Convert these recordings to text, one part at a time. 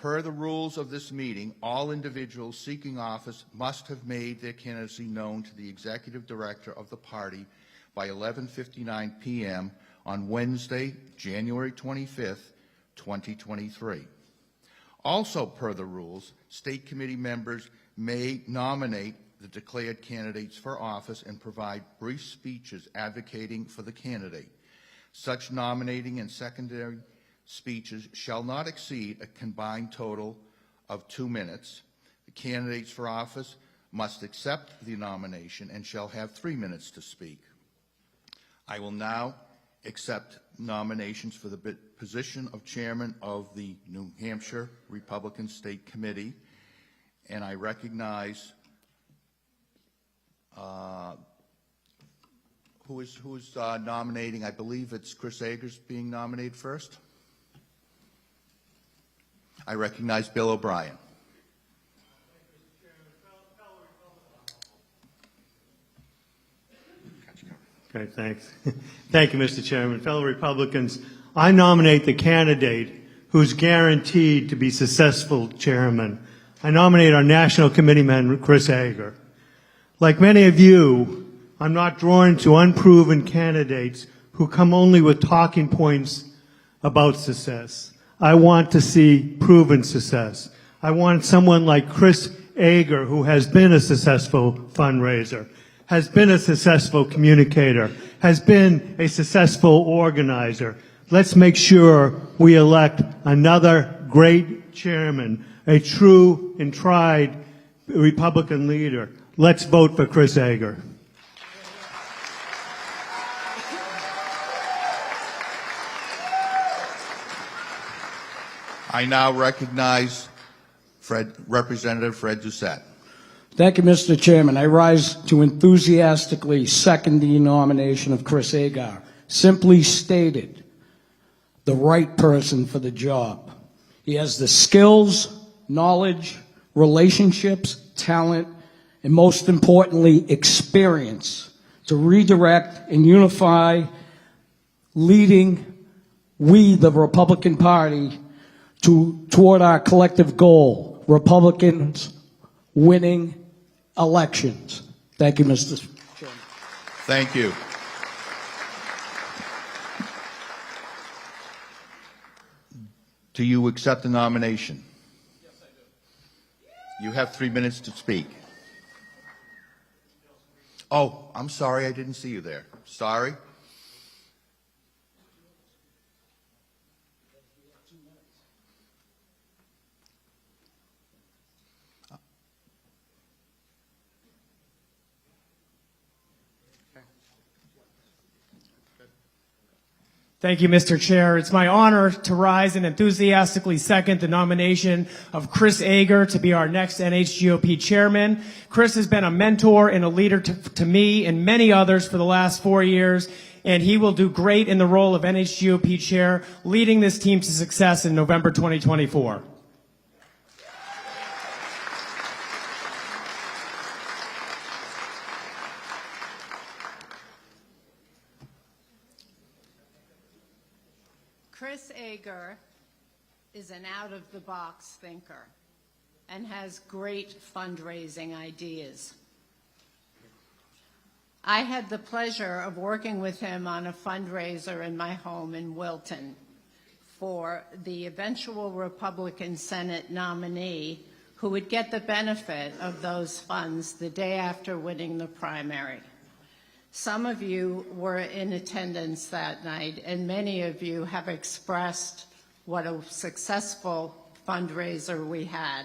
Per the rules of this meeting, all individuals seeking office must have made their candidacy known to the executive director of the party by 11:59 p.m. on Wednesday, January 25th, 2023. Also, per the rules, state committee members may nominate the declared candidates for office and provide brief speeches advocating for the candidate. Such nominating and secondary speeches shall not exceed a combined total of 2 minutes. The candidates for office must accept the nomination and shall have 3 minutes to speak. I will now accept nominations for the position of chairman of the New Hampshire Republican State Committee, and I recognize who is nominating. I believe it's Chris Eger's being nominated first. I recognize Bill O'Brien. Okay, thanks. Thank you, Mr. Chairman. Fellow Republicans, I nominate the candidate who's guaranteed to be successful chairman. I nominate our national committeeman, Chris Eger. Like many of you, I'm not drawn to unproven candidates who come only with talking points about success. I want to see proven success. I want someone like Chris Eger, who has been a successful fundraiser, has been a successful communicator, has been a successful organizer. Let's make sure we elect another great chairman, a true and tried Republican leader. Let's vote for Chris Eger. I now recognize Representative Fred Doucette. Thank you, Mr. Chairman. I rise to enthusiastically second the nomination of Chris Eger. Simply stated, the right person for the job. He has the skills, knowledge, relationships, talent, and most importantly, experience to redirect and unify, leading we, the Republican Party, toward our collective goal, Republicans winning elections. Thank you, Mr. Chairman. Thank you. Do you accept the nomination? Yes, I do. You have 3 minutes to speak. Oh, I'm sorry, I didn't see you there. Sorry. Thank you, Mr. Chair. It's my honor to rise and enthusiastically second the nomination of Chris Eger to be our next NHGOP chairman. Chris has been a mentor and a leader to me and many others for the last 4 years, and he will do great in the role of NHGOP chair, leading this team to success in November 2024. Chris Eger is an out-of-the-box thinker and has great fundraising ideas. I had the pleasure of working with him on a fundraiser in my home in Wilton for the eventual Republican Senate nominee who would get the benefit of those funds the day after winning the primary. Some of you were in attendance that night, and many of you have expressed what a successful fundraiser we had.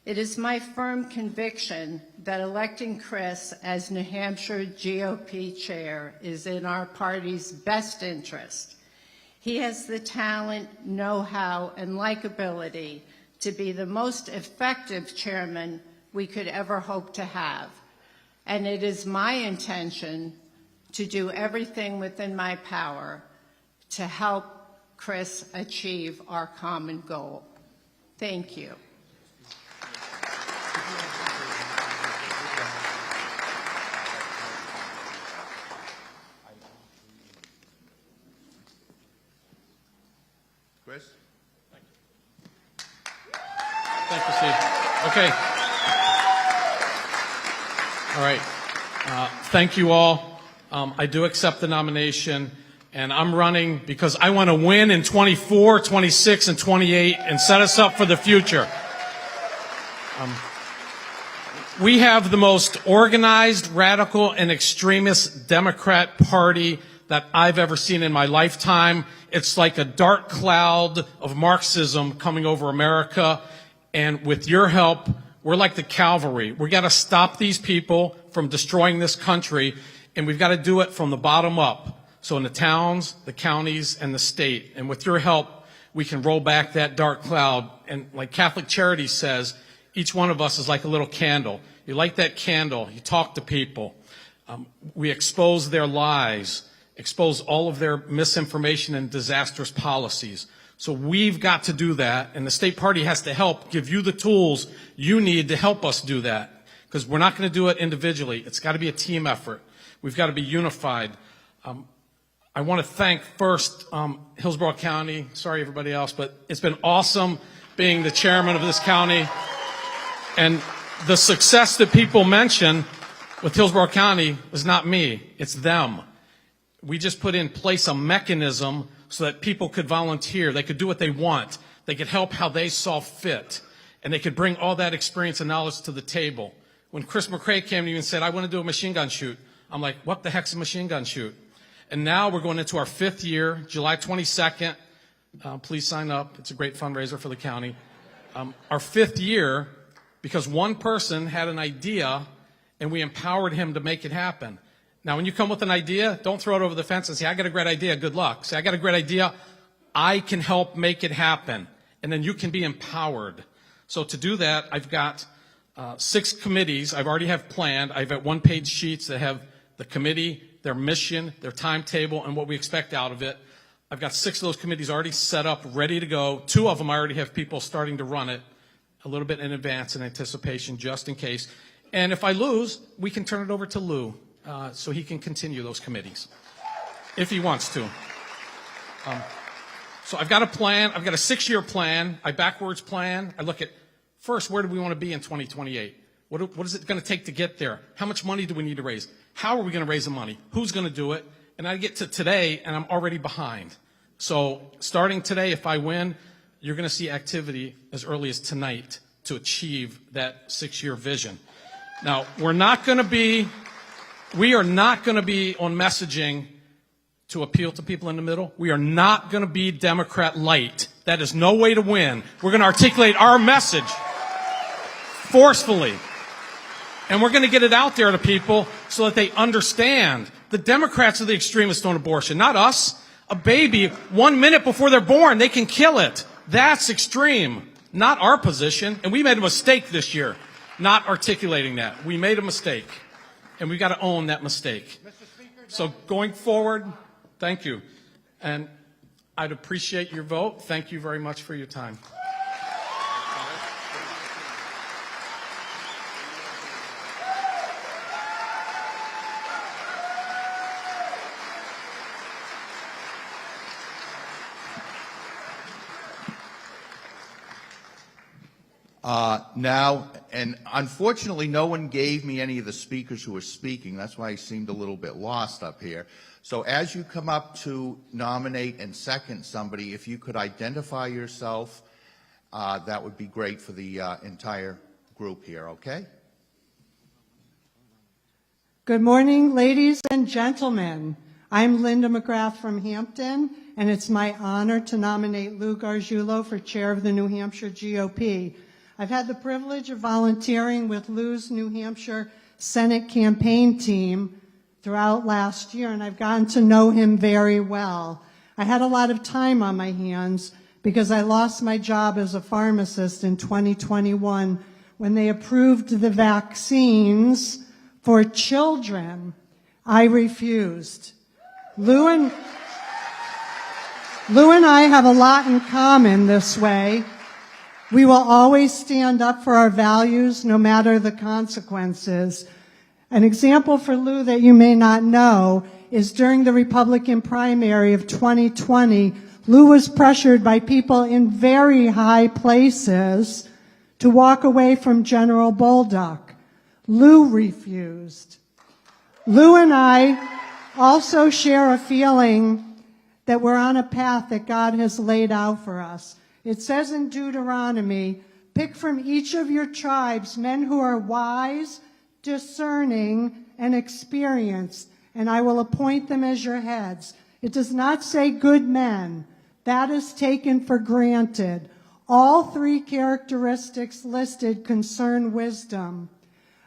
It is my firm conviction that electing Chris as New Hampshire GOP chair is in our party's best interest. He has the talent, know-how, and likability to be the most effective chairman we could ever hope to have. And it is my intention to do everything within my power to help Chris achieve our common goal. Thank you. Chris? Thank you. Thank you, Steve. Okay. All right. Thank you all. I do accept the nomination, and I'm running because I want to win in 24, 26, and 28 and set us up for the future. We have the most organized, radical, and extremist Democrat Party that I've ever seen in my lifetime. It's like a dark cloud of Marxism coming over America. And with your help, we're like the cavalry. We've got to stop these people from destroying this country, and we've got to do it from the bottom up. So in the towns, the counties, and the state. And with your help, we can roll back that dark cloud. And like Catholic Charities says, each one of us is like a little candle. You light that candle, you talk to people. We expose their lies, expose all of their misinformation and disastrous policies. So we've got to do that, and the state party has to help give you the tools you need to help us do that, because we're not going to do it individually. It's got to be a team effort. We've got to be unified. I want to thank first Hillsborough County. Sorry, everybody else, but it's been awesome being the chairman of this county. And the success that people mention with Hillsborough County is not me, it's them. We just put in place a mechanism so that people could volunteer. They could do what they want. They could help how they saw fit. And they could bring all that experience and knowledge to the table. When Chris McCrae came to me and said, I want to do a machine gun shoot, I'm like, what the heck's a machine gun shoot? And now we're going into our 5th year, July 22nd. Please sign up. It's a great fundraiser for the county. Our 5th year, because one person had an idea and we empowered him to make it happen. Now, when you come with an idea, don't throw it over the fence and say, I got a great idea, good luck. Say, I got a great idea, I can help make it happen. And then you can be empowered. So to do that, I've got 6 committees I already have planned. I've got one-page sheets that have the committee, their mission, their timetable, and what we expect out of it. I've got 6 of those committees already set up, ready to go. 2 of them I already have people starting to run it a little bit in advance in anticipation, just in case. And if I lose, we can turn it over to Lou. So he can continue those committees, if he wants to. So I've got a plan. I've got a 6-year plan. I backwards plan. I look at, first, where do we want to be in 2028? What is it going to take to get there? How much money do we need to raise? How are we going to raise the money? Who's going to do it? And I get to today, and I'm already behind. So starting today, if I win, you're going to see activity as early as tonight to achieve that 6-year vision. Now, we are not going to be on messaging to appeal to people in the middle. We are not going to be Democrat light. That is no way to win. We're going to articulate our message forcefully. And we're going to get it out there to people so that they understand. The Democrats are the extremists on abortion, not us. A baby, 1 minute before they're born, they can kill it. That's extreme, not our position. And we made a mistake this year, not articulating that. We made a mistake. And we've got to own that mistake. So going forward, thank you. And I'd appreciate your vote. Thank you very much for your time. Now, and unfortunately, no one gave me any of the speakers who were speaking. That's why I seemed a little bit lost up here. So as you come up to nominate and second somebody, if you could identify yourself, that would be great for the entire group here, okay? Good morning, ladies and gentlemen. I'm Linda McGrath from Hampton, and it's my honor to nominate Lou Gargiulo for chair of the New Hampshire GOP. I've had the privilege of volunteering with Lou's New Hampshire Senate campaign team throughout last year, and I've gotten to know him very well. I had a lot of time on my hands because I lost my job as a pharmacist in 2021 when they approved the vaccines for children. I refused. Lou and I have a lot in common this way. We will always stand up for our values, no matter the consequences. An example for Lou that you may not know is during the Republican primary of 2020, Lou was pressured by people in very high places to walk away from General Bolduc. Lou refused. Lou and I also share a feeling that we're on a path that God has laid out for us. It says in Deuteronomy, pick from each of your tribes men who are wise, discerning, and experienced, and I will appoint them as your heads. It does not say good men. That is taken for granted. All three characteristics listed concern wisdom.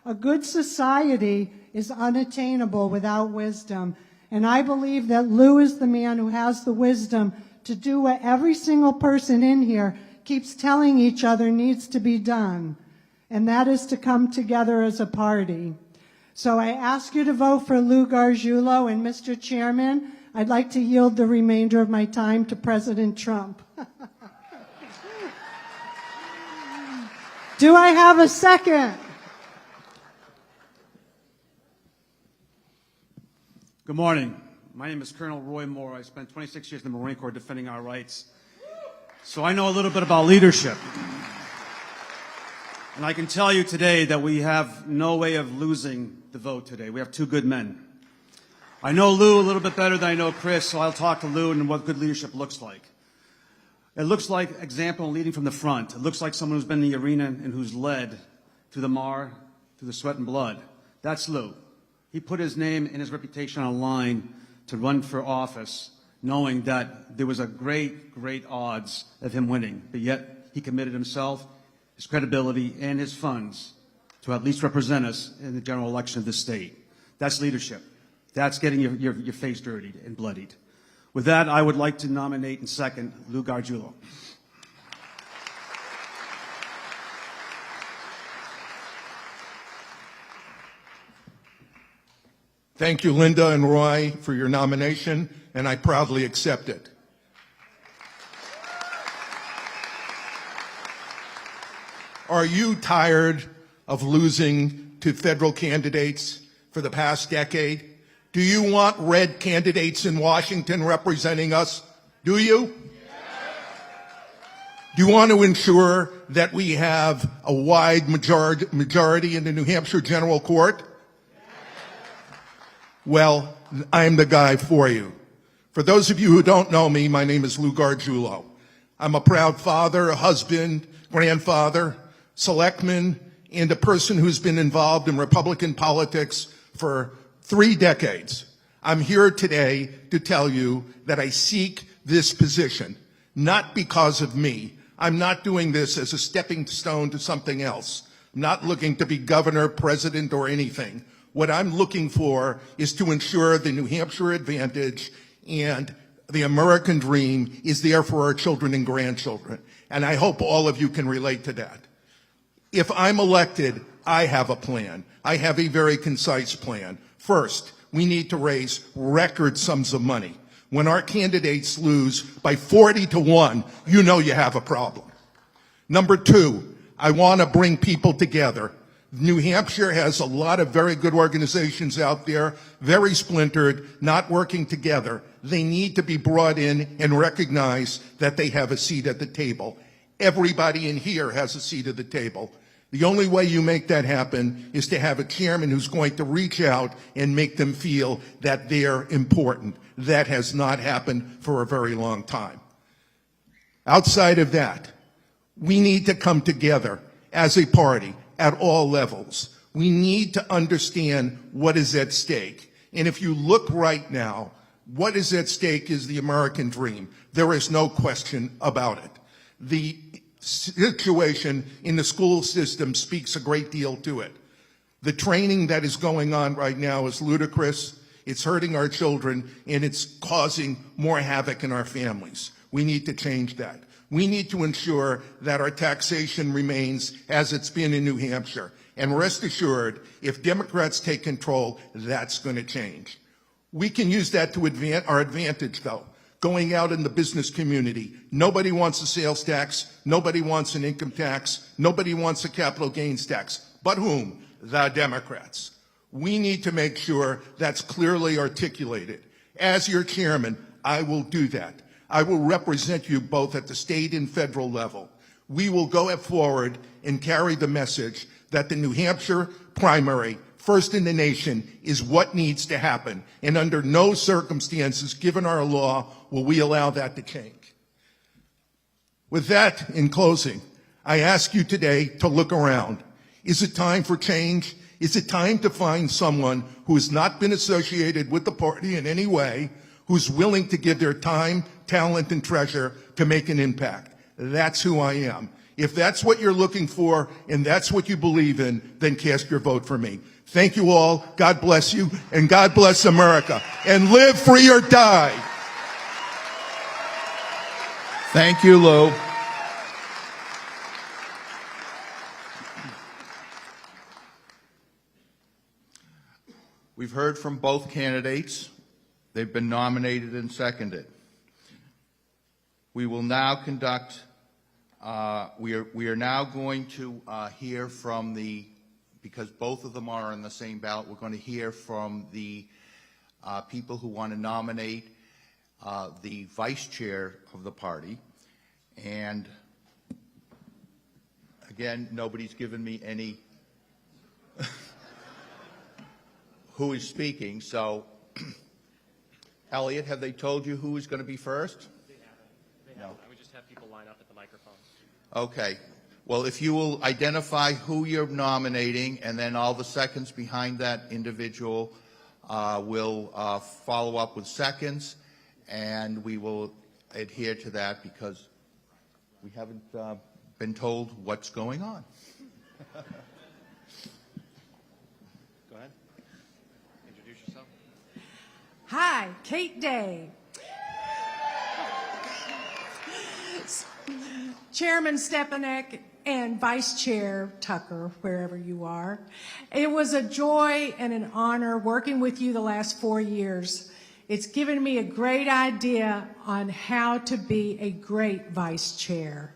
A good society is unattainable without wisdom, and I believe that Lou is the man who has the wisdom to do what every single person in here keeps telling each other needs to be done, and that is to come together as a party. So I ask you to vote for Lou Gargiulo, and Mr. Chairman, I'd like to yield the remainder of my time to President Trump. Do I have a second? Good morning. My name is Colonel Roy Moore. I spent 26 years in the Marine Corps defending our rights. So I know a little bit about leadership. And I can tell you today that we have no way of losing the vote today. We have two good men. I know Lou a little bit better than I know Chris, so I'll talk to Lou and what good leadership looks like. It looks like example leading from the front. It looks like someone who's been in the arena and who's led through the mire, through the sweat and blood. That's Lou. He put his name and his reputation on the line to run for office, knowing that there was a great odds of him winning. But yet he committed himself, his credibility, and his funds to at least represent us in the general election of this state. That's leadership. That's getting your face dirtied and bloodied. With that, I would like to nominate and second Lou Gargiulo. Thank you, Linda and Roy, for your nomination, and I proudly accept it. Are you tired of losing to federal candidates for the past decade? Do you want red candidates in Washington representing us? Do you? Do you want to ensure that we have a wide majority in the New Hampshire General Court? Well, I'm the guy for you. For those of you who don't know me, my name is Lou Gargiulo. I'm a proud father, a husband, grandfather, selectman, and a person who's been involved in Republican politics for 3 decades. I'm here today to tell you that I seek this position, not because of me. I'm not doing this as a stepping stone to something else. I'm not looking to be governor, president, or anything. What I'm looking for is to ensure the New Hampshire advantage and the American dream is there for our children and grandchildren. And I hope all of you can relate to that. If I'm elected, I have a plan. I have a very concise plan. First, we need to raise record sums of money. When our candidates lose by 40-1, you know you have a problem. Number 2, I want to bring people together. New Hampshire has a lot of very good organizations out there, very splintered, not working together. They need to be brought in and recognize that they have a seat at the table. Everybody in here has a seat at the table. The only way you make that happen is to have a chairman who's going to reach out and make them feel that they're important. That has not happened for a very long time. Outside of that, we need to come together as a party at all levels. We need to understand what is at stake. And if you look right now, what is at stake is the American dream. There is no question about it. The situation in the school system speaks a great deal to it. The training that is going on right now is ludicrous. It's hurting our children, and it's causing more havoc in our families. We need to change that. We need to ensure that our taxation remains as it's been in New Hampshire. And rest assured, if Democrats take control, that's going to change. We can use that to our advantage, though. Going out in the business community, nobody wants a sales tax, nobody wants an income tax, nobody wants a capital gains tax. But whom? The Democrats. We need to make sure that's clearly articulated. As your chairman, I will do that. I will represent you both at the state and federal level. We will go forward and carry the message that the New Hampshire primary, first in the nation, is what needs to happen. And under no circumstances, given our law, will we allow that to change. With that, in closing, I ask you today to look around. Is it time for change? Is it time to find someone who has not been associated with the party in any way, who's willing to give their time, talent, and treasure to make an impact? That's who I am. If that's what you're looking for and that's what you believe in, then cast your vote for me. Thank you all. God bless you, and God bless America. And live free or die. Thank you, Lou. We've heard from both candidates. They've been nominated and seconded. We will now conduct, we are now going to hear from because both of them are on the same ballot, we're going to hear from the people who want to nominate the vice chair of the party. And again, nobody's given me any who is speaking, so Elliot, have they told you who is going to be first? They haven't. I would just have people line up at the microphone. Okay. Well, if you will identify who you're nominating, and then all the seconds behind that individual will follow up with seconds, and we will adhere to that because we haven't been told what's going on. Go ahead. Introduce yourself. Hi, Kate Day. Chairman Stepanek and Vice Chair Tucker, wherever you are. It was a joy and an honor working with you the last 4 years. It's given me a great idea on how to be a great vice chair.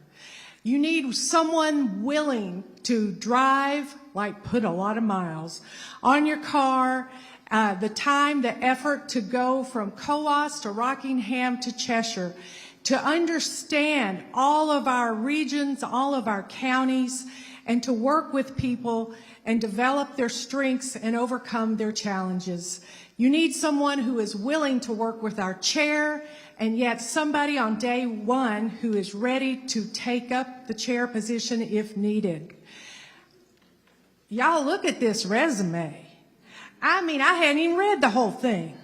You need someone willing to drive, like put a lot of miles on your car, the time, the effort to go from Coos to Rockingham to Cheshire, to understand all of our regions, all of our counties, and to work with people and develop their strengths and overcome their challenges. You need someone who is willing to work with our chair, and yet somebody on day one who is ready to take up the chair position if needed. Y'all look at this resume. I mean, I hadn't even read the whole thing.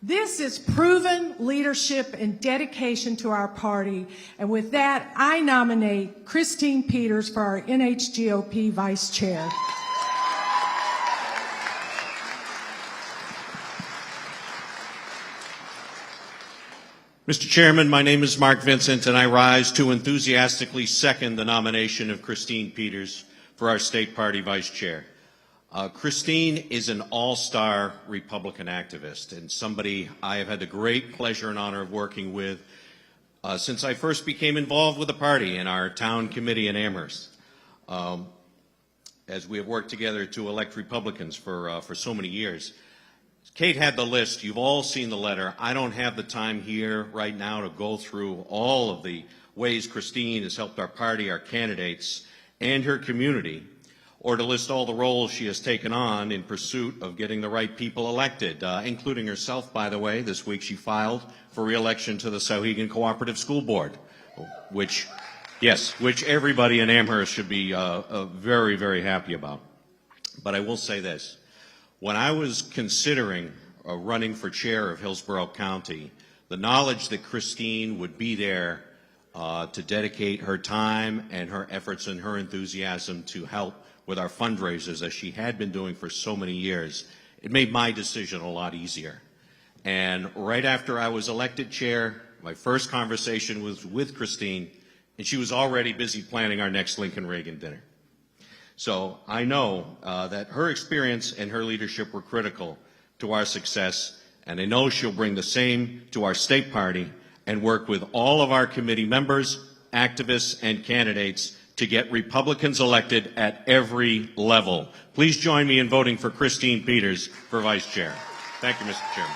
This is proven leadership and dedication to our party. And with that, I nominate Christine Peters for our NHGOP Vice Chair. Mr. Chairman, my name is Mark Vincent, and I rise to enthusiastically second the nomination of Christine Peters for our state party vice chair. Christine is an all-star Republican activist and somebody I have had the great pleasure and honor of working with since I first became involved with the party in our town committee in Amherst, as we have worked together to elect Republicans for so many years. Kate had the list. You've all seen the letter. I don't have the time here right now to go through all of the ways Christine has helped our party, our candidates, and her community, or to list all the roles she has taken on in pursuit of getting the right people elected, including herself, by the way. This week she filed for re-election to the Sauhegan Cooperative School Board, which everybody in Amherst should be very, very happy about. But I will say this. When I was considering running for chair of Hillsborough County, the knowledge that Christine would be there to dedicate her time and her efforts and her enthusiasm to help with our fundraisers, as she had been doing for so many years, it made my decision a lot easier. And right after I was elected chair, my first conversation was with Christine, and she was already busy planning our next Lincoln Reagan dinner. So I know that her experience and her leadership were critical to our success, and I know she'll bring the same to our state party and work with all of our committee members, activists, and candidates to get Republicans elected at every level. Please join me in voting for Christine Peters for Vice Chair. Thank you, Mr. Chairman.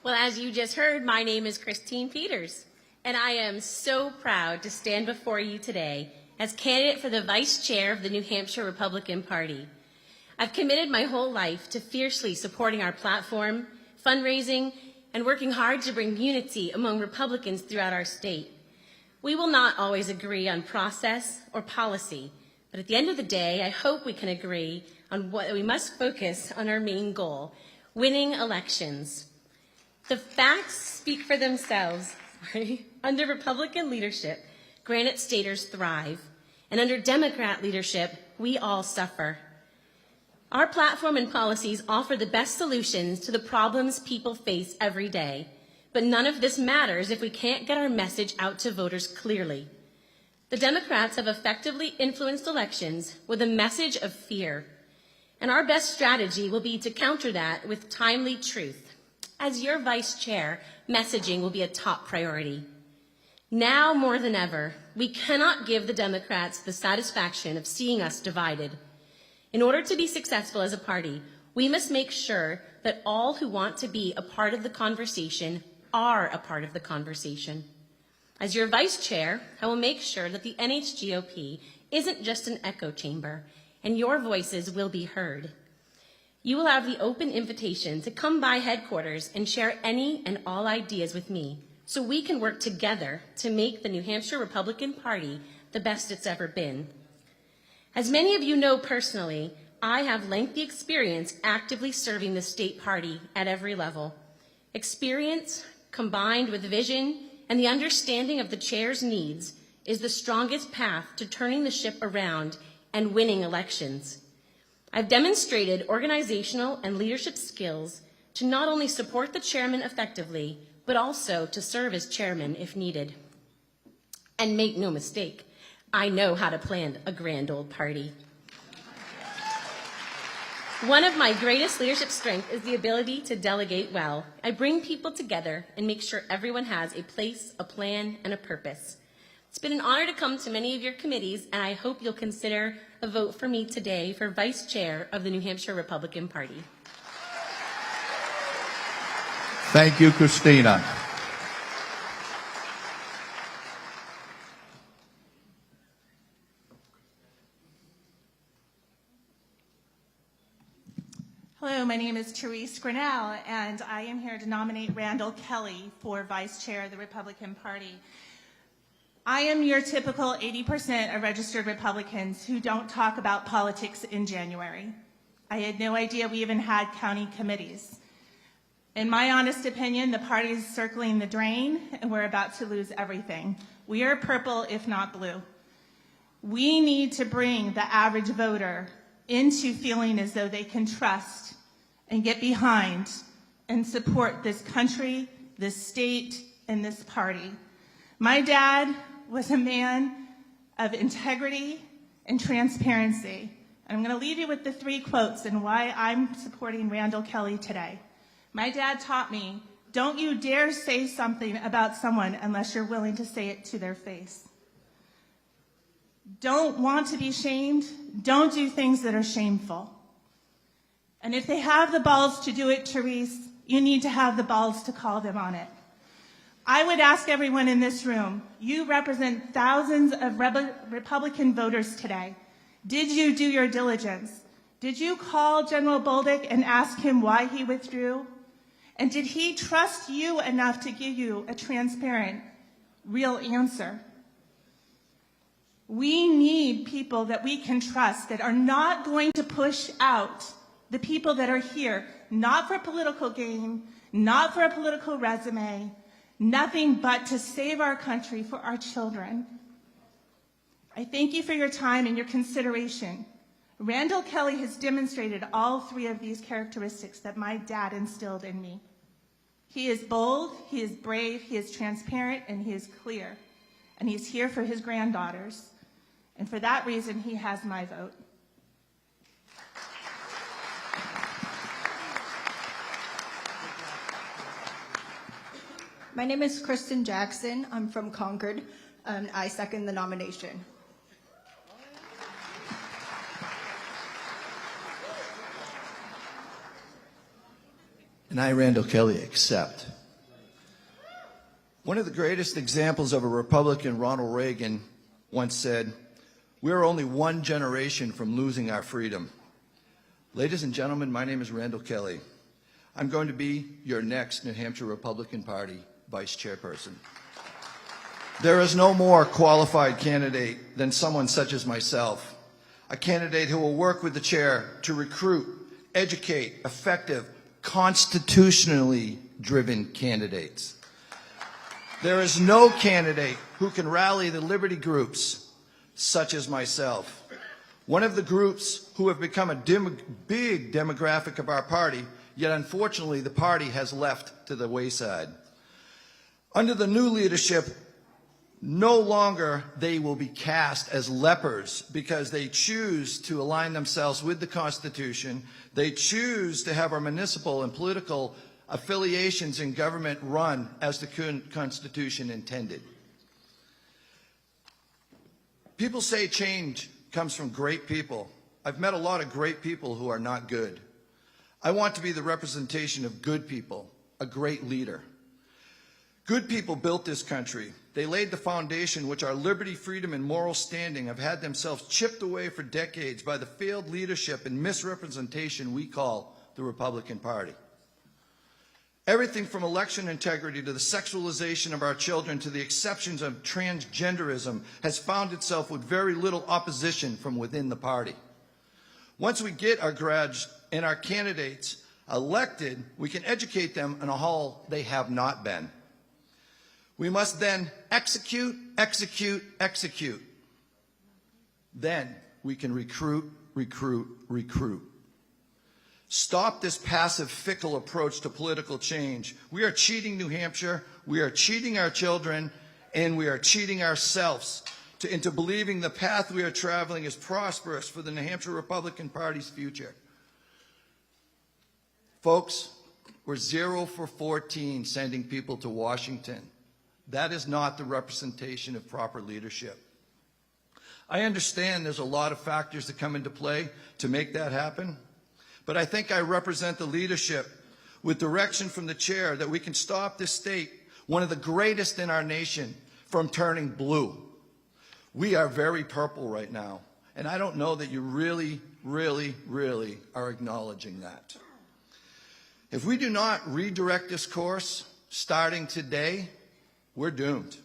Well, as you just heard, my name is Christine Peters, and I am so proud to stand before you today as candidate for the Vice Chair of the New Hampshire Republican Party. I've committed my whole life to fiercely supporting our platform, fundraising, and working hard to bring unity among Republicans throughout our state. We will not always agree on process or policy, but at the end of the day, I hope we can agree on what we must focus on our main goal, winning elections. The facts speak for themselves. Under Republican leadership, Granite Staters thrive, and under Democrat leadership, we all suffer. Our platform and policies offer the best solutions to the problems people face every day, but none of this matters if we can't get our message out to voters clearly. The Democrats have effectively influenced elections with a message of fear, and our best strategy will be to counter that with timely truth. As your vice chair, messaging will be a top priority. Now more than ever, we cannot give the Democrats the satisfaction of seeing us divided. In order to be successful as a party, we must make sure that all who want to be a part of the conversation are a part of the conversation. As your vice chair, I will make sure that the NHGOP isn't just an echo chamber, and your voices will be heard. You will have the open invitation to come by headquarters and share any and all ideas with me, so we can work together to make the New Hampshire Republican Party the best it's ever been. As many of you know personally, I have lengthy experience actively serving the state party at every level. Experience, combined with vision and the understanding of the chair's needs, is the strongest path to turning the ship around and winning elections. I've demonstrated organizational and leadership skills to not only support the chairman effectively, but also to serve as chairman if needed. And make no mistake, I know how to plan a grand old party. One of my greatest leadership strengths is the ability to delegate well. I bring people together and make sure everyone has a place, a plan, and a purpose. It's been an honor to come to many of your committees, and I hope you'll consider a vote for me today for Vice Chair of the New Hampshire Republican Party. Thank you, Christina. Hello, my name is Therese Grinnell, and I am here to nominate Randall Kelly for Vice Chair of the Republican Party. I am your typical 80% of registered Republicans who don't talk about politics in January. I had no idea we even had county committees. In my honest opinion, the party is circling the drain, and we're about to lose everything. We are purple, if not blue. We need to bring the average voter into feeling as though they can trust and get behind and support this country, this state, and this party. My dad was a man of integrity and transparency. And I'm going to leave you with the 3 quotes and why I'm supporting Randall Kelly today. My dad taught me, don't you dare say something about someone unless you're willing to say it to their face. Don't want to be shamed, don't do things that are shameful. And if they have the balls to do it, Therese, you need to have the balls to call them on it. I would ask everyone in this room, you represent thousands of Republican voters today. Did you do your diligence? Did you call General Bolduc and ask him why he withdrew? And did he trust you enough to give you a transparent, real answer? We need people that we can trust that are not going to push out the people that are here, not for political gain, not for a political resume, nothing but to save our country for our children. I thank you for your time and your consideration. Randall Kelly has demonstrated all 3 of these characteristics that my dad instilled in me. He is bold, he is brave, he is transparent, and he is clear. And he's here for his granddaughters. And for that reason, he has my vote. My name is Kristen Jackson. I'm from Concord, and I second the nomination. And I, Randall Kelly, accept. One of the greatest examples of a Republican, Ronald Reagan, once said, "We're only one generation from losing our freedom." Ladies and gentlemen, my name is Randall Kelly. I'm going to be your next New Hampshire Republican Party Vice Chairperson. There is no more qualified candidate than someone such as myself, a candidate who will work with the chair to recruit, educate effective, constitutionally driven candidates. There is no candidate who can rally the liberty groups such as myself. One of the groups who have become a big demographic of our party, yet unfortunately the party has left to the wayside. Under the new leadership, no longer they will be cast as lepers because they choose to align themselves with the Constitution. They choose to have our municipal and political affiliations in government run as the Constitution intended. People say change comes from great people. I've met a lot of great people who are not good. I want to be the representation of good people, a great leader. Good people built this country. They laid the foundation which our liberty, freedom, and moral standing have had themselves chipped away for decades by the failed leadership and misrepresentation we call the Republican Party. Everything from election integrity to the sexualization of our children to the exceptions of transgenderism has found itself with very little opposition from within the party. Once we get our grads and our candidates elected, we can educate them in a hall they have not been. We must then execute, execute, execute. Then we can recruit, recruit, recruit. Stop this passive, fickle approach to political change. We are cheating New Hampshire, we are cheating our children, and we are cheating ourselves into believing the path we are traveling is prosperous for the New Hampshire Republican Party's future. Folks, we're 0 for 14 sending people to Washington. That is not the representation of proper leadership. I understand there's a lot of factors that come into play to make that happen. But I think I represent the leadership with direction from the chair that we can stop this state, one of the greatest in our nation, from turning blue. We are very purple right now, and I don't know that you really, really, really are acknowledging that. If we do not redirect this course starting today, we're doomed.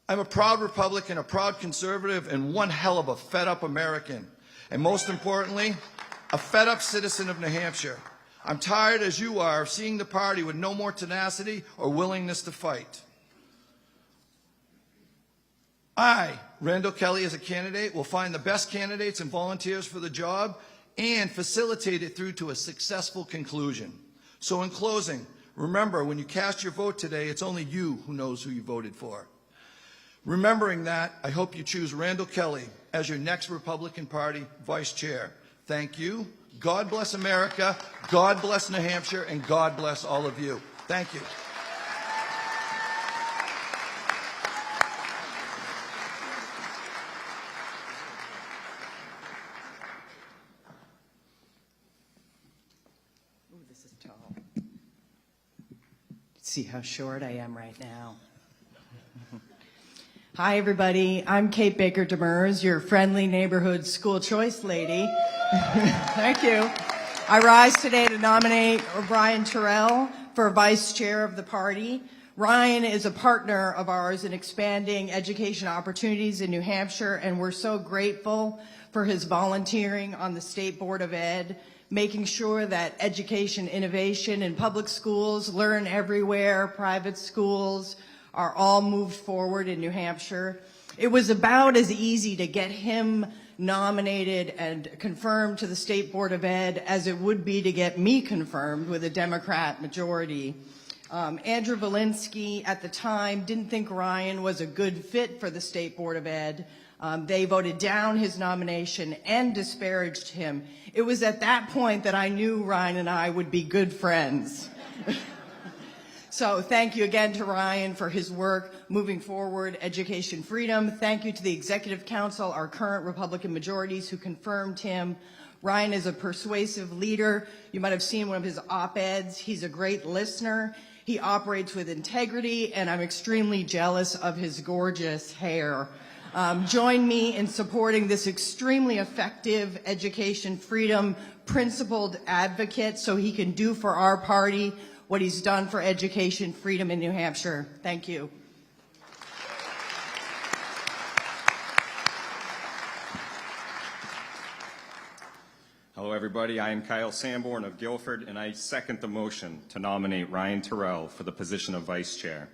I'm a proud Republican, a proud conservative, and one hell of a fed-up American. And most importantly, a fed-up citizen of New Hampshire. I'm tired, as you are, of seeing the party with no more tenacity or willingness to fight. I, Randall Kelly, as a candidate, will find the best candidates and volunteers for the job and facilitate it through to a successful conclusion. So in closing, remember, when you cast your vote today, it's only you who knows who you voted for. Remembering that, I hope you choose Randall Kelly as your next Republican Party Vice Chair. Thank you. God bless America. God bless New Hampshire. And God bless all of you. Thank you. Ooh, this is tall. See how short I am right now. Hi, everybody. I'm Kate Baker Demers, your friendly neighborhood school choice lady. Thank you. I rise today to nominate Ryan Terrell for vice chair of the party. Ryan is a partner of ours in expanding education opportunities in New Hampshire, and we're so grateful for his volunteering on the State Board of Ed, making sure that education innovation in public schools, learn everywhere, private schools, are all moved forward in New Hampshire. It was about as easy to get him nominated and confirmed to the State Board of Ed as it would be to get me confirmed with a Democrat majority. Andrew Valinsky at the time didn't think Ryan was a good fit for the State Board of Ed. They voted down his nomination and disparaged him. It was at that point that I knew Ryan and I would be good friends. So thank you again to Ryan for his work moving forward education freedom. Thank you to the Executive Council, our current Republican majorities who confirmed him. Ryan is a persuasive leader. You might have seen one of his op-eds. He's a great listener. He operates with integrity, and I'm extremely jealous of his gorgeous hair. Join me in supporting this extremely effective education freedom principled advocate so he can do for our party what he's done for education freedom in New Hampshire. Thank you. Hello, everybody. I am Kyle Sanborn of Guilford, and I second the motion to nominate Ryan Terrell for the position of Vice Chair.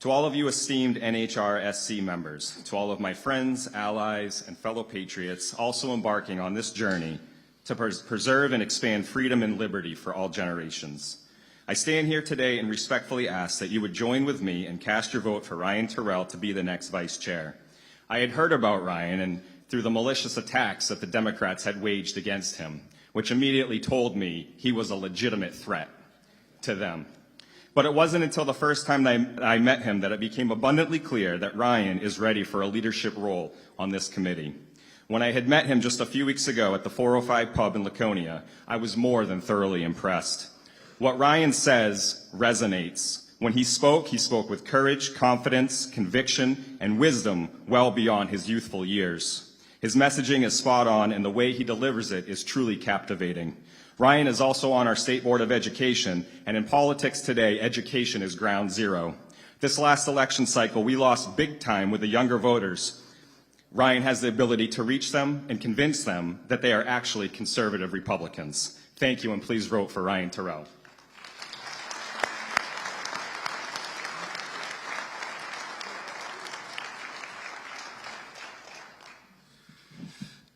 To all of you esteemed NHRSC members, to all of my friends, allies, and fellow patriots also embarking on this journey to preserve and expand freedom and liberty for all generations, I stand here today and respectfully ask that you would join with me and cast your vote for Ryan Terrell to be the next Vice Chair. I had heard about Ryan and through the malicious attacks that the Democrats had waged against him, which immediately told me he was a legitimate threat to them. But it wasn't until the first time I met him that it became abundantly clear that Ryan is ready for a leadership role on this committee. When I had met him just a few weeks ago at the 405 pub in Laconia, I was more than thoroughly impressed. What Ryan says resonates. When he spoke with courage, confidence, conviction, and wisdom well beyond his youthful years. His messaging is spot on, and the way he delivers it is truly captivating. Ryan is also on our State Board of Education, and in politics today, education is ground zero. This last election cycle, we lost big time with the younger voters. Ryan has the ability to reach them and convince them that they are actually conservative Republicans. Thank you, and please vote for Ryan Terrell.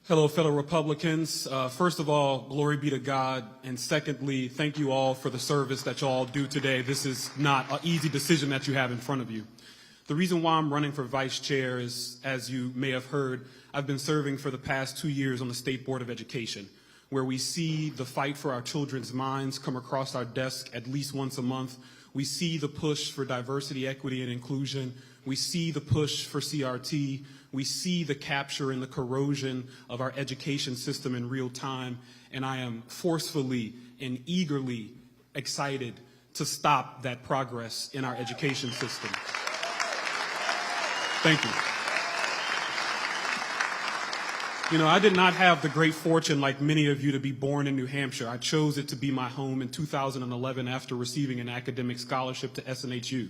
Hello, fellow Republicans. First of all, glory be to God. And secondly, thank you all for the service that you all do today. This is not an easy decision that you have in front of you. The reason why I'm running for vice chair is, as you may have heard, I've been serving for the past 2 years on the State Board of Education, where we see the fight for our children's minds come across our desk at least once a month. We see the push for diversity, equity, and inclusion. We see the push for CRT. We see the capture and the corrosion of our education system in real time, and I am forcefully and eagerly excited to stop that progress in our education system. Thank you. You know, I did not have the great fortune, like many of you, to be born in New Hampshire. I chose it to be my home in 2011 after receiving an academic scholarship to SNHU.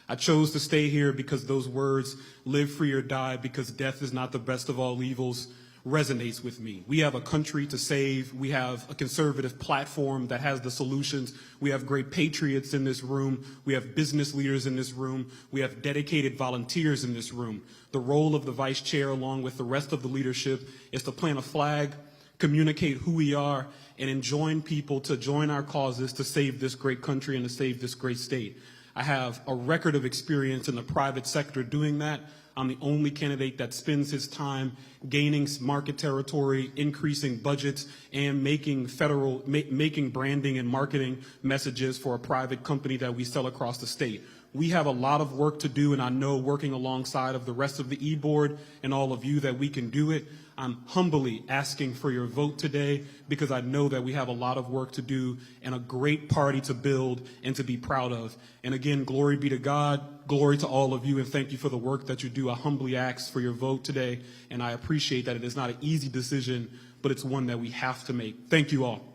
I chose to stay here because those words, live free or die, because death is not the best of all evils, resonates with me. We have a country to save. We have a conservative platform that has the solutions. We have great patriots in this room. We have business leaders in this room. We have dedicated volunteers in this room. The role of the vice chair, along with the rest of the leadership, is to plant a flag, communicate who we are, and enjoin people to join our causes to save this great country and to save this great state. I have a record of experience in the private sector doing that. I'm the only candidate that spends his time gaining market territory, increasing budgets, and making branding and marketing messages for a private company that we sell across the state. We have a lot of work to do, and I know working alongside of the rest of the e-board and all of you that we can do it. I'm humbly asking for your vote today because I know that we have a lot of work to do and a great party to build and to be proud of. And again, glory be to God, glory to all of you, and thank you for the work that you do. I humbly ask for your vote today, and I appreciate that it is not an easy decision, but it's one that we have to make. Thank you all.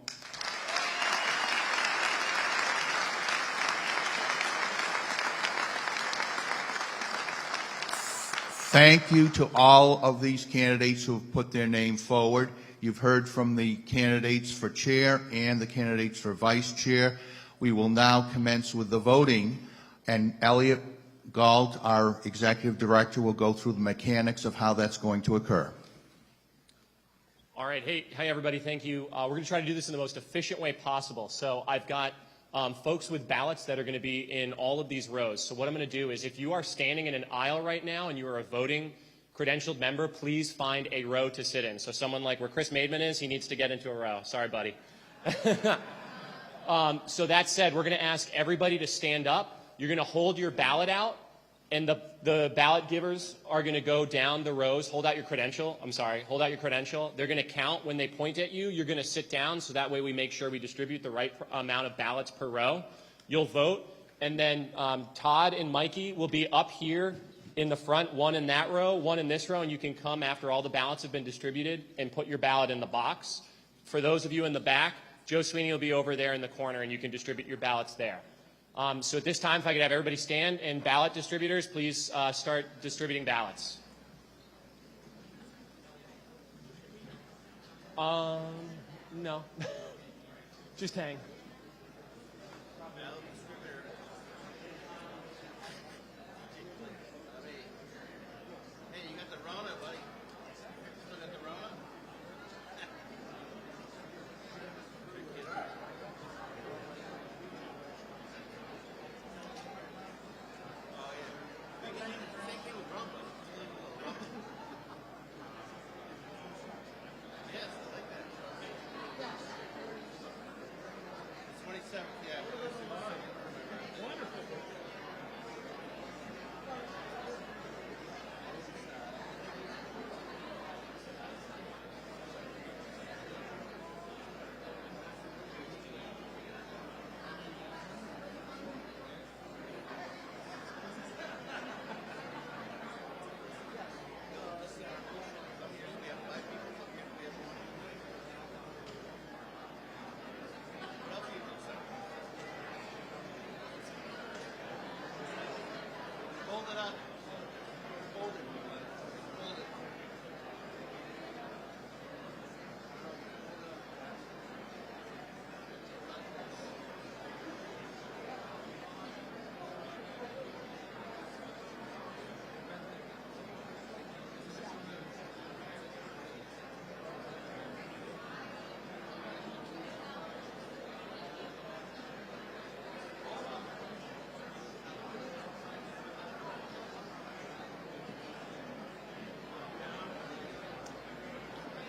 Thank you to all of these candidates who have put their name forward. You've heard from the candidates for chair and the candidates for vice chair. We will now commence with the voting, and Elliot Galt, our executive director, will go through the mechanics of how that's going to occur. All right. Hey, everybody. Thank you. We're going to try to do this in the most efficient way possible. So I've got folks with ballots that are going to be in all of these rows. So what I'm going to do is, if you are standing in an aisle right now and you are a voting credentialed member, please find a row to sit in. So someone like where Chris Maidman is, he needs to get into a row. Sorry, buddy. So that said, we're going to ask everybody to stand up. You're going to hold your ballot out, and the ballot givers are going to go down the rows. Hold out your credential. I'm sorry. Hold out your credential. They're going to count when they point at you. You're going to sit down, so that way we make sure we distribute the right amount of ballots per row. You'll vote. And then Todd and Mikey will be up here in the front, one in that row, one in this row, and you can come after all the ballots have been distributed and put your ballot in the box. For those of you in the back, Joe Sweeney will be over there in the corner, and you can distribute your ballots there. So at this time, if I could have everybody stand, and ballot distributors, please start distributing ballots. No. Just hang.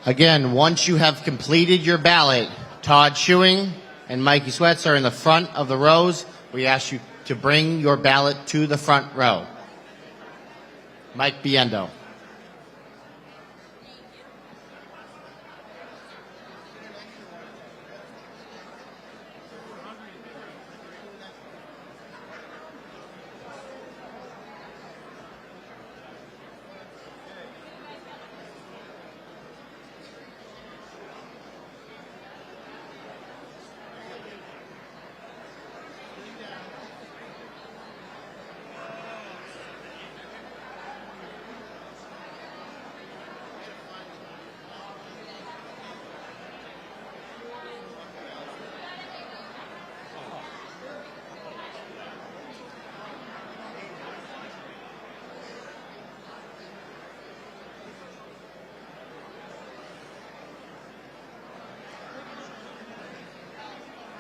Again, once you have completed your ballot, Todd Schuing and Mikey Sweats are in the front of the rows. We ask you to bring your ballot to the front row. Mike Biendo.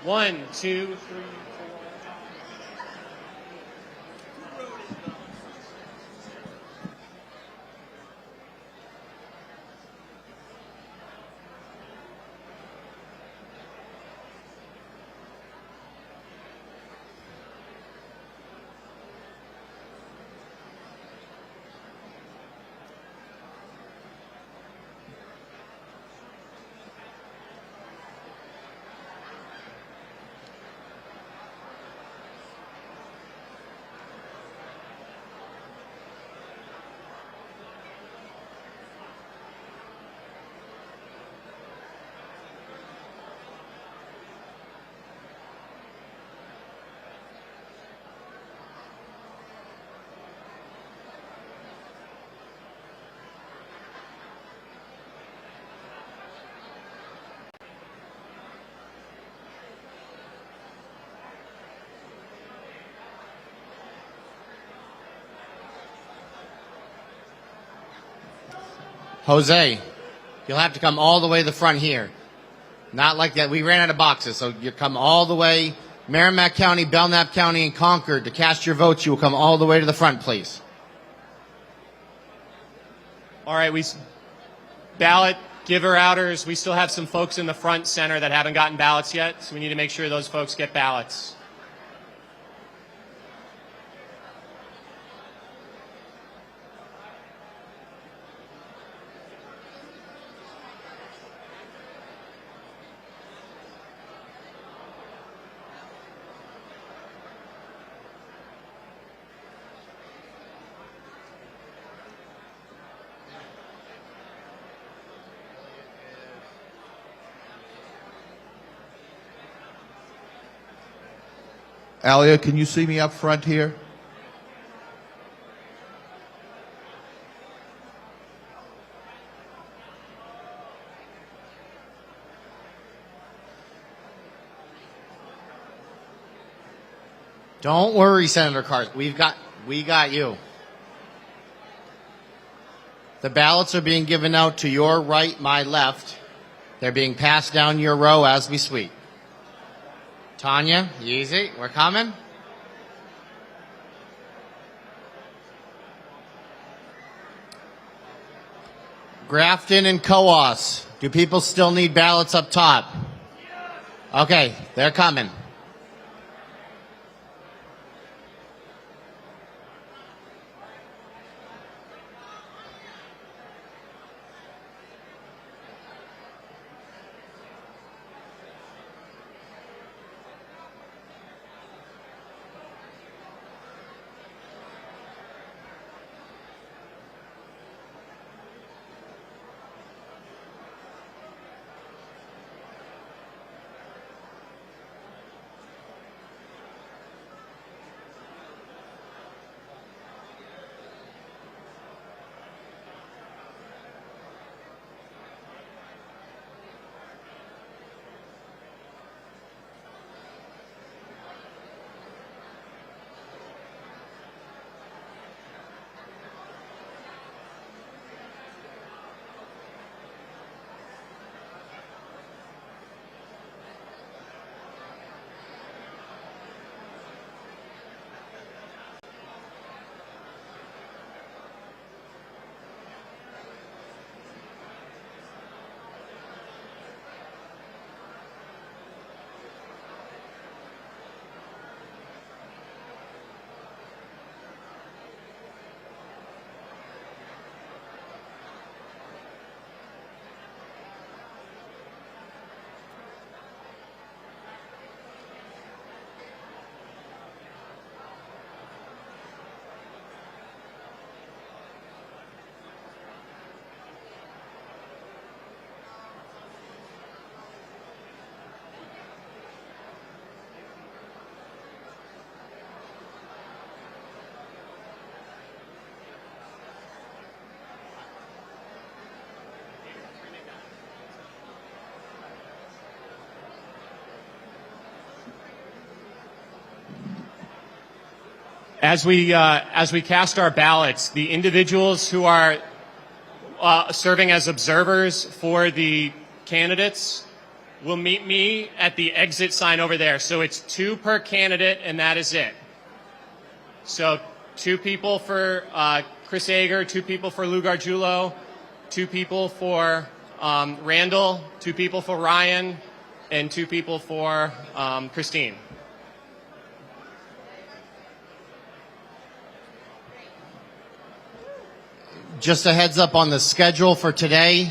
One, two, three. Jose, you'll have to come all the way to the front here. Not like that. We ran out of boxes, so you come all the way. Merrimack County, Belknap County, and Concord. To cast your votes, you will come all the way to the front, please. All right, ballot giver-outers, we still have some folks in the front center that haven't gotten ballots yet, so we need to make sure those folks get ballots. Alia, can you see me up front here? Don't worry, Senator Carson. We got you. The ballots are being given out to your right, my left. They're being passed down your row as we speak. Tanya, easy. We're coming. Grafton and Coos. Do people still need ballots up top? Okay, they're coming. As we cast our ballots, the individuals who are serving as observers for the candidates will meet me at the exit sign over there. So it's 2 per candidate, and that is it. So 2 people for Chris Ager, 2 people for Lou Gargiulo, 2 people for Randall, 2 people for Ryan, and 2 people for Christine. Just a heads up on the schedule for today.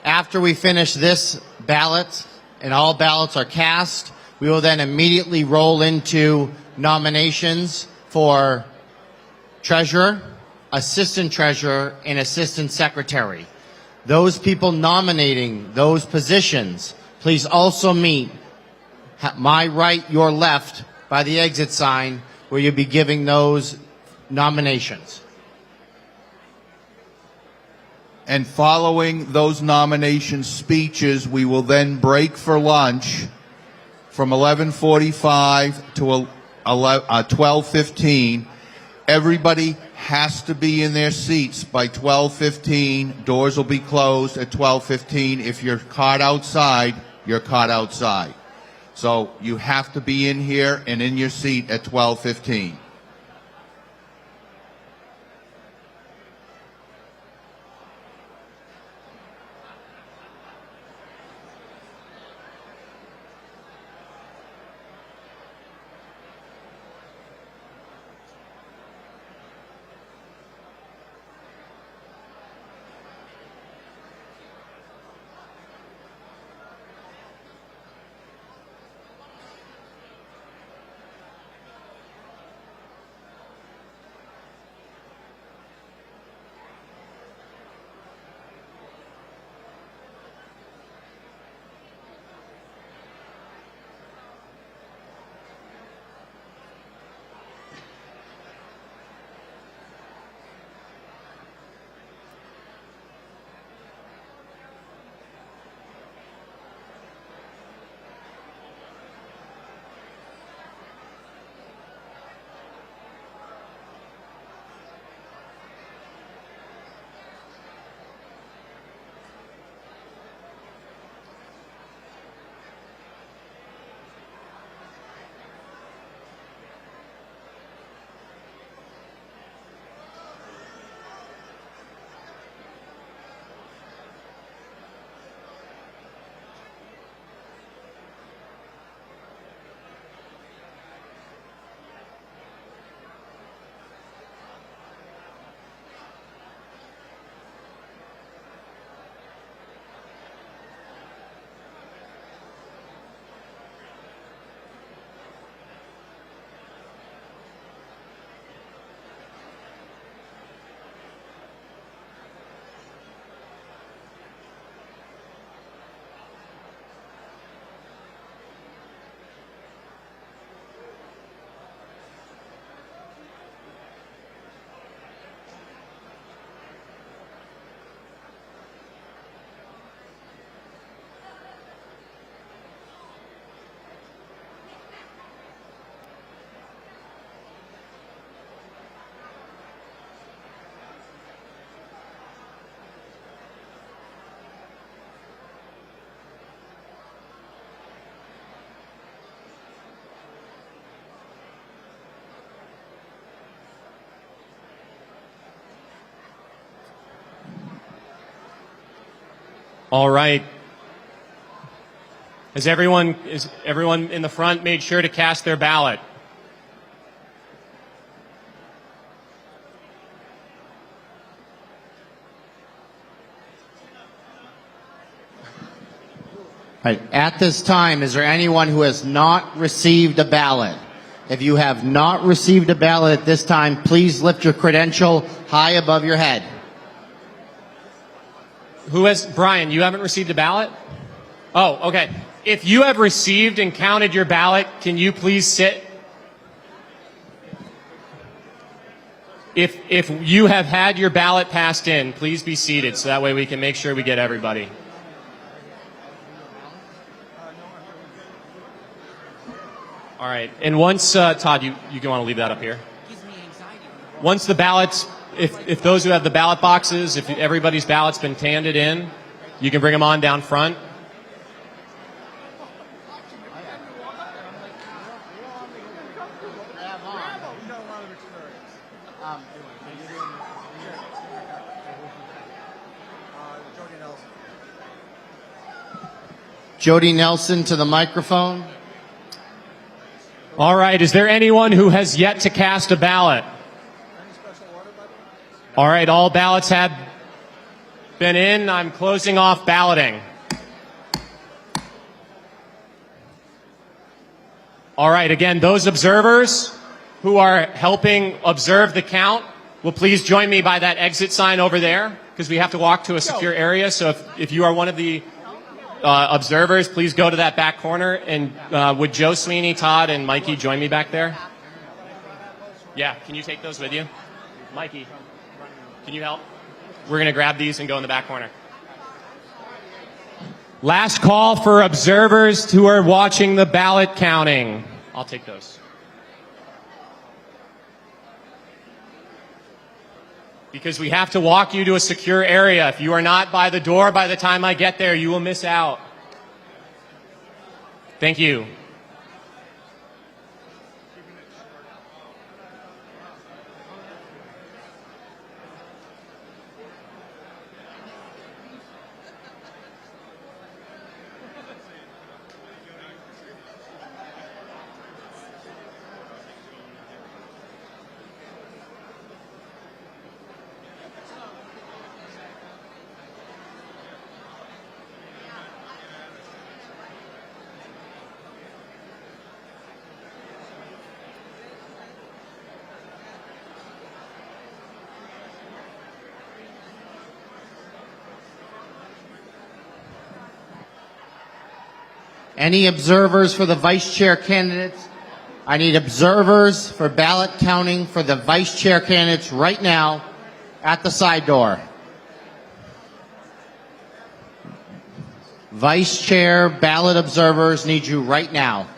After we finish this ballot and all ballots are cast, we will then immediately roll into nominations for treasurer, assistant treasurer, and assistant secretary. Those people nominating those positions, please also meet my right, your left, by the exit sign where you'll be giving those nominations. And following those nomination speeches, we will then break for lunch from 11:45 to 12:15. Everybody has to be in their seats by 12:15. Doors will be closed at 12:15. If you're caught outside, you're caught outside. So you have to be in here and in your seat at 12:15. All right. Is everyone in the front made sure to cast their ballot? Right. At this time, is there anyone who has not received a ballot? If you have not received a ballot at this time, please lift your credential high above your head. Brian, you haven't received a ballot? Oh, okay. If you have received and counted your ballot, can you please sit? If you have had your ballot passed in, please be seated so that way we can make sure we get everybody. All right. And once, Todd, you want to leave that up here. Once the ballots, if those who have the ballot boxes, if everybody's ballot's been handed in, you can bring them on down front. Jody Nelson to the microphone. All right. Is there anyone who has yet to cast a ballot? All right. All ballots have been in. I'm closing off balloting. All right. Again, those observers who are helping observe the count will please join me by that exit sign over there because we have to walk to a secure area. So if you are one of the observers, please go to that back corner. And would Joe Sweeney, Todd, and Mikey join me back there? Yeah, can you take those with you? Mikey, can you help? We're going to grab these and go in the back corner. Last call for observers who are watching the ballot counting. I'll take those. Because we have to walk you to a secure area. If you are not by the door by the time I get there, you will miss out. Thank you. Any observers for the vice chair candidates? I need observers for ballot counting for the vice chair candidates right now at the side door. Vice chair ballot observers need you right now.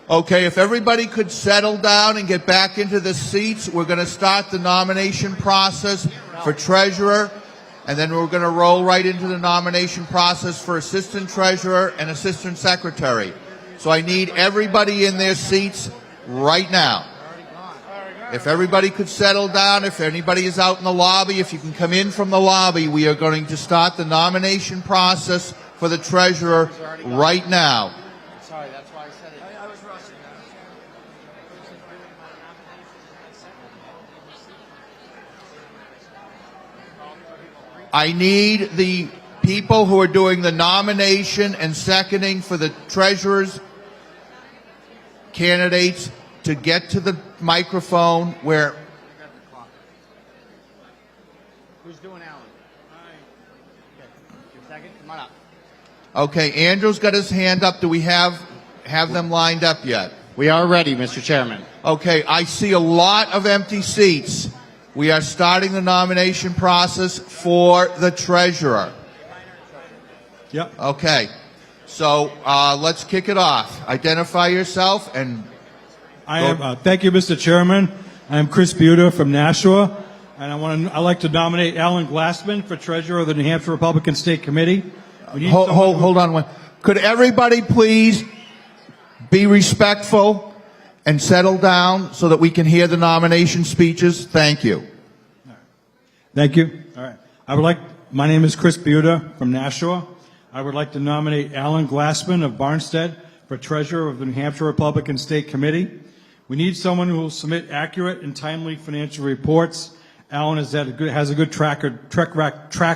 Okay, if everybody could settle down and get back into the seats, we're going to start the nomination process for treasurer, and then we're going to roll right into the nomination process for assistant treasurer and assistant secretary. So I need everybody in their seats right now. If everybody could settle down, if anybody is out in the lobby, if you can come in from the lobby, we are going to start the nomination process for the treasurer right now. Sorry, that's why I said it. I was rushing. I need the people who are doing the nomination and seconding for the treasurer's candidates to get to the microphone where... Who's doing Alan? Your second? Come on up. Okay, Andrew's got his hand up. Do we have them lined up yet? We are ready, Mr. Chairman. Okay, I see a lot of empty seats. We are starting the nomination process for the treasurer. Yep. Okay. So let's kick it off. Identify yourself and... Thank you, Mr. Chairman. I am Chris Buda from Nashua, and I'd like to nominate Alan Glassman for treasurer of the New Hampshire Republican State Committee. Hold on one. Could everybody please be respectful and settle down so that we can hear the nomination speeches? Thank you. Thank you. All right. My name is Chris Buda from Nashua. I would like to nominate Alan Glassman of Barnstead for treasurer of the New Hampshire Republican State Committee. We need someone who will submit accurate and timely financial reports. Alan has a good track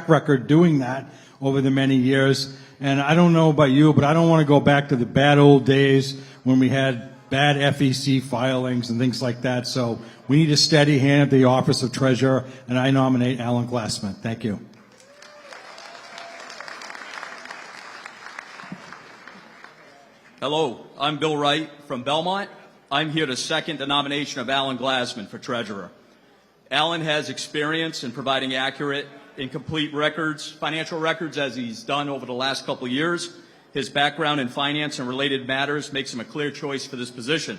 record doing that over the many years. And I don't know about you, but I don't want to go back to the bad old days when we had bad FEC filings and things like that. So we need a steady hand at the office of treasurer, and I nominate Alan Glassman. Thank you. Hello, I'm Bill Wright from Belmont. I'm here to second the nomination of Alan Glassman for treasurer. Alan has experience in providing accurate and complete records, financial records, as he's done over the last couple of years. His background in finance and related matters makes him a clear choice for this position.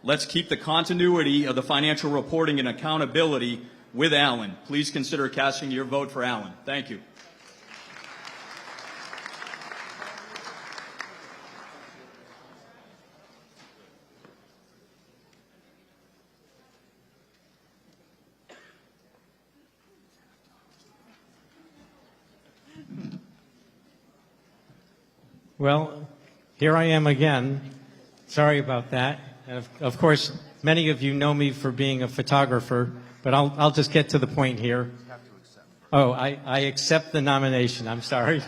Let's keep the continuity of the financial reporting and accountability with Alan. Please consider casting your vote for Alan. Thank you. Well, here I am again. Sorry about that. And of course, many of you know me for being a photographer, but I'll just get to the point here. Oh, I accept the nomination. I'm sorry.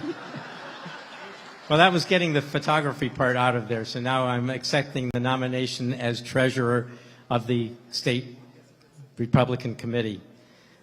Well, that was getting the photography part out of there, so now I'm accepting the nomination as treasurer of the State Republican Committee.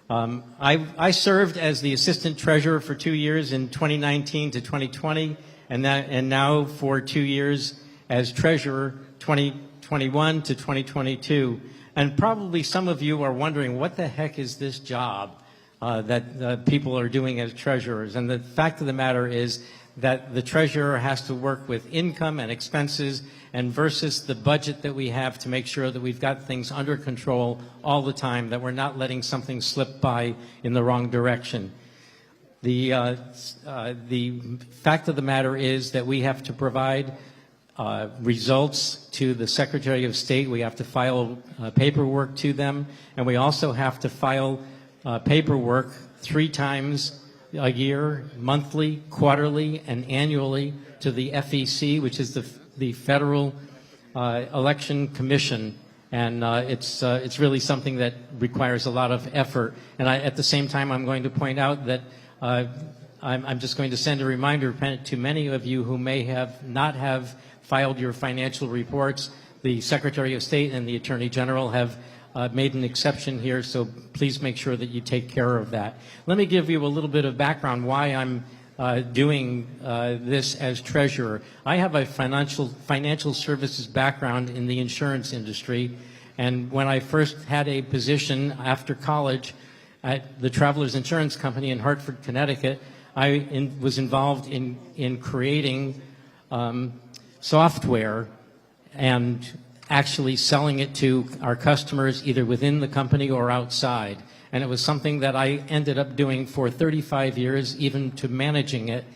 I served as the assistant treasurer for 2 years in 2019 to 2020. And now for 2 years as treasurer, 2021 to 2022. And probably some of you are wondering, what the heck is this job that people are doing as treasurers? And the fact of the matter is that the treasurer has to work with income and expenses and versus the budget that we have to make sure that we've got things under control all the time, that we're not letting something slip by in the wrong direction. The fact of the matter is that we have to provide results to the Secretary of State. We have to file paperwork to them, and we also have to file paperwork 3 times a year, monthly, quarterly, and annually to the FEC, which is the Federal Election Commission. And it's really something that requires a lot of effort. And at the same time, I'm going to point out that I'm just going to send a reminder to many of you who may not have filed your financial reports. The Secretary of State and the Attorney General have made an exception here, so please make sure that you take care of that. Let me give you a little bit of background why I'm doing this as treasurer. I have a financial services background in the insurance industry, and when I first had a position after college at the Travelers Insurance Company in Hartford, Connecticut, I was involved in creating software and actually selling it to our customers either within the company or outside. And it was something that I ended up doing for 35 years, even to managing it,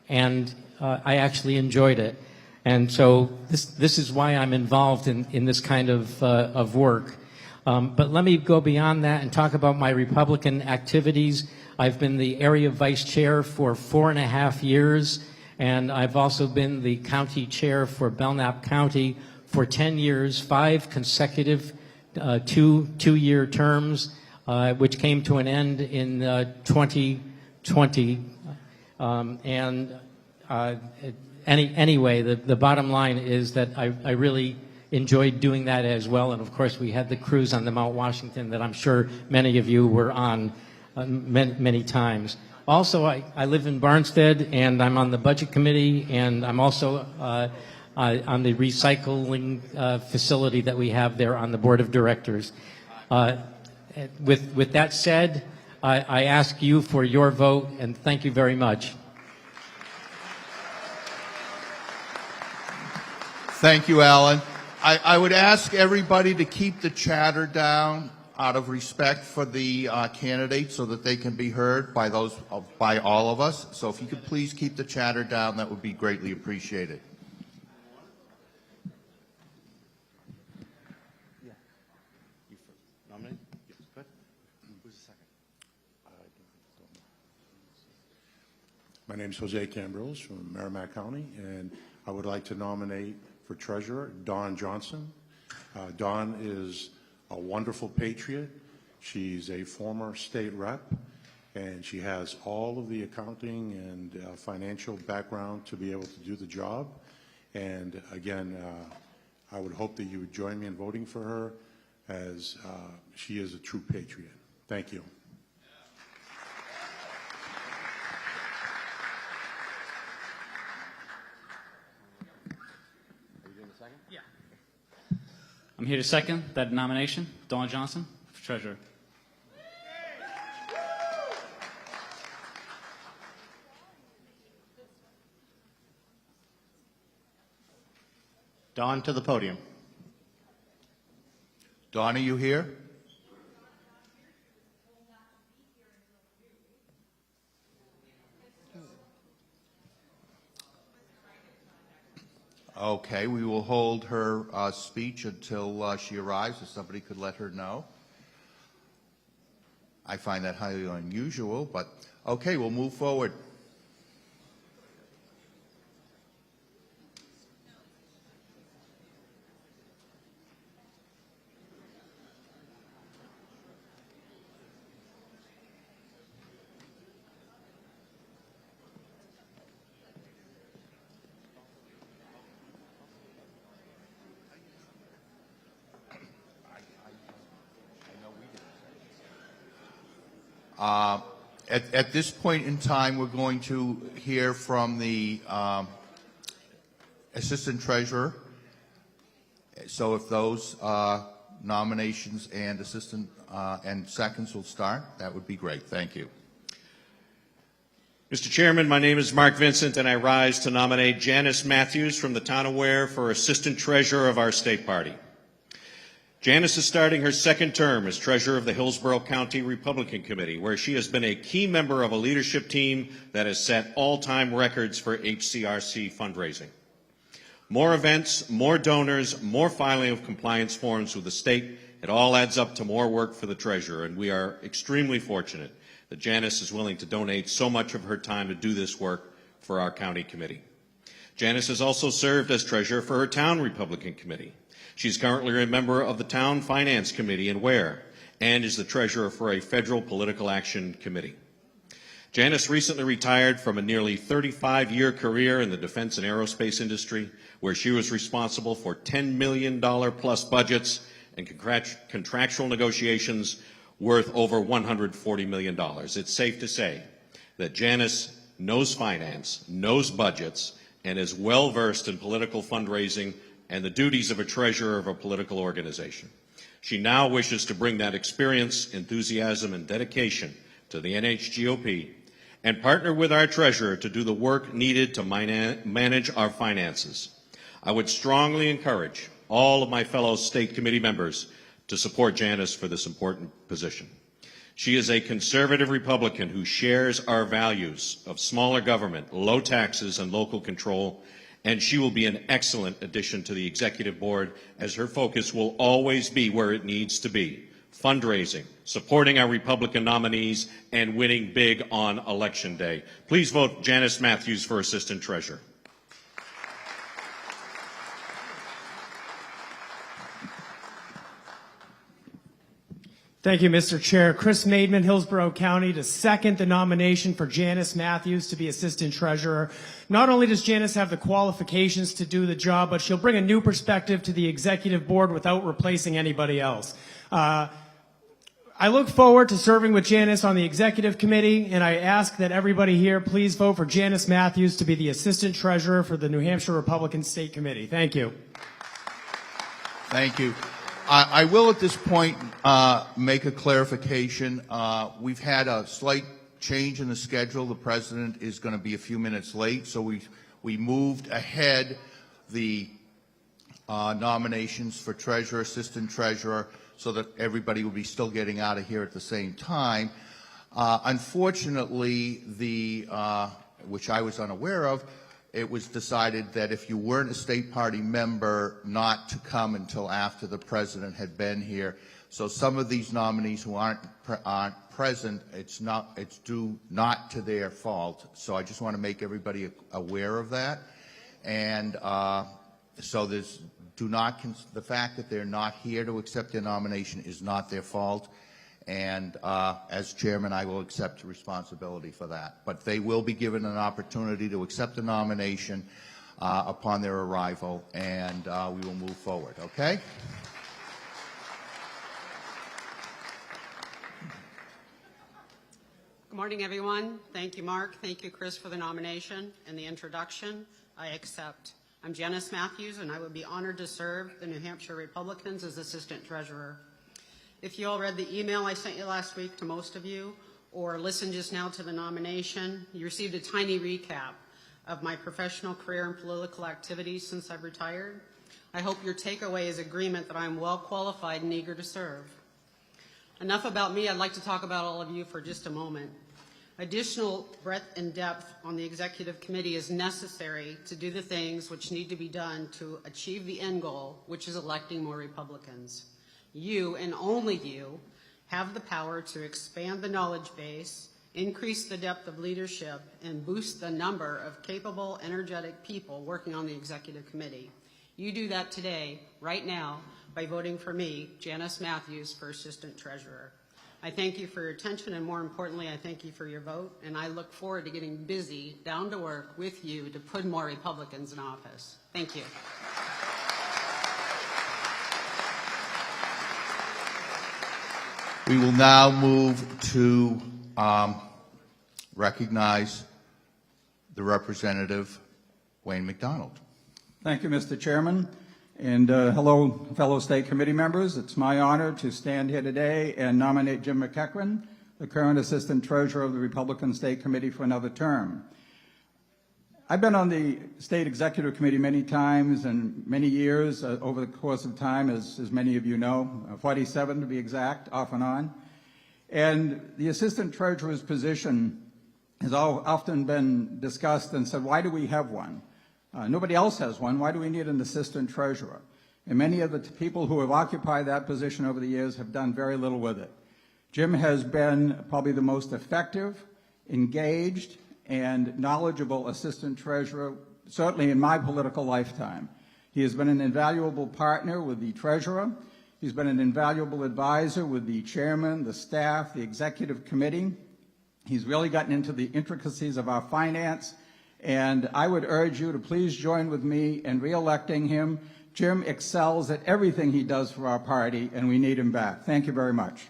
and I actually enjoyed it. And so this is why I'm involved in this kind of work. But let me go beyond that and talk about my Republican activities. I've been the area vice chair for 4.5 years, and I've also been the county chair for Belknap County for 10 years, 5 consecutive two-year terms, which came to an end in 2020. Anyway, the bottom line is that I really enjoyed doing that as well. And of course, we had the cruise on the Mount Washington that I'm sure many of you were on many times. Also, I live in Barnstead, and I'm on the Budget Committee, and I'm also on the recycling facility that we have there on the Board of Directors. With that said, I ask you for your vote, and thank you very much. Thank you, Alan. I would ask everybody to keep the chatter down out of respect for the candidates so that they can be heard by all of us. So if you could please keep the chatter down, that would be greatly appreciated. My name is Jose Cambrils from Merrimack County, and I would like to nominate for treasurer Dawn Johnson. Dawn is a wonderful patriot. She's a former state rep, and she has all of the accounting and financial background to be able to do the job. And again, I would hope that you would join me in voting for her, as she is a true patriot. Thank you. I'm here to second that nomination, Dawn Johnson for treasurer. Dawn to the podium. Dawn, are you here? Okay, we will hold her speech until she arrives, if somebody could let her know. I find that highly unusual, but okay, we'll move forward. At this point in time, we're going to hear from the Assistant Treasurer. So if those nominations and assistant and seconds will start, that would be great. Thank you. Mr. Chairman, my name is Mark Vincent, and I rise to nominate Janice Matthews from the town of Ware for Assistant Treasurer of our state party. Janice is starting her second term as treasurer of the Hillsborough County Republican Committee, where she has been a key member of a leadership team that has set all-time records for HCRC fundraising. More events, more donors, more filing of compliance forms with the state, it all adds up to more work for the treasurer, and we are extremely fortunate that Janice is willing to donate so much of her time to do this work for our county committee. Janice has also served as treasurer for her town Republican Committee. She's currently a member of the Town Finance Committee in Ware and is the treasurer for a federal political action committee. Janice recently retired from a nearly 35-year career in the defense and aerospace industry, where she was responsible for $10 million plus budgets and contractual negotiations worth over $140 million. It's safe to say that Janice knows finance, knows budgets, and is well-versed in political fundraising and the duties of a treasurer of a political organization. She now wishes to bring that experience, enthusiasm, and dedication to the NHGOP and partner with our treasurer to do the work needed to manage our finances. I would strongly encourage all of my fellow state committee members to support Janice for this important position. She is a conservative Republican who shares our values of smaller government, low taxes, and local control, and she will be an excellent addition to the executive board, as her focus will always be where it needs to be: fundraising, supporting our Republican nominees, and winning big on Election Day. Please vote Janice Matthews for Assistant Treasurer. Thank you, Mr. Chair. Chris Maidman, Hillsborough County, to second the nomination for Janice Matthews to be Assistant Treasurer. Not only does Janice have the qualifications to do the job, but she'll bring a new perspective to the executive board without replacing anybody else. I look forward to serving with Janice on the executive committee, and I ask that everybody here please vote for Janice Matthews to be the Assistant Treasurer for the New Hampshire Republican State Committee. Thank you. Thank you. I will at this point make a clarification. We've had a slight change in the schedule. The president is going to be a few minutes late, so we moved ahead the nominations for treasurer, assistant treasurer, so that everybody will be still getting out of here at the same time. Unfortunately, which I was unaware of, it was decided that if you weren't a state party member, not to come until after the president had been here. So some of these nominees who aren't present, it's due not to their fault. So I just want to make everybody aware of that. And so the fact that they're not here to accept their nomination is not their fault. And as chairman, I will accept responsibility for that. But they will be given an opportunity to accept the nomination upon their arrival, and we will move forward, okay? Good morning, everyone. Thank you, Mark. Thank you, Chris, for the nomination and the introduction. I accept. I'm Janice Matthews, and I would be honored to serve the New Hampshire Republicans as Assistant Treasurer. If you all read the email I sent you last week to most of you, or listened just now to the nomination, you received a tiny recap of my professional career and political activities since I've retired. I hope your takeaway is agreement that I'm well qualified and eager to serve. Enough about me. I'd like to talk about all of you for just a moment. Additional breadth and depth on the executive committee is necessary to do the things which need to be done to achieve the end goal, which is electing more Republicans. You, and only you, have the power to expand the knowledge base, increase the depth of leadership, and boost the number of capable, energetic people working on the executive committee. You do that today, right now, by voting for me, Janice Matthews, for Assistant Treasurer. I thank you for your attention, and more importantly, I thank you for your vote, and I look forward to getting busy, down to work with you to put more Republicans in office. Thank you. We will now move to recognize the representative, Wayne McDonald. Thank you, Mr. Chairman. And hello, fellow state committee members. It's my honor to stand here today and nominate Jim McEachran, the current Assistant Treasurer of the Republican State Committee, for another term. I've been on the State Executive Committee many times and many years over the course of time, as many of you know, 47 to be exact, off and on. And the Assistant Treasurer's position has often been discussed and said, why do we have one? Nobody else has one. Why do we need an assistant treasurer? And many of the people who have occupied that position over the years have done very little with it. Jim has been probably the most effective, engaged, and knowledgeable assistant treasurer, certainly in my political lifetime. He has been an invaluable partner with the treasurer. He's been an invaluable advisor with the chairman, the staff, the executive committee. He's really gotten into the intricacies of our finance. And I would urge you to please join with me in re-electing him. Jim excels at everything he does for our party, and we need him back. Thank you very much.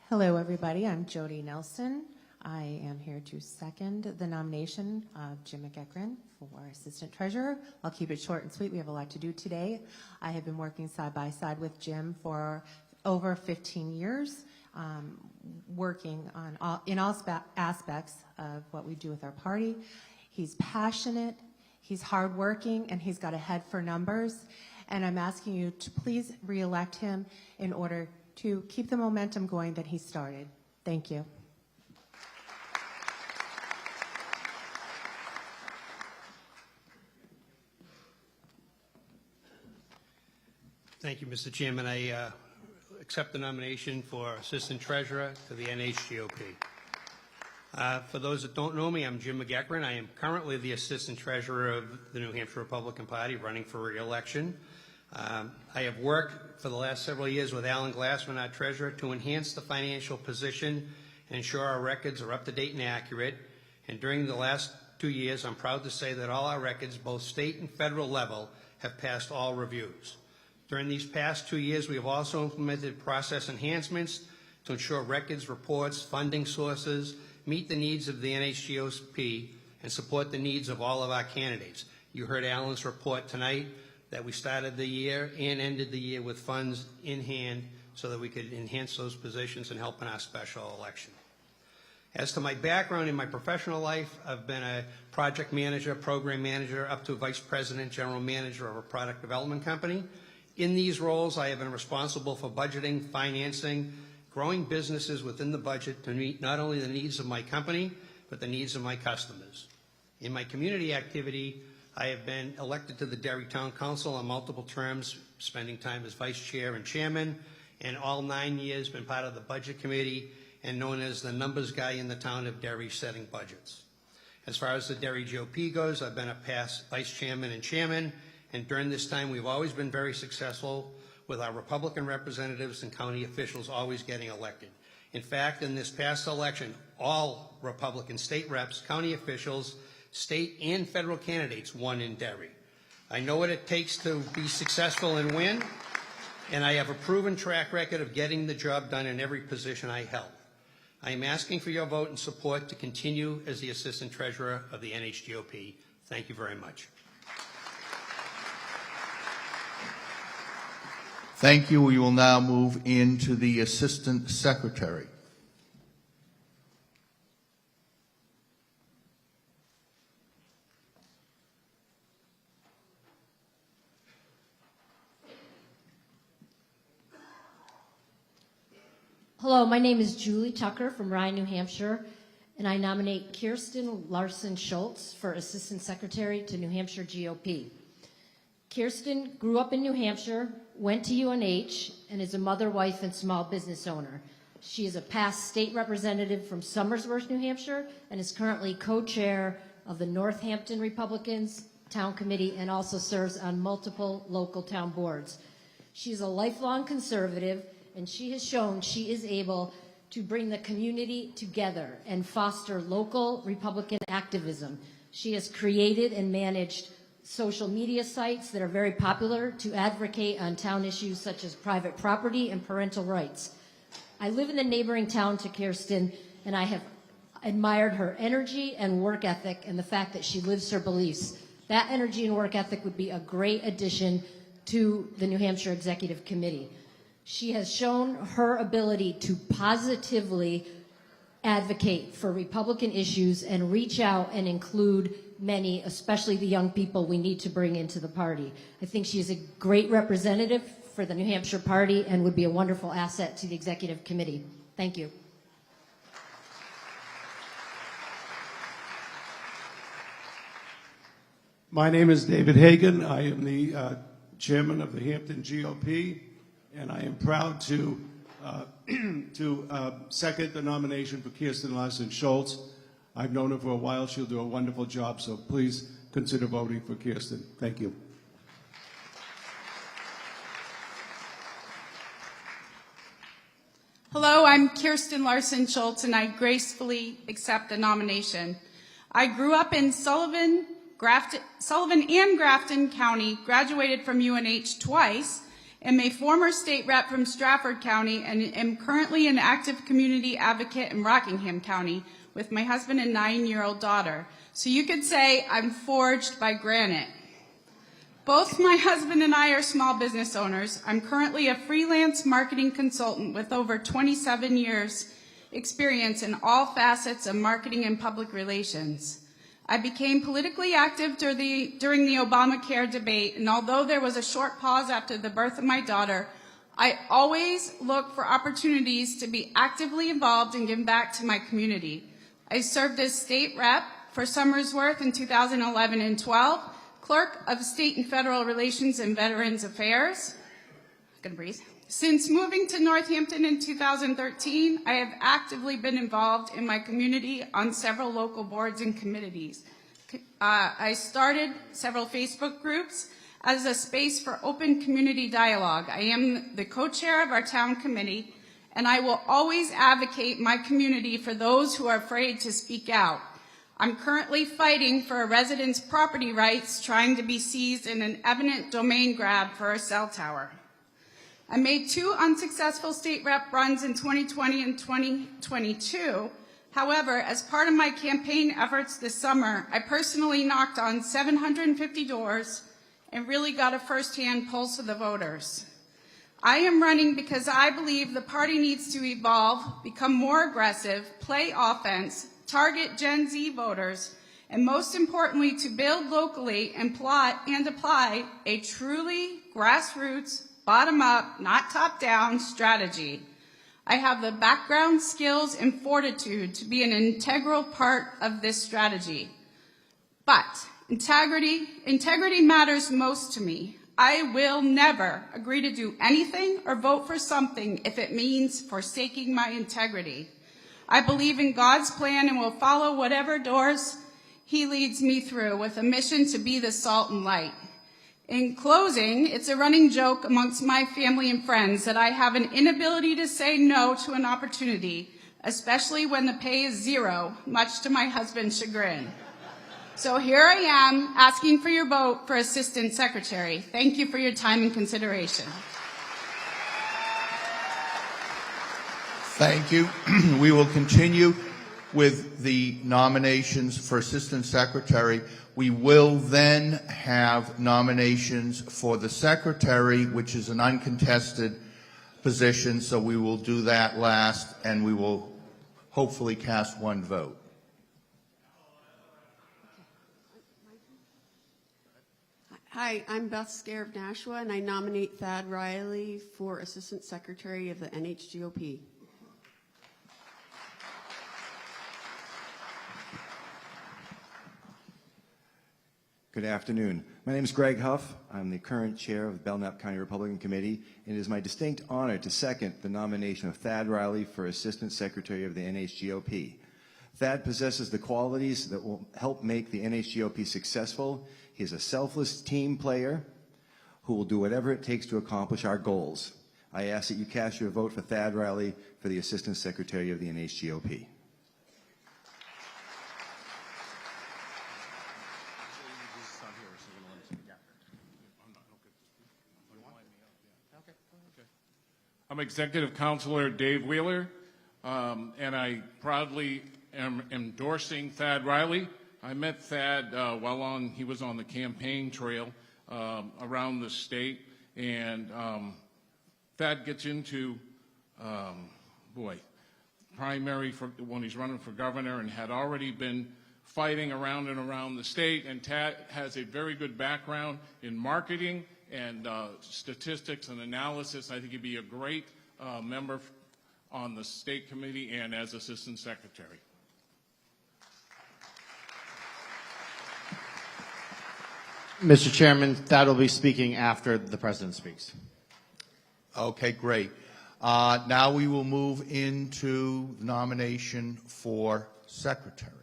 Hello, everybody. I'm Jody Nelson. I am here to second the nomination of Jim McEachran for Assistant Treasurer. I'll keep it short and sweet. We have a lot to do today. I have been working side by side with Jim for over 15 years, working on in all aspects of what we do with our party. He's passionate, he's hardworking, and he's got a head for numbers. And I'm asking you to please re-elect him in order to keep the momentum going that he started. Thank you. Thank you, Mr. Chairman. I accept the nomination for Assistant Treasurer to the NHGOP. For those that don't know me, I'm Jim McEachran. I am currently the Assistant Treasurer of the New Hampshire Republican Party, running for re-election. I have worked for the last several years with Alan Glassman, our Treasurer, to enhance the financial position and ensure our records are up to date and accurate. And during the last 2 years, I'm proud to say that all our records, both state and federal level, have passed all reviews. During these past 2 years, we have also implemented process enhancements to ensure records, reports, funding sources meet the needs of the NHGOP and support the needs of all of our candidates. You heard Alan's report tonight that we started the year and ended the year with funds in hand so that we could enhance those positions and help in our special election. As to my background in my professional life, I've been a project manager, program manager, up to vice president, general manager of a product development company. In these roles, I have been responsible for budgeting, financing, growing businesses within the budget to meet not only the needs of my company, but the needs of my customers. In my community activity, I have been elected to the Derry Town Council on multiple terms, spending time as vice chair and chairman, and all 9 years been part of the budget committee and known as the numbers guy in the town of Derry setting budgets. As far as the Derry GOP goes, I've been a past vice chairman and chairman, and during this time we've always been very successful with our Republican representatives and county officials always getting elected. In fact, in this past election, all Republican state reps, county officials, state and federal candidates won in Derry. I know what it takes to be successful and win, and I have a proven track record of getting the job done in every position I held. I am asking for your vote and support to continue as the Assistant Treasurer of the NHGOP. Thank you very much. Thank you. We will now move into the Assistant Secretary. Hello, my name is Julie Tucker from Ryan, New Hampshire, and I nominate Kirsten Larson Schultz for Assistant Secretary to New Hampshire GOP. Kirsten grew up in New Hampshire, went to UNH, and is a mother, wife, and small business owner. She is a past state representative from Somersworth, New Hampshire, and is currently co-chair of the Northampton Republicans Town Committee and also serves on multiple local town boards. She is a lifelong conservative, and she has shown she is able to bring the community together and foster local Republican activism. She has created and managed social media sites that are very popular to advocate on town issues such as private property and parental rights. I live in a neighboring town to Kirsten, and I have admired her energy and work ethic and the fact that she lives her beliefs. That energy and work ethic would be a great addition to the New Hampshire Executive Committee. She has shown her ability to positively advocate for Republican issues and reach out and include many, especially the young people we need to bring into the party. I think she is a great representative for the New Hampshire Party and would be a wonderful asset to the Executive Committee. Thank you. My name is David Hagan. I am the chairman of the Hampton GOP, and I am proud to second the nomination for Kirsten Larson Schultz. I've known her for a while. She'll do a wonderful job, so please consider voting for Kirsten. Thank you. Hello, I'm Kirsten Larson Schultz, and I gracefully accept the nomination. I grew up in Sullivan and Grafton County, graduated from UNH twice, am a former state rep from Stratford County, and am currently an active community advocate in Rockingham County with my husband and 9-year-old daughter. So you could say I'm forged by granite. Both my husband and I are small business owners. I'm currently a freelance marketing consultant with over 27 years experience in all facets of marketing and public relations. I became politically active during the Obamacare debate, and although there was a short pause after the birth of my daughter, I always look for opportunities to be actively involved and give back to my community. I served as state rep for Somersworth in 2011 and 12, clerk of state and federal relations and veterans affairs. Since moving to Northampton in 2013, I have actively been involved in my community on several local boards and committees. I started several Facebook groups as a space for open community dialogue. I am the co-chair of our town committee, and I will always advocate my community for those who are afraid to speak out. I'm currently fighting for a resident's property rights trying to be seized in an eminent domain grab for a cell tower. I made 2 unsuccessful state rep runs in 2020 and 2022. However, as part of my campaign efforts this summer, I personally knocked on 750 doors and really got a firsthand pulse of the voters. I am running because I believe the party needs to evolve, become more aggressive, play offense, target Gen Z voters, and most importantly, to build locally and apply a truly grassroots, bottom-up, not top-down strategy. I have the background, skills, and fortitude to be an integral part of this strategy. But integrity matters most to me. I will never agree to do anything or vote for something if it means forsaking my integrity. I believe in God's plan and will follow whatever doors He leads me through with a mission to be the salt and light. In closing, it's a running joke amongst my family and friends that I have an inability to say no to an opportunity, especially when the pay is zero, much to my husband's chagrin. So here I am asking for your vote for Assistant Secretary. Thank you for your time and consideration. Thank you. We will continue with the nominations for Assistant Secretary. We will then have nominations for the Secretary, which is an uncontested position, so we will do that last, and we will hopefully cast one vote. Hi, I'm Beth Scare of Nashua, and I nominate Thad Riley for Assistant Secretary of the NHGOP. Good afternoon. My name is Greg Huff. I'm the current chair of the Belknap County Republican Committee, and it is my distinct honor to second the nomination of Thad Riley for Assistant Secretary of the NHGOP. Thad possesses the qualities that will help make the NHGOP successful. He is a selfless team player who will do whatever it takes to accomplish our goals. I ask that you cast your vote for Thad Riley for the Assistant Secretary of the NHGOP. I'm Executive Counselor Dave Wheeler, and I proudly am endorsing Thad Riley. I met Thad while he was on the campaign trail around the state, and Thad gets into, primary when he's running for governor, and had already been fighting around and around the state, and Thad has a very good background in marketing and statistics and analysis. I think he'd be a great member on the state committee and as Assistant Secretary. Mr. Chairman, Thad will be speaking after the President speaks. Okay, great. Now we will move into the nomination for Secretary.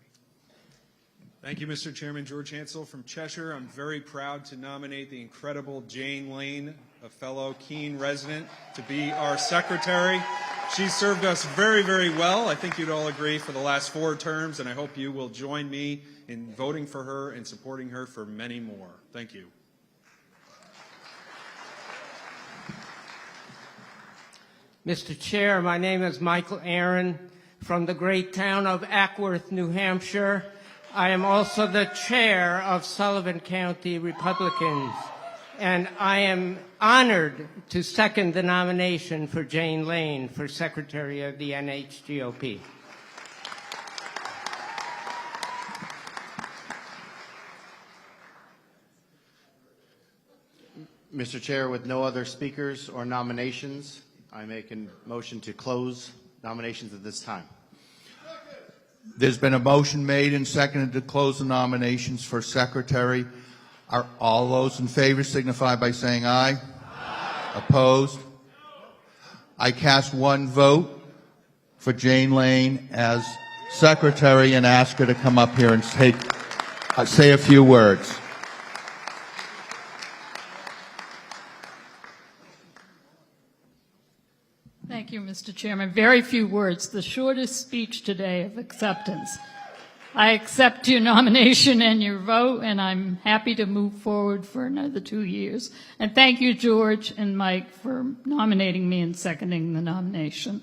Thank you, Mr. Chairman. George Hansel from Cheshire. I'm very proud to nominate the incredible Jane Lane, a fellow Keene resident, to be our secretary. She served us very, very well. I think you'd all agree for the last 4 terms, and I hope you will join me in voting for her and supporting her for many more. Thank you. Mr. Chair, my name is Michael Aaron from the great town of Ackworth, New Hampshire. I am also the chair of Sullivan County Republicans, and I am honored to second the nomination for Jane Lane for Secretary of the NHGOP. Mr. Chair, with no other speakers or nominations, I make a motion to close nominations at this time. There's been a motion made and seconded to close the nominations for Secretary. Are all those in favor signify by saying aye. Aye. Opposed? I cast one vote for Jane Lane as Secretary and ask her to come up here and say a few words. Thank you, Mr. Chairman. Very few words. The shortest speech today of acceptance. I accept your nomination and your vote, and I'm happy to move forward for another 2 years. And thank you, George and Mike, for nominating me and seconding the nomination.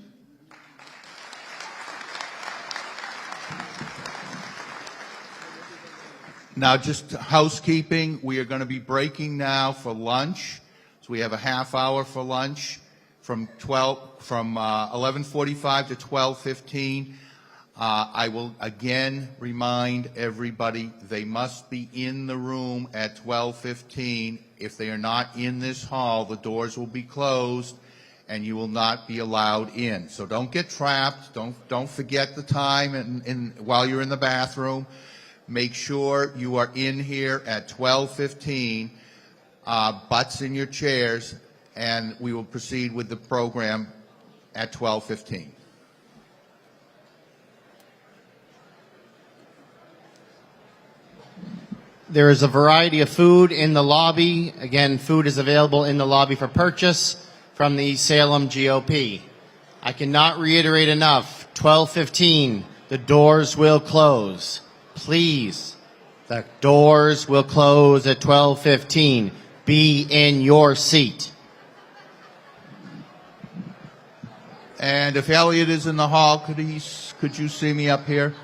Now, just housekeeping. We are going to be breaking now for lunch. So we have a half hour for lunch. from 11:45 to 12:15. I will again remind everybody they must be in the room at 12:15. If they are not in this hall, the doors will be closed and you will not be allowed in. So don't get trapped. Don't forget the time while you're in the bathroom. Make sure you are in here at 12:15, butts in your chairs, and we will proceed with the program at 12:15. There is a variety of food in the lobby. Again, food is available in the lobby for purchase from the Salem GOP. I cannot reiterate enough, 12:15, the doors will close. Please, the doors will close at 12:15. Be in your seat. And if Elliot is in the hall, could you see me up here?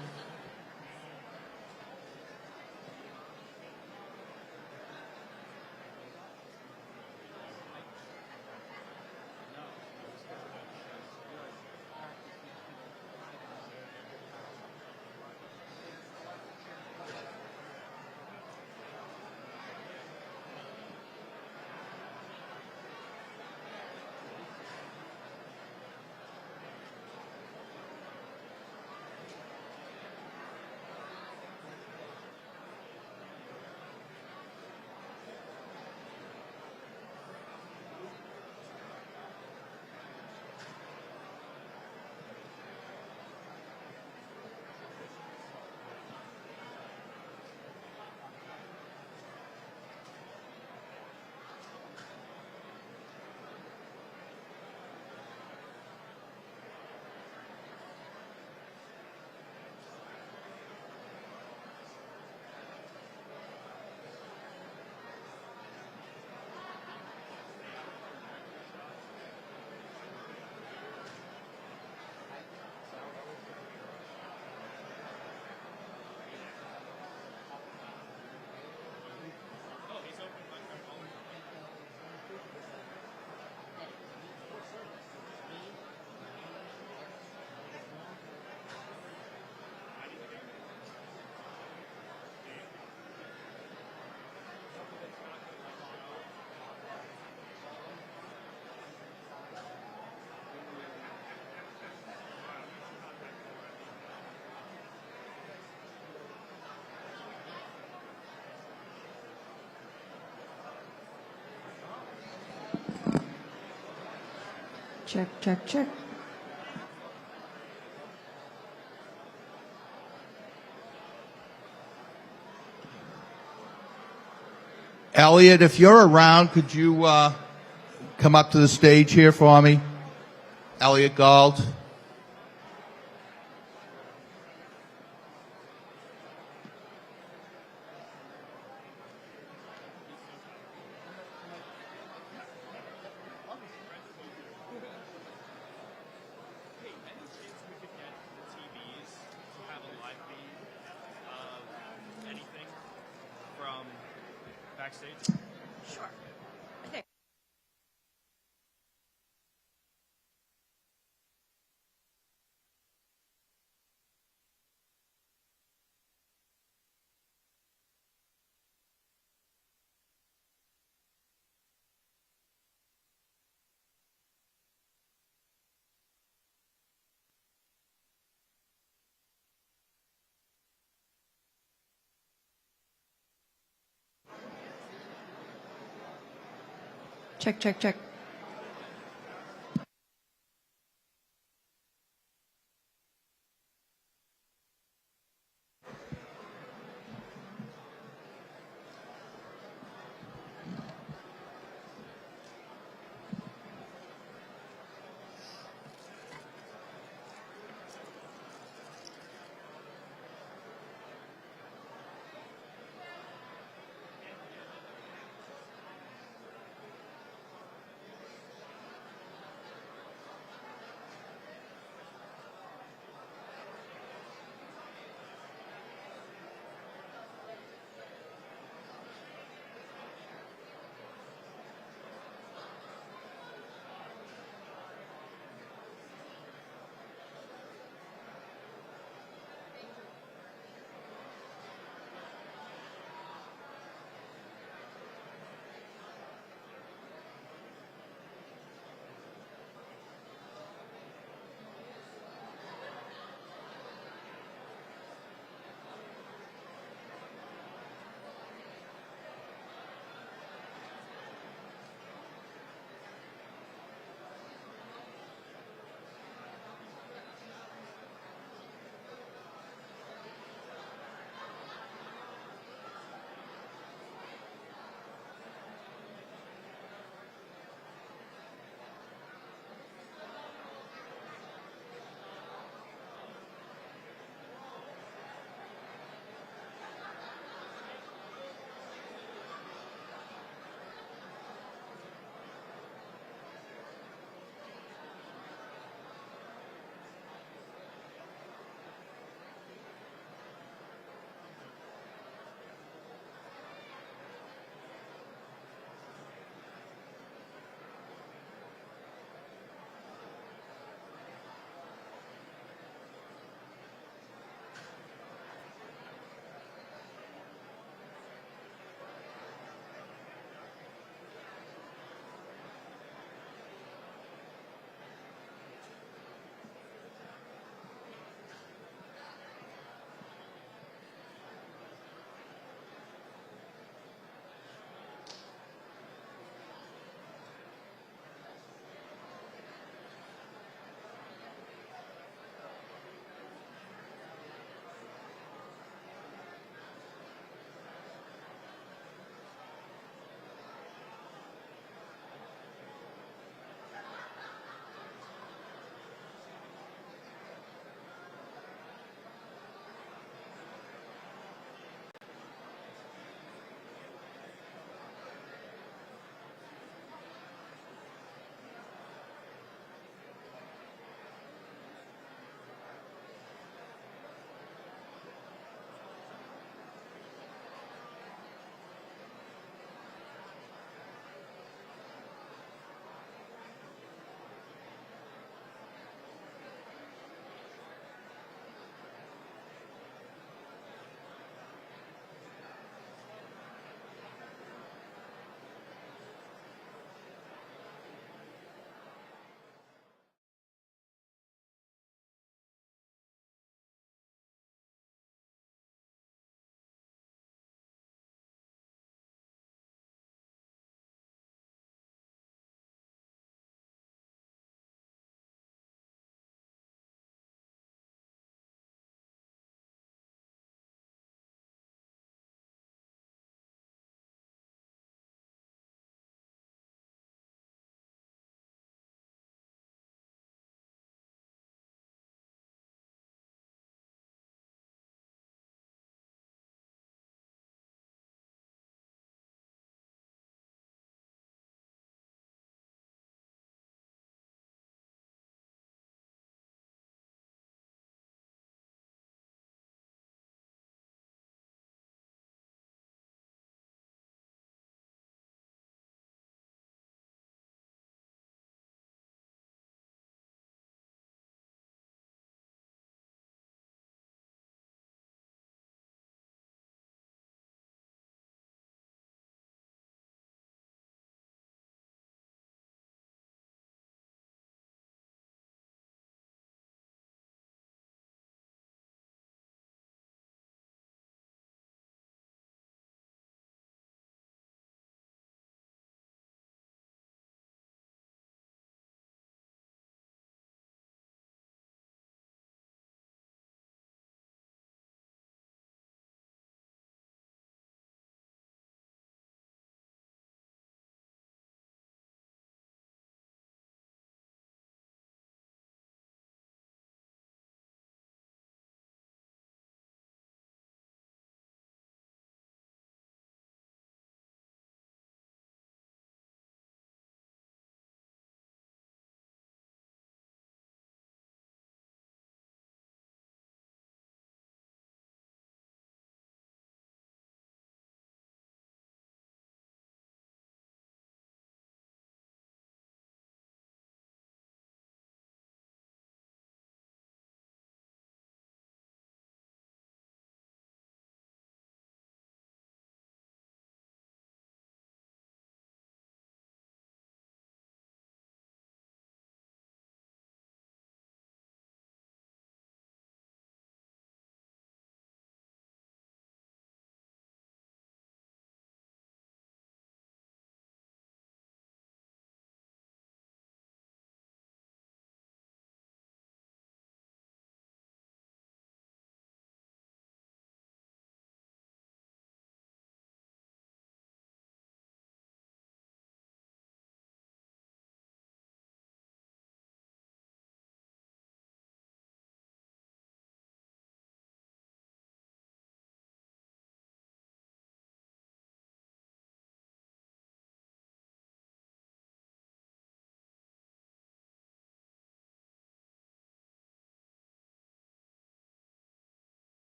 Check, check, check. Elliot, if you're around, could you come up to the stage here for me? Elliot Galt. Check, check, check.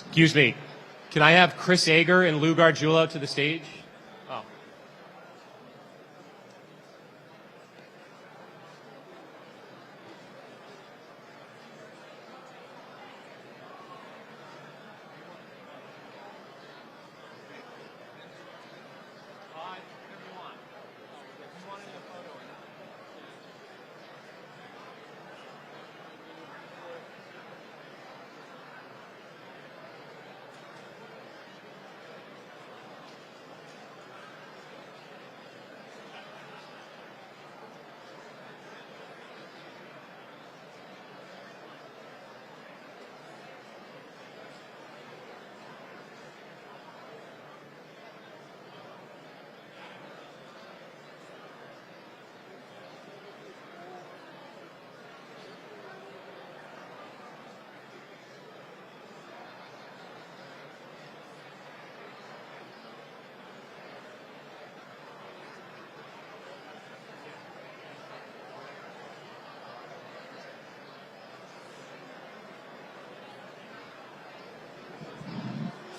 Excuse me. Can I have Chris Ager and Lou Gargiulo to the stage? Oh.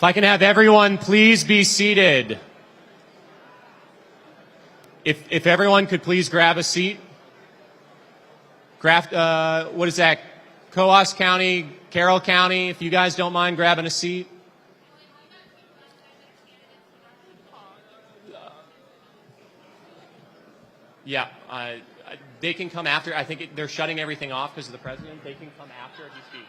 If I can have everyone please be seated. If everyone could please grab a seat. What is that? Coos County, Carroll County, if you guys don't mind grabbing a seat. Yeah, they can come after. I think they're shutting everything off because of the president. They can come after he speaks.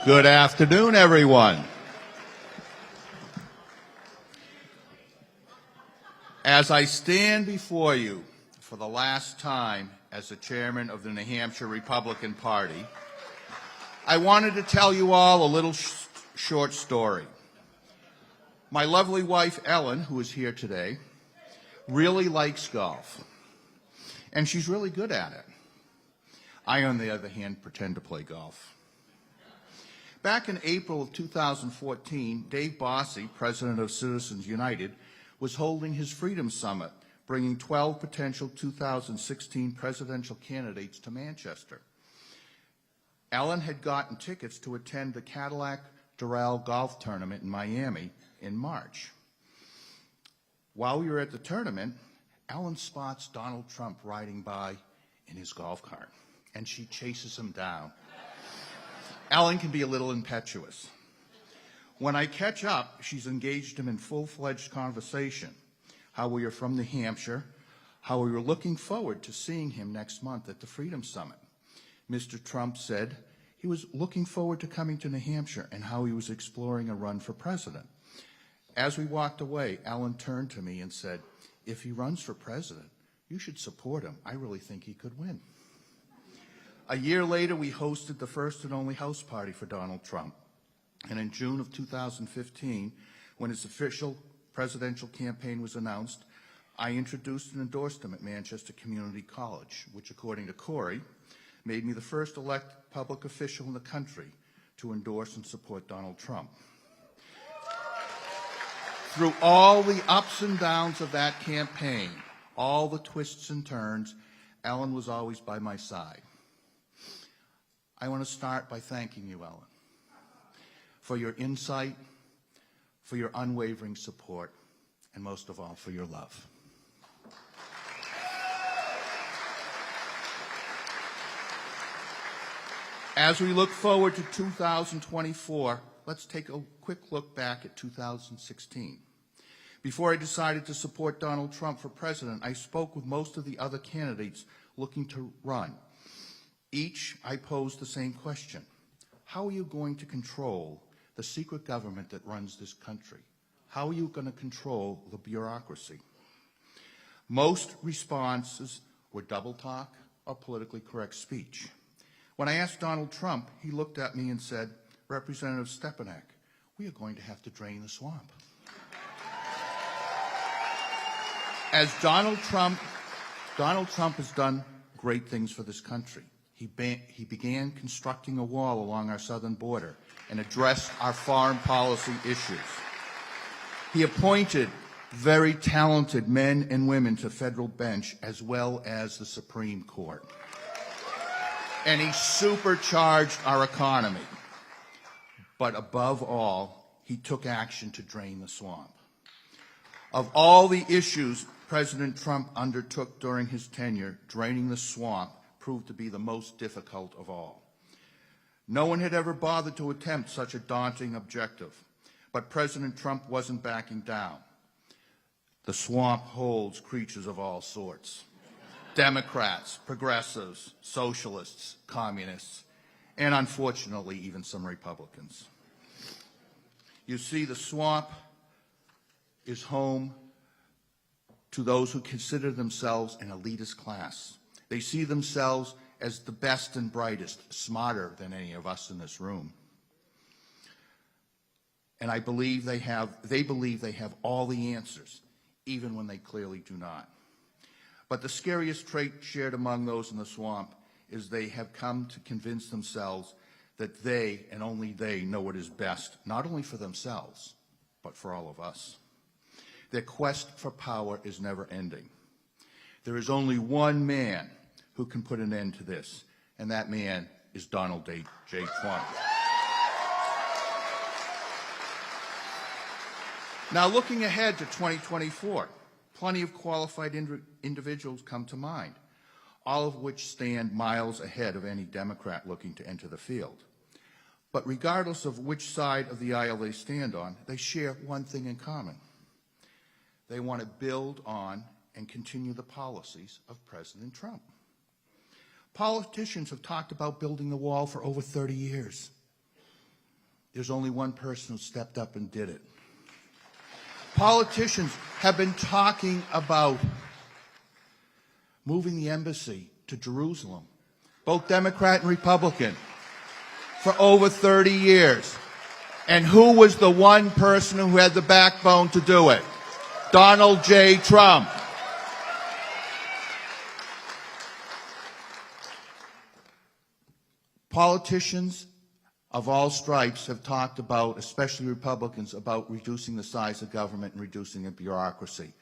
Good afternoon, everyone. As I stand before you for the last time as the chairman of the New Hampshire Republican Party, I wanted to tell you all a little short story. My lovely wife, Ellen, who is here today, really likes golf, and she's really good at it. I, on the other hand, pretend to play golf. Back in April of 2014, Dave Bossy, president of Citizens United, was holding his Freedom Summit, bringing 12 potential 2016 presidential candidates to Manchester. Ellen had gotten tickets to attend the Cadillac Doral Golf Tournament in Miami in March. While we were at the tournament, Ellen spots Donald Trump riding by in his golf cart, and she chases him down. Ellen can be a little impetuous. When I catch up, she's engaged him in full-fledged conversation, how we are from New Hampshire, how we were looking forward to seeing him next month at the Freedom Summit. Mr. Trump said he was looking forward to coming to New Hampshire and how he was exploring a run for president. As we walked away, Ellen turned to me and said, "If he runs for president, you should support him. I really think he could win." A year later, we hosted the first and only house party for Donald Trump. And in June of 2015, when his official presidential campaign was announced, I introduced and endorsed him at Manchester Community College, which, according to Corey, made me the first elected public official in the country to endorse and support Donald Trump. Through all the ups and downs of that campaign, all the twists and turns, Ellen was always by my side. I want to start by thanking you, Ellen, for your insight, for your unwavering support, and most of all, for your love. As we look forward to 2024, let's take a quick look back at 2016. Before I decided to support Donald Trump for president, I spoke with most of the other candidates looking to run. Each, I posed the same question. How are you going to control the secret government that runs this country? How are you going to control the bureaucracy? Most responses were double talk or politically correct speech. When I asked Donald Trump, he looked at me and said, "Representative Stepanek, we are going to have to drain the swamp." As Donald Trump has done great things for this country. He began constructing a wall along our southern border and addressed our foreign policy issues. He appointed very talented men and women to federal bench as well as the Supreme Court. And he supercharged our economy. But above all, he took action to drain the swamp. Of all the issues President Trump undertook during his tenure, draining the swamp proved to be the most difficult of all. No one had ever bothered to attempt such a daunting objective, but President Trump wasn't backing down. The swamp holds creatures of all sorts. Democrats, progressives, socialists, communists, and unfortunately even some Republicans. You see, the swamp is home to those who consider themselves an elitist class. They see themselves as the best and brightest, smarter than any of us in this room. And I believe they believe they have all the answers, even when they clearly do not. But the scariest trait shared among those in the swamp is they have come to convince themselves that they, and only they, know what is best, not only for themselves, but for all of us. Their quest for power is never ending. There is only one man who can put an end to this, and that man is Donald J. Trump. Now, looking ahead to 2024, plenty of qualified individuals come to mind, all of which stand miles ahead of any Democrat looking to enter the field. But regardless of which side of the aisle they stand on, they share one thing in common. They want to build on and continue the policies of President Trump. Politicians have talked about building the wall for over 30 years. There's only one person who stepped up and did it. Politicians have been talking about moving the embassy to Jerusalem, both Democrat and Republican, for over 30 years. And who was the one person who had the backbone to do it? Donald J. Trump. Politicians of all stripes have talked about, especially Republicans, about reducing the size of government and reducing the bureaucracy.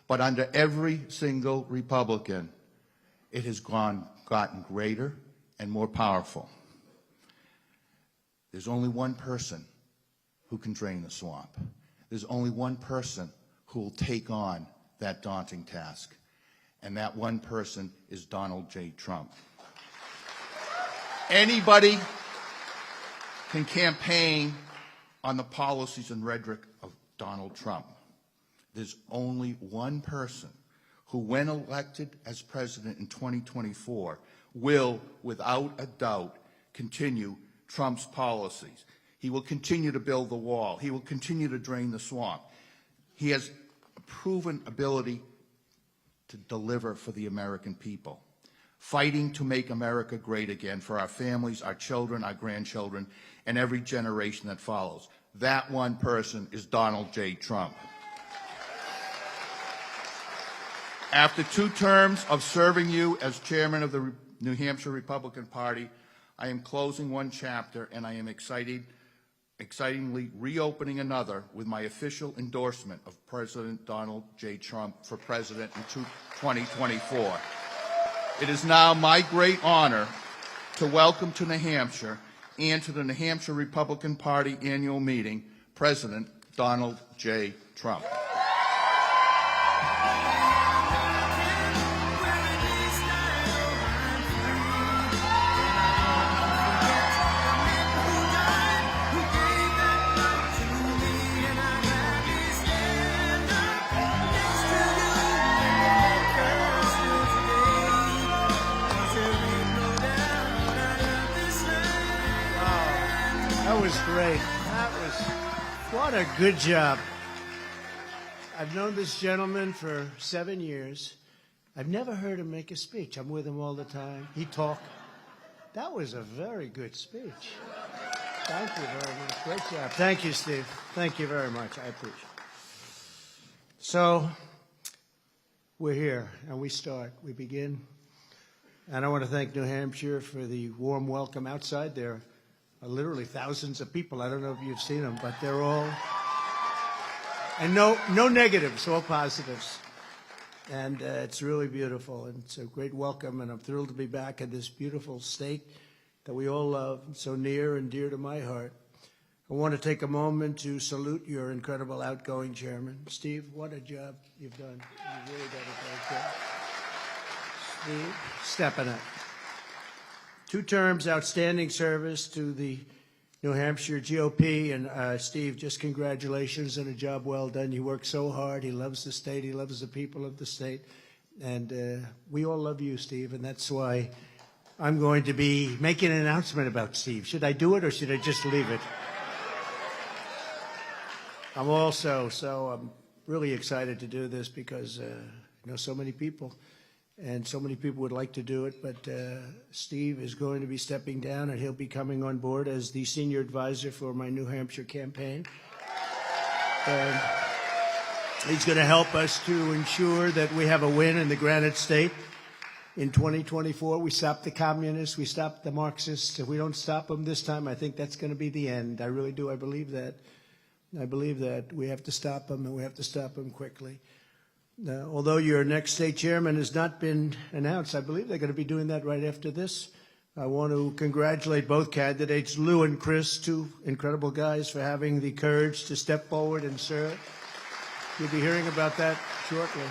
But under every single Republican, it has gotten greater and more powerful. There's only one person who can drain the swamp. There's only one person who will take on that daunting task. And that one person is Donald J. Trump. Anybody can campaign on the policies and rhetoric of Donald Trump. There's only one person who, when elected as president in 2024, will, without a doubt, continue Trump's policies. He will continue to build the wall. He will continue to drain the swamp. He has a proven ability to deliver for the American people, fighting to make America great again for our families, our children, our grandchildren, and every generation that follows. That one person is Donald J. Trump. After 2 terms of serving you as chairman of the New Hampshire Republican Party, I am closing one chapter, and I am excitingly reopening another with my official endorsement of President Donald J. Trump for president in 2024. It is now my great honor to welcome to New Hampshire and to the New Hampshire Republican Party annual meeting, President Donald J. Trump. That was great. What a good job. I've known this gentleman for 7 years. I've never heard him make a speech. I'm with him all the time. He talked. That was a very good speech. Thank you very much. Great job. Thank you, Steve. Thank you very much. I appreciate it. So, we're here, and we start. We begin. And I want to thank New Hampshire for the warm welcome outside. There are literally thousands of people. I don't know if you've seen them, but they're all, and no negatives, all positives. And it's really beautiful, and it's a great welcome, and I'm thrilled to be back in this beautiful state that we all love, so near and dear to my heart. I want to take a moment to salute your incredible outgoing chairman. Steve, what a job you've done. You've really done a great job. Steve, stepping up. 2 terms, outstanding service to the New Hampshire GOP. And Steve, just congratulations on a job well done. You work so hard. He loves the state. He loves the people of the state. And we all love you, Steve, and that's why I'm going to be making an announcement about Steve. Should I do it or should I just leave it? I'm really excited to do this because I know so many people. And so many people would like to do it, but Steve is going to be stepping down, and he'll be coming on board as the senior advisor for my New Hampshire campaign. And he's going to help us to ensure that we have a win in the Granite State in 2024. We stopped the communists. We stopped the Marxists. If we don't stop them this time, I think that's going to be the end. I really do. I believe that. I believe that we have to stop them, and we have to stop them quickly. Although your next state chairman has not been announced, I believe they're going to be doing that right after this. I want to congratulate both candidates, Lou and Chris, 2 incredible guys, for having the courage to step forward and serve. You'll be hearing about that shortly.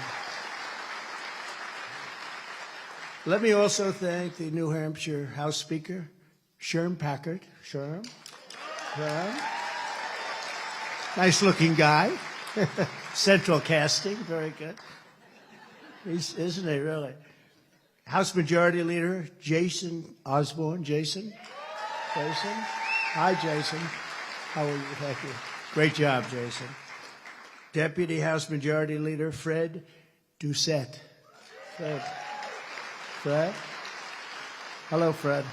Let me also thank the New Hampshire House Speaker, Sherm Packard. Sherm? Nice-looking guy. Central casting, very good. Isn't he, really? House Majority Leader Jason Osborne. Jason? Hi, Jason. How are you? Thank you. Great job, Jason. Deputy House Majority Leader Fred Doucette. Fred? Hello, Fred.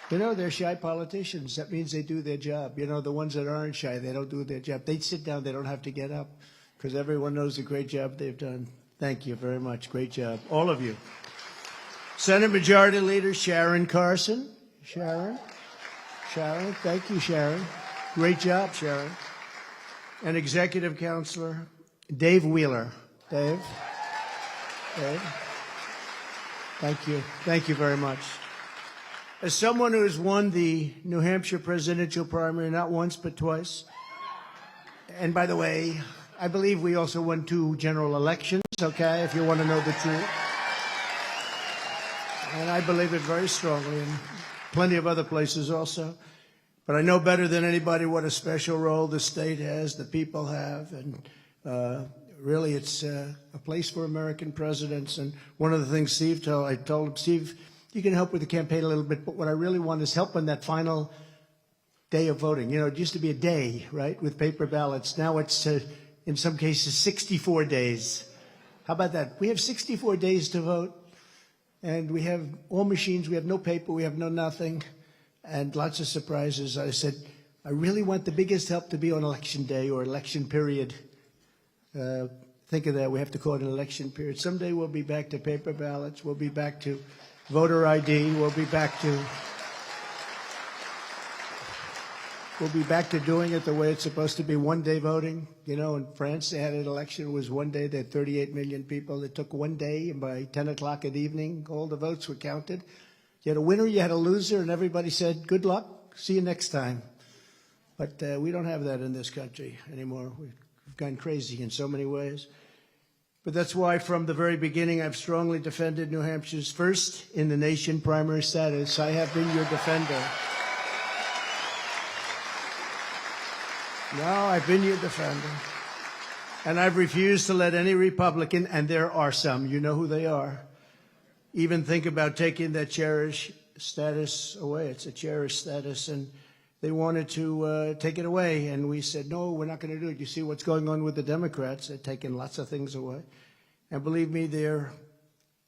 You know, they're shy politicians. That means they do their job. You know, the ones that aren't shy, they don't do their job. They sit down, they don't have to get up because everyone knows the great job they've done. Thank you very much. Great job. All of you. Senate Majority Leader Sharon Carson. Sharon, thank you, Sharon. Great job, Sharon. And Executive Counselor Dave Wheeler. Dave? Thank you. Thank you very much. As someone who has won the New Hampshire presidential primary not once but twice, and by the way, I believe we also won 2 general elections, okay, if you want to know the truth. And I believe it very strongly, and plenty of other places also. But I know better than anybody what a special role the state has, the people have, and really it's a place for American presidents. And one of the things I told him, Steve, you can help with the campaign a little bit, but what I really want is help on that final day of voting. You know, it used to be a day, right, with paper ballots. Now it's, in some cases, 64 days. How about that? We have 64 days to vote, and we have all machines. We have no paper. We have no nothing, and lots of surprises. I said, I really want the biggest help to be on election day or election period. Think of that. We have to call it an election period. Someday we'll be back to paper ballots. We'll be back to voter ID. We'll be back to doing it the way it's supposed to be, one-day voting. You know, in France, they had an election. It was one day. They had 38 million people. It took one day, and by 10 o'clock at evening, all the votes were counted. You had a winner, you had a loser, and everybody said, good luck, see you next time. But we don't have that in this country anymore. We've gone crazy in so many ways. But that's why from the very beginning I've strongly defended New Hampshire's first in the nation primary status. I have been your defender. No, I've been your defender. And I've refused to let any Republican, and there are some, you know who they are, even think about taking that cherished status away. It's a cherished status, and they wanted to take it away, and we said, no, we're not going to do it. You see what's going on with the Democrats. They're taking lots of things away. And believe me, there are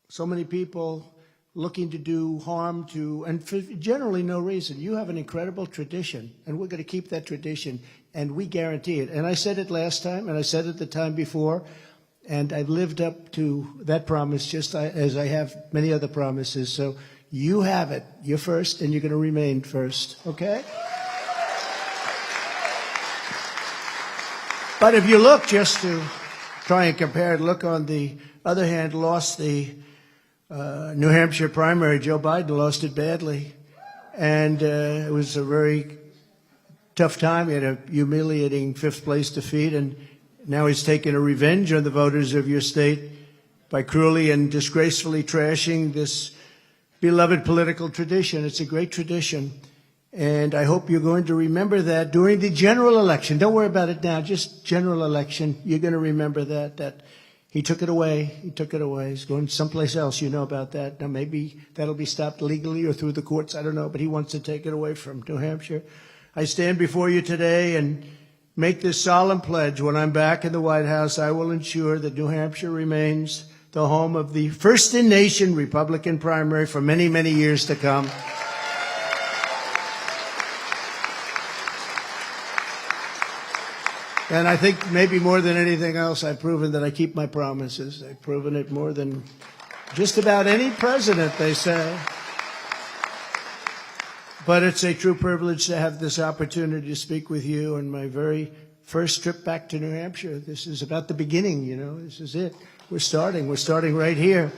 so many people looking to do harm to, and for generally no reason. You have an incredible tradition, and we're going to keep that tradition, and we guarantee it. And I said it last time, and I said it the time before, and I've lived up to that promise just as I have many other promises. So you have it. You're first, and you're going to remain first, okay? But if you look, just to try and compare it, look on the other hand, lost the New Hampshire primary. Joe Biden lost it badly. And it was a very tough time. He had a humiliating 5th place defeat. And now he's taking a revenge on the voters of your state by cruelly and disgracefully trashing this beloved political tradition. It's a great tradition. And I hope you're going to remember that during the general election. Don't worry about it now, just general election. You're going to remember that he took it away. He took it away. He's going someplace else. You know about that. Now, maybe that'll be stopped legally or through the courts. I don't know, but he wants to take it away from New Hampshire. I stand before you today and make this solemn pledge. When I'm back in the White House, I will ensure that New Hampshire remains the home of the first-in-nation Republican primary for many, many years to come. And I think maybe more than anything else, I've proven that I keep my promises. I've proven it more than just about any president, they say. But it's a true privilege to have this opportunity to speak with you on my very first trip back to New Hampshire. This is about the beginning, you know. This is it. We're starting right here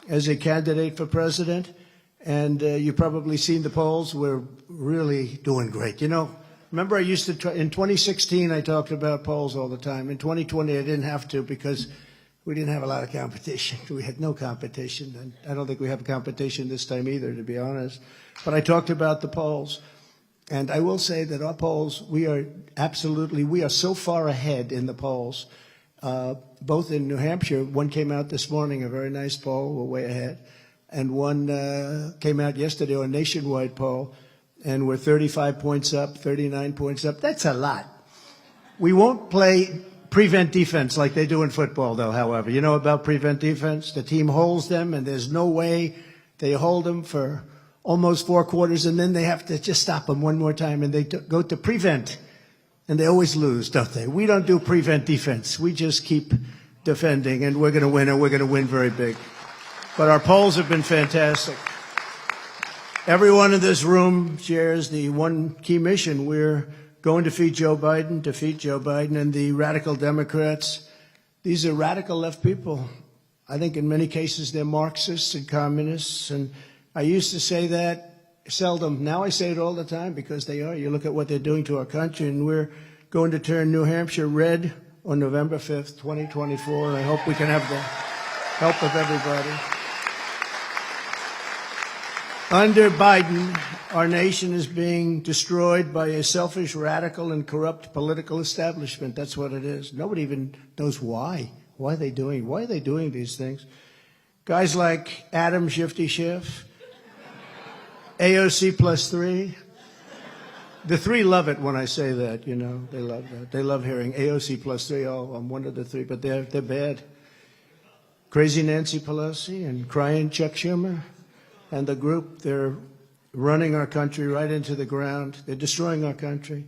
as a candidate for president. And you've probably seen the polls. We're really doing great. You know, remember I used to, in 2016, I talked about polls all the time. In 2020, I didn't have to because we didn't have a lot of competition. We had no competition. And I don't think we have competition this time either, to be honest. But I talked about the polls. And I will say that our polls, we are so far ahead in the polls, both in New Hampshire. One came out this morning, a very nice poll. We're way ahead. And one came out yesterday, a nationwide poll. and we're 35 points up, 39 points up. That's a lot. We won't play prevent defense like they do in football, though, however. You know about prevent defense? The team holds them, and there's no way they hold them for almost 4 quarters, and then they have to just stop them one more time, and they go to prevent. And they always lose, don't they? We don't do prevent defense. We just keep defending, and we're going to win, and we're going to win very big. But our polls have been fantastic. Everyone in this room shares the one key mission. We're going to defeat Joe Biden, and the radical Democrats. These are radical left people. I think in many cases they're Marxists and communists, and I used to say that seldom. Now I say it all the time because they are. You look at what they're doing to our country, and we're going to turn New Hampshire red on November 5th, 2024, and I hope we can have the help of everybody. Under Biden, our nation is being destroyed by a selfish, radical, and corrupt political establishment. That's what it is. Nobody even knows why. Why are they doing these things? Guys like Adam Shifty Schiff, AOC +3. The 3 love it when I say that, you know. They love that. They love hearing AOC +3. Oh, I'm one of the 3, but they're bad. Crazy Nancy Pelosi and crying Chuck Schumer and the group, they're running our country right into the ground. They're destroying our country.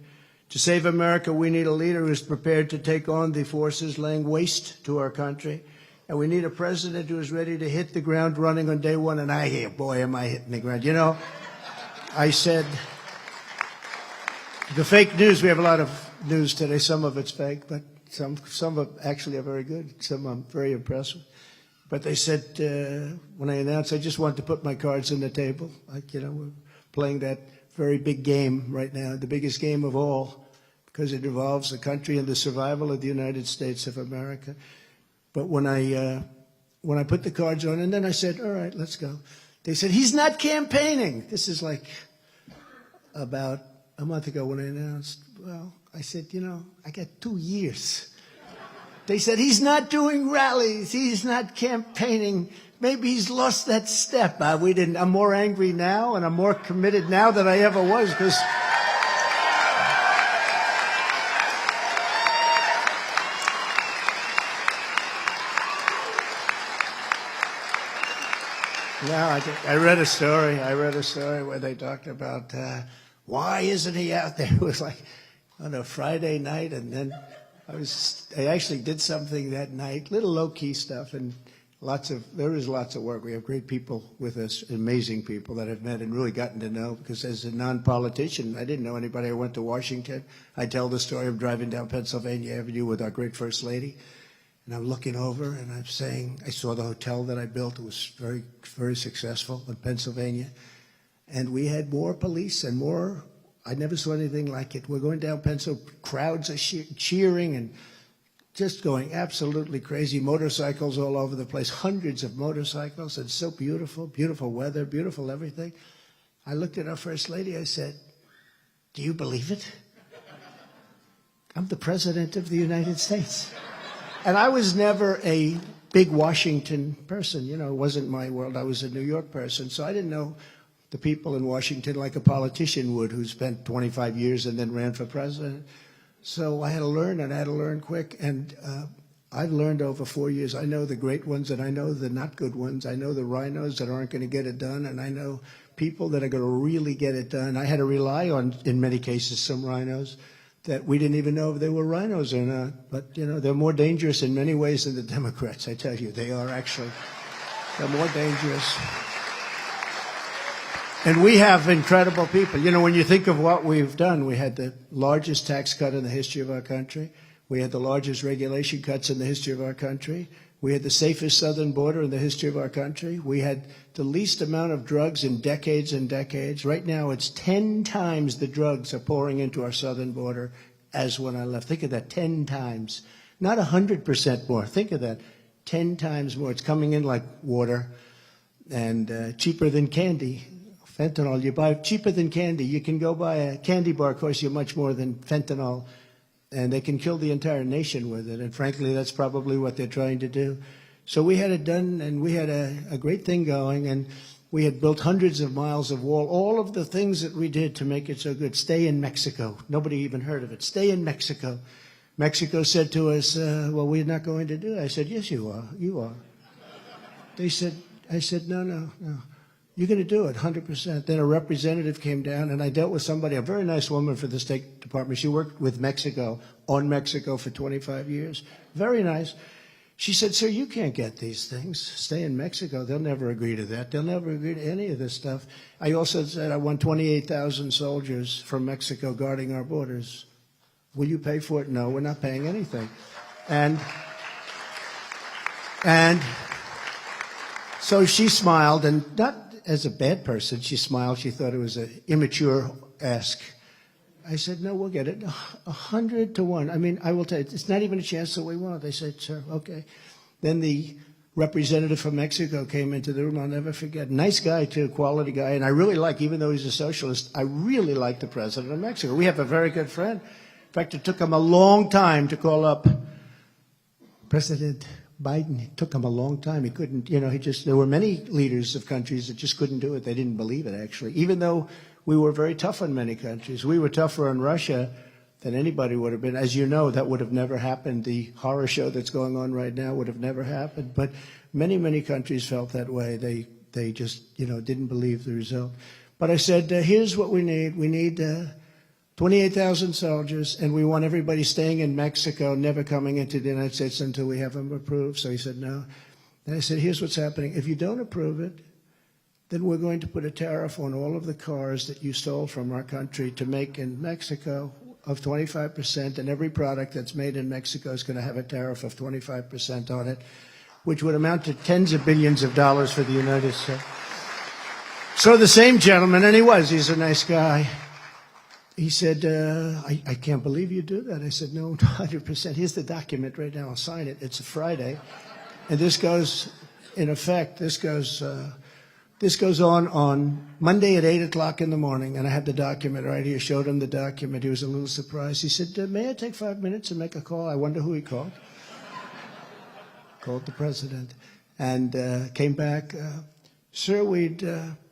To save America, we need a leader who's prepared to take on the forces laying waste to our country. And we need a president who is ready to hit the ground running on day one. And I hear, boy, am I hitting the ground. You know, I said, the fake news, we have a lot of news today. Some of it's fake, but some of actually are very good. Some I'm very impressed with. But they said, when I announced, I just wanted to put my cards on the table. Like, you know, we're playing that very big game right now, the biggest game of all, because it involves the country and the survival of the United States of America. But when I put the cards on, and then I said, all right, let's go. They said, he's not campaigning. This is like about a month ago when I announced. Well, I said, you know, I got 2 years. They said, he's not doing rallies. He's not campaigning. Maybe he's lost that step. I'm more angry now, and I'm more committed now than I ever was, because now I read a story where they talked about why isn't he out there? It was like on a Friday night, and then I actually did something that night, little low-key stuff, and there is lots of work. We have great people with us, amazing people that I've met and really gotten to know, because as a non-politician, I didn't know anybody. I went to Washington. I tell the story of driving down Pennsylvania Avenue with our great First Lady, and I'm looking over, and I'm saying, I saw the hotel that I built. It was very, very successful in Pennsylvania, and we had more police and more. I never saw anything like it. We're going down Pennsylvania, crowds are cheering and just going absolutely crazy. Motorcycles all over the place, hundreds of motorcycles. It's so beautiful, beautiful weather, beautiful everything. I looked at our First Lady. I said, do you believe it? I'm the President of the United States. And I was never a big Washington person. You know, it wasn't my world. I was a New York person, so I didn't know the people in Washington like a politician would, who spent 25 years and then ran for president. So I had to learn, and I had to learn quick. And I've learned over 4 years. I know the great ones, and I know the not good ones. I know the rhinos that aren't going to get it done, and I know people that are going to really get it done. I had to rely on, in many cases, some rhinos that we didn't even know if they were rhinos or not. But, you know, they're more dangerous in many ways than the Democrats, I tell you. They are actually. They're more dangerous. And we have incredible people. You know, when you think of what we've done, we had the largest tax cut in the history of our country. We had the largest regulation cuts in the history of our country. We had the safest southern border in the history of our country. We had the least amount of drugs in decades and decades. Right now, it's 10 times the drugs are pouring into our southern border as when I left. Think of that, 10 times. Not 100% more. Think of that, 10 times more. It's coming in like water and cheaper than candy. Fentanyl, you buy cheaper than candy. You can go buy a candy bar, costs you much more than fentanyl, and they can kill the entire nation with it. And frankly, that's probably what they're trying to do. So we had it done, and we had a great thing going. And We had built hundreds of miles of wall, all of the things that we did to make it so good. Stay in Mexico. Nobody even heard of it. Stay in Mexico. Mexico said to us, well, we're not going to do it. I said, yes, you are. You are. I said, no. You're going to do it, 100%. Then a representative came down, and I dealt with somebody, a very nice woman for the State Department. She worked with Mexico, on Mexico for 25 years. Very nice. She said, sir, you can't get these things. Stay in Mexico. They'll never agree to that. They'll never agree to any of this stuff. I also said I want 28,000 soldiers from Mexico guarding our borders. Will you pay for it? No, we're not paying anything. And so she smiled, and not as a bad person, she smiled. She thought it was an immature ask. I said, no, we'll get it. 100 to 1. I mean, I will tell you, it's not even a chance that we want. They said, sir, okay. Then the representative from Mexico came into the room. I'll never forget. Nice guy, too, quality guy. And I really like, even though he's a socialist, I really like the president of Mexico. We have a very good friend. In fact, it took him a long time to call up President Biden. It took him a long time. He couldn't, there were many leaders of countries that just couldn't do it. They didn't believe it, actually. Even though we were very tough on many countries. We were tougher on Russia than anybody would have been. As you know, that would have never happened. The horror show that's going on right now would have never happened. But many, many countries felt that way. They just, didn't believe the result. But I said, here's what we need. We need 28,000 soldiers, and we want everybody staying in Mexico, never coming into the United States until we have them approved. So he said, no. And I said, here's what's happening. If you don't approve it, then we're going to put a tariff on all of the cars that you stole from our country to make in Mexico of 25%, and every product that's made in Mexico is going to have a tariff of 25% on it, which would amount to tens of billions of dollars for the United States. So the same gentleman, and he's a nice guy, he said, I can't believe you do that. I said, no, 100%. Here's the document right now. I'll sign it. It's a Friday. And this goes, in effect, this goes on Monday at 8 o'clock in the morning, and I had the document right here, showed him the document. He was a little surprised. He said, may I take 5 minutes and make a call? I wonder who he called. Called the president and came back. Sir, we'd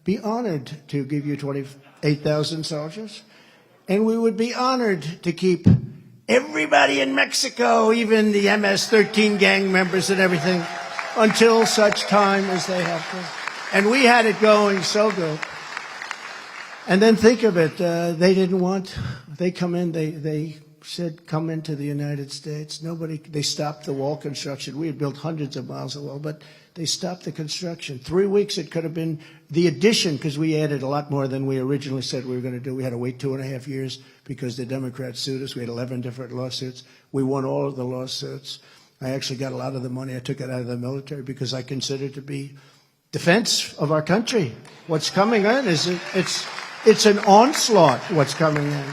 be honored to give you 28,000 soldiers, and we would be honored to keep everybody in Mexico, even the MS-13 gang members and everything, until such time as they have to. And we had it going so good. And then think of it, they come in, they said, come into the United States. They stopped the wall construction. We had built hundreds of miles of wall, but they stopped the construction. 3 weeks, it could have been the addition, because we added a lot more than we originally said we were going to do. We had to wait 2.5 years because the Democrats sued us. We had 11 different lawsuits. We won all of the lawsuits. I actually got a lot of the money. I took it out of the military because I consider it to be defense of our country. What's coming in it's an onslaught, what's coming in.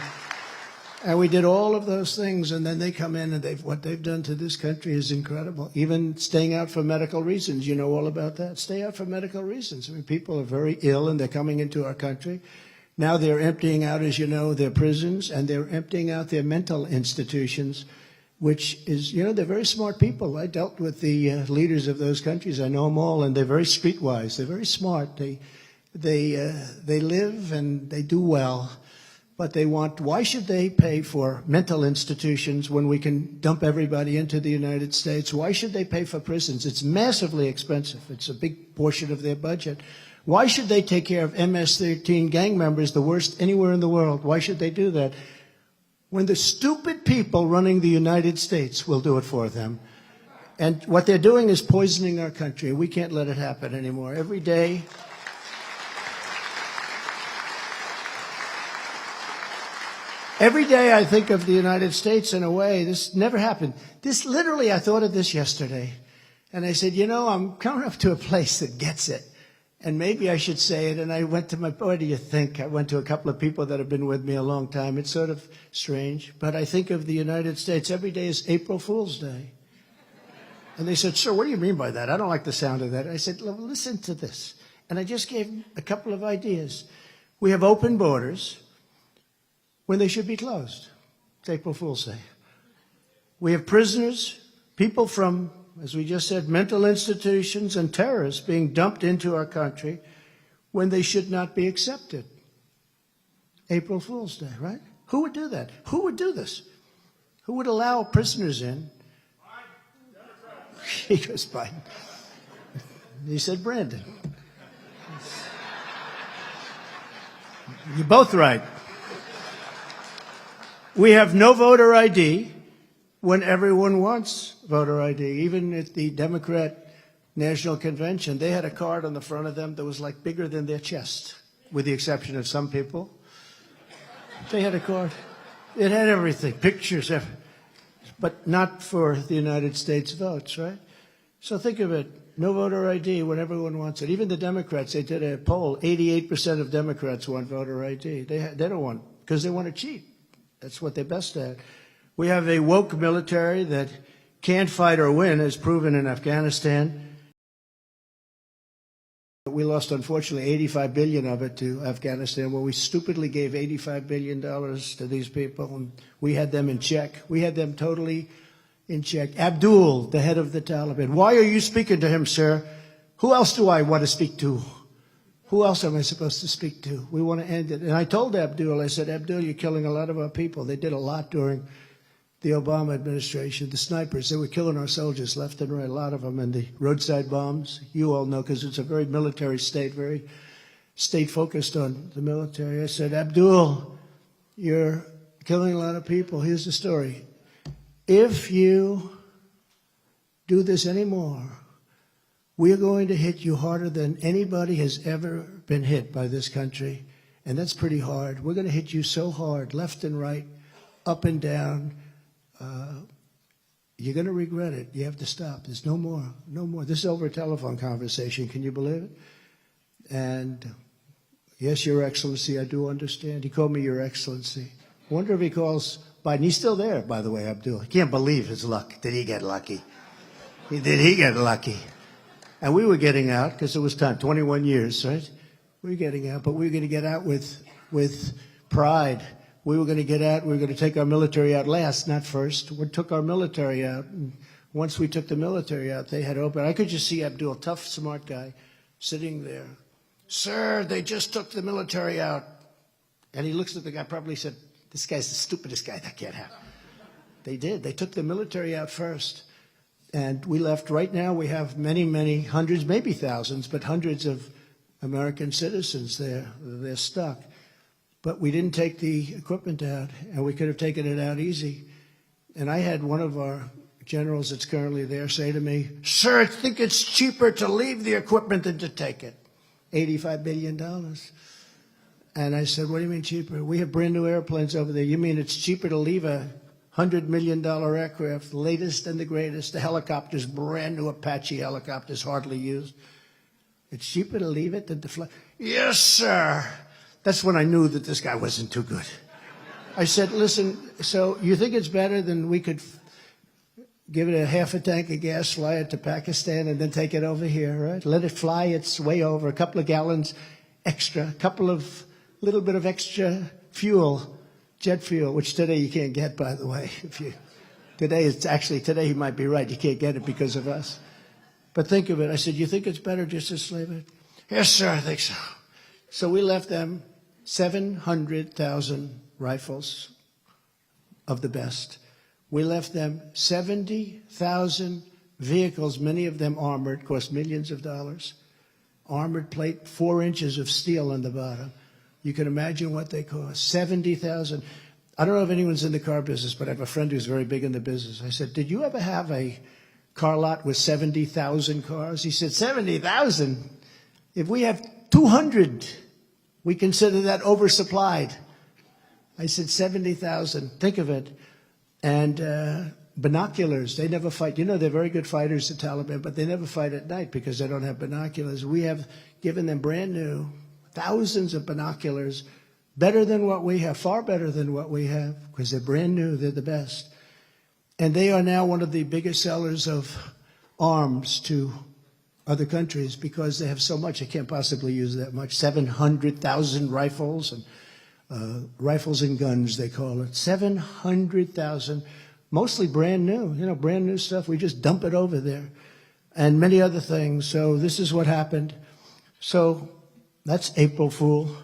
And we did all of those things, and then they come in, and what they've done to this country is incredible. Even staying out for medical reasons, you know all about that. Stay out for medical reasons. I mean, people are very ill, and they're coming into our country. Now they're emptying out, as you know, their prisons, and they're emptying out their mental institutions, which is, they're very smart people. I dealt with the leaders of those countries. I know them all, and they're very streetwise. They're very smart. They live and they do well, but why should they pay for mental institutions when we can dump everybody into the United States? Why should they pay for prisons? It's massively expensive. It's a big portion of their budget. Why should they take care of MS-13 gang members, the worst anywhere in the world? Why should they do that? When the stupid people running the United States will do it for them. And what they're doing is poisoning our country. We can't let it happen anymore. Every day I think of the United States in a way. This never happened. Literally, I thought of this yesterday. And I said, I'm coming up to a place that gets it. And maybe I should say it. And I went to what do you think? I went to a couple of people that have been with me a long time. It's sort of strange. But I think of the United States. Every day is April Fool's Day. And they said, sir, what do you mean by that? I don't like the sound of that. I said, listen to this. And I just gave a couple of ideas. We have open borders when they should be closed. It's April Fool's Day. We have prisoners, people from, as we just said, mental institutions and terrorists being dumped into our country when they should not be accepted. April Fool's Day, right? Who would do that? Who would do this? Who would allow prisoners in? He goes, Biden. He said, Brandon. You're both right. We have no voter ID when everyone wants voter ID. Even at the Democrat National Convention, they had a card on the front of them that was like bigger than their chest, with the exception of some people. They had a card. It had everything, pictures, but not for the United States votes, right? So think of it. No voter ID when everyone wants it. Even the Democrats, they did a poll. 88% of Democrats want voter ID. They don't want, because they want to cheat. That's what they're best at. We have a woke military that can't fight or win, as proven in Afghanistan. We lost, unfortunately, $85 billion of it to Afghanistan, where we stupidly gave $85 billion to these people, and we had them in check. We had them totally in check. Abdul, the head of the Taliban. Why are you speaking to him, sir? Who else do I want to speak to? Who else am I supposed to speak to? We want to end it. And I told Abdul, I said, Abdul, you're killing a lot of our people. They did a lot during the Obama administration. The snipers, they were killing our soldiers left and right, a lot of them, and the roadside bombs. You all know, because it's a very military state, very state-focused on the military. I said, Abdul, you're killing a lot of people. Here's the story. If you do this anymore, we are going to hit you harder than anybody has ever been hit by this country, and that's pretty hard. We're going to hit you so hard, left and right, up and down. You're going to regret it. You have to stop. There's no more. No more. This is over a telephone conversation. Can you believe it? And yes, Your Excellency, I do understand. He called me Your Excellency. I wonder if he calls Biden. He's still there, by the way, Abdul. I can't believe his luck. Did he get lucky? Did he get lucky? And we were getting out because it was time. 21 years, right? We were getting out, but we were going to get out with pride. We were going to get out. We were going to take our military out last, not first. We took our military out. And once we took the military out, they had open. I could just see Abdul, tough, smart guy, sitting there. Sir, they just took the military out. And he looks at the guy, probably said, this guy's the stupidest guy that can't happen. They did. They took the military out first. And we left. Right now, we have many, many hundreds, maybe thousands, but hundreds of American citizens there. They're stuck. But we didn't take the equipment out, and we could have taken it out easy. And I had one of our generals that's currently there say to me, sir, I think it's cheaper to leave the equipment than to take it. $85 billion. And I said, what do you mean cheaper? We have brand new airplanes over there. You mean it's cheaper to leave a $100 million aircraft, the latest and the greatest, the helicopters, brand new Apache helicopters, hardly used. It's cheaper to leave it than to fly. Yes, sir. That's when I knew that this guy wasn't too good. I said, listen, so you think it's better than we could give it a half a tank of gas, fly it to Pakistan, and then take it over here, right? Let it fly its way over, a couple of gallons extra, a little bit of extra fuel, jet fuel, which today you can't get, by the way. Today he might be right. You can't get it because of us. But think of it. I said, you think it's better just to slave it? Yes, sir, I think so. So we left them 700,000 rifles of the best. We left them 70,000 vehicles, many of them armored, cost millions of dollars. Armored plate, 4 inches of steel on the bottom. You can imagine what they cost. 70,000. I don't know if anyone's in the car business, but I have a friend who's very big in the business. I said, did you ever have a car lot with 70,000 cars? He said, 70,000? If we have 200, we consider that oversupplied. I said 70,000. Think of it. And binoculars, they never fight. You know, they're very good fighters, the Taliban, but they never fight at night because they don't have binoculars. We have given them brand new, thousands of binoculars, better than what we have, far better than what we have, because they're brand new, they're the best. And they are now one of the biggest sellers of arms to other countries because they have so much, they can't possibly use that much. 700,000 rifles and rifles and guns, they call it. 700,000, mostly brand new, brand new stuff. We just dump it over there and many other things. So this is what happened. So That's April Fool.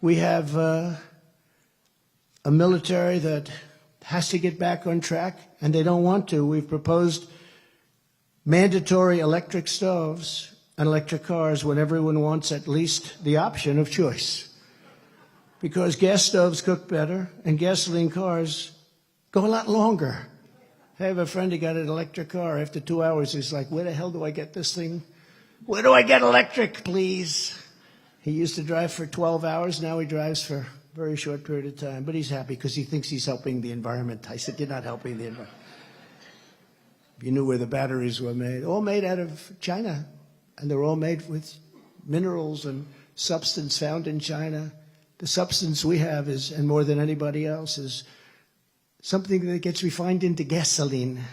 We have a military that has to get back on track, and they don't want to. We've proposed mandatory electric stoves and electric cars when everyone wants at least the option of choice. Because gas stoves cook better, and gasoline cars go a lot longer. I have a friend who got an electric car. After 2 hours, he's like, where the hell do I get this thing? Where do I get electric, please? He used to drive for 12 hours. Now he drives for a very short period of time. But he's happy because he thinks he's helping the environment. I said, you're not helping the environment. You knew where the batteries were made. All made out of China. And they're all made with minerals and substance found in China. The substance we have is, and more than anybody else, is something that gets refined into gasoline.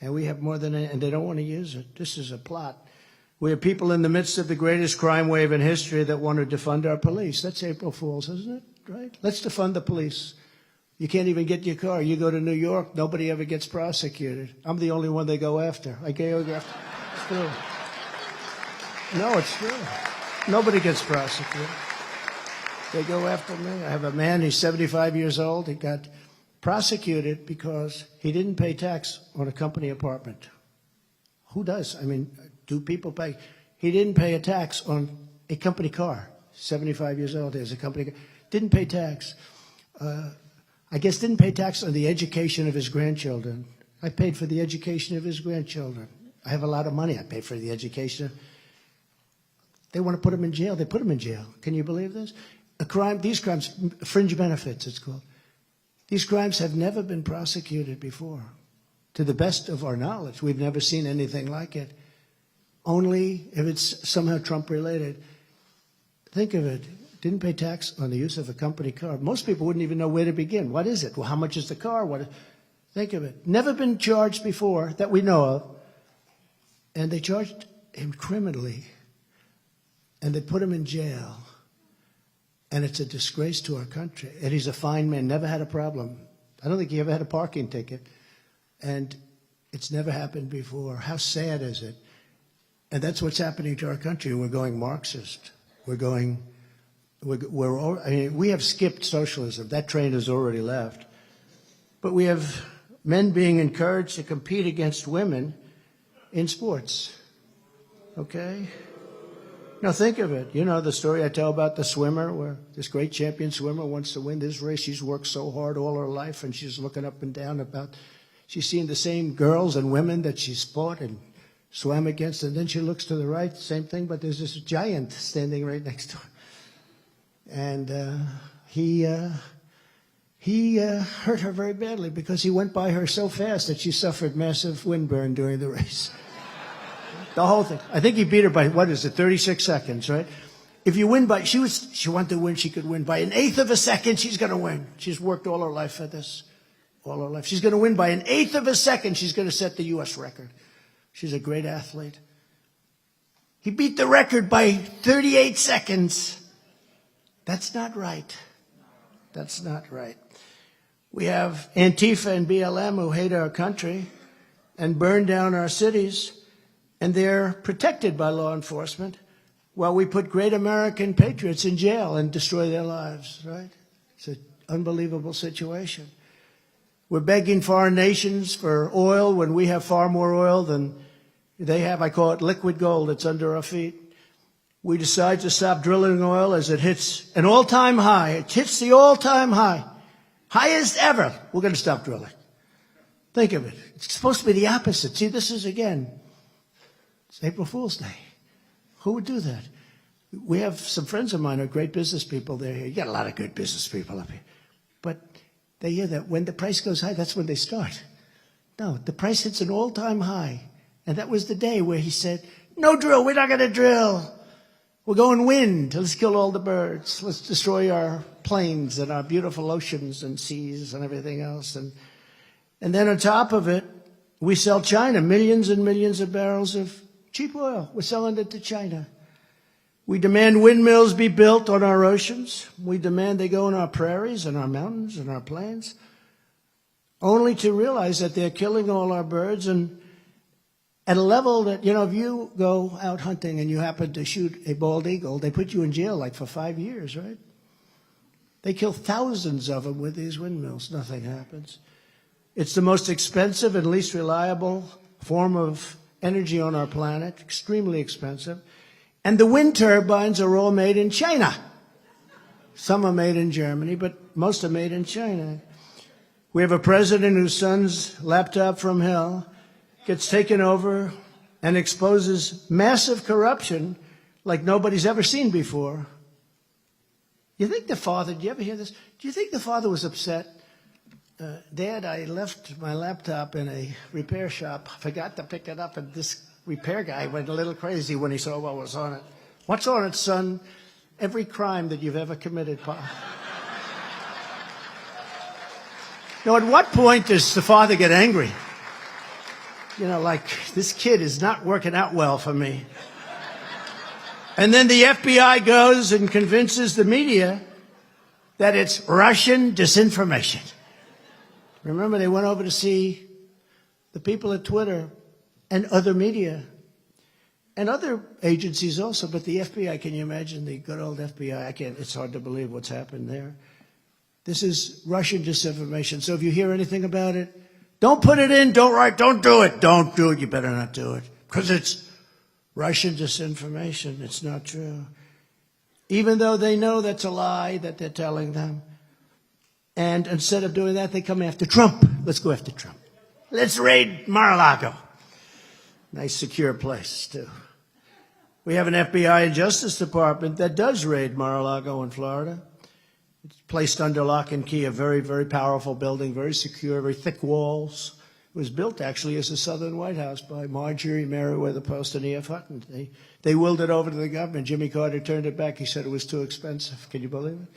And we have more than, and they don't want to use it. This is a plot. We have people in the midst of the greatest crime wave in history that want to defund our police. That's April Fool's, isn't it? Right? Let's defund the police. You can't even get your car. You go to New York, nobody ever gets prosecuted. I'm the only one they go after. I go after. It's true. No, it's true. Nobody gets prosecuted. They go after me. I have a man, he's 75 years old. He got prosecuted because he didn't pay tax on a company apartment. Who does? I mean, do people pay? He didn't pay a tax on a company car. 75 years old, he has a company car. Didn't pay tax. I guess didn't pay tax on the education of his grandchildren. I paid for the education of his grandchildren. I have a lot of money. I paid for the education. They want to put him in jail. They put him in jail. Can you believe this? These crimes, fringe benefits, it's called. These crimes have never been prosecuted before. To the best of our knowledge, we've never seen anything like it. Only if it's somehow Trump-related. Think of it. Didn't pay tax on the use of a company car. Most people wouldn't even know where to begin. What is it? Well, how much is the car? Think of it. Never been charged before that we know of. And they charged him criminally. And they put him in jail. And it's a disgrace to our country. And he's a fine man, never had a problem. I don't think he ever had a parking ticket. And it's never happened before. How sad is it? And that's what's happening to our country. We're going Marxist. We have skipped socialism. That train has already left. But we have men being encouraged to compete against women in sports. Okay? Now think of it. You know the story I tell about the swimmer where this great champion swimmer wants to win this race. She's worked so hard all her life and she's looking up and down she's seeing the same girls and women that she's fought and swam against, and then she looks to the right, same thing, but there's this giant standing right next to her. And he hurt her very badly because he went by her so fast that she suffered massive windburn during the race. The whole thing. I think he beat her by, 36 seconds, right? If you win by, she wanted to win, she could win. By 1/8 of a second, she's going to win. She's worked all her life for this. All her life. She's going to win by 1/8 of a second. She's going to set the U.S. record. She's a great athlete. He beat the record by 38 seconds. That's not right. That's not right. We have Antifa and BLM who hate our country and burn down our cities. And they're protected by law enforcement while we put great American patriots in jail and destroy their lives, right? It's an unbelievable situation. We're begging foreign nations for oil when we have far more oil than they have. I call it liquid gold. It's under our feet. We decide to stop drilling oil as it hits an all-time high. It hits the all-time high. Highest ever. We're going to stop drilling. Think of it. It's supposed to be the opposite. See, this is, again, it's April Fool's Day. Who would do that? We have some friends of mine who are great business people. They're here. You got a lot of good business people up here. But they hear that when the price goes high, that's when they start. No, the price hits an all-time high. And that was the day where he said, no drill, we're not going to drill. We're going wind. Let's kill all the birds. Let's destroy our plains and our beautiful oceans and seas and everything else. And then on top of it, we sell China millions and millions of barrels of cheap oil. We're selling it to China. We demand windmills be built on our oceans. We demand they go in our prairies and our mountains and our plains, only to realize that they're killing all our birds and at a level that, if you go out hunting and you happen to shoot a bald eagle, they put you in jail like for 5 years, right? They kill thousands of them with these windmills. Nothing happens. It's the most expensive and least reliable form of energy on our planet, extremely expensive. And the wind turbines are all made in China. Some are made in Germany, but most are made in China. We have a president whose son's laptop from hell gets taken over and exposes massive corruption like nobody's ever seen before. You think the father, did you ever hear this? Do you think the father was upset? Dad, I left my laptop in a repair shop, forgot to pick it up, and this repair guy went a little crazy when he saw what was on it. What's on it, son? Every crime that you've ever committed, Pa. Now, at what point does the father get angry? Like, this kid is not working out well for me. And then the FBI goes and convinces the media that it's Russian disinformation. Remember, they went over to see the people at Twitter and other media and other agencies also, but the FBI, can you imagine the good old FBI? It's hard to believe what's happened there. This is Russian disinformation. So if you hear anything about it, don't put it in, don't write, don't do it. Don't do it, you better not do it. Because it's Russian disinformation. It's not true. Even though they know that's a lie that they're telling them. And instead of doing that, they come after Trump. Let's go after Trump. Let's raid Mar-a-Lago. Nice, secure place, too. We have an FBI and Justice Department that does raid Mar-a-Lago in Florida. It's placed under lock and key, a very, very powerful building, very secure, very thick walls. It was built, actually, as a Southern White House by Marjorie Merriweather Post and E.F. Hutton. They willed it over to the government. Jimmy Carter turned it back. He said it was too expensive. Can you believe it?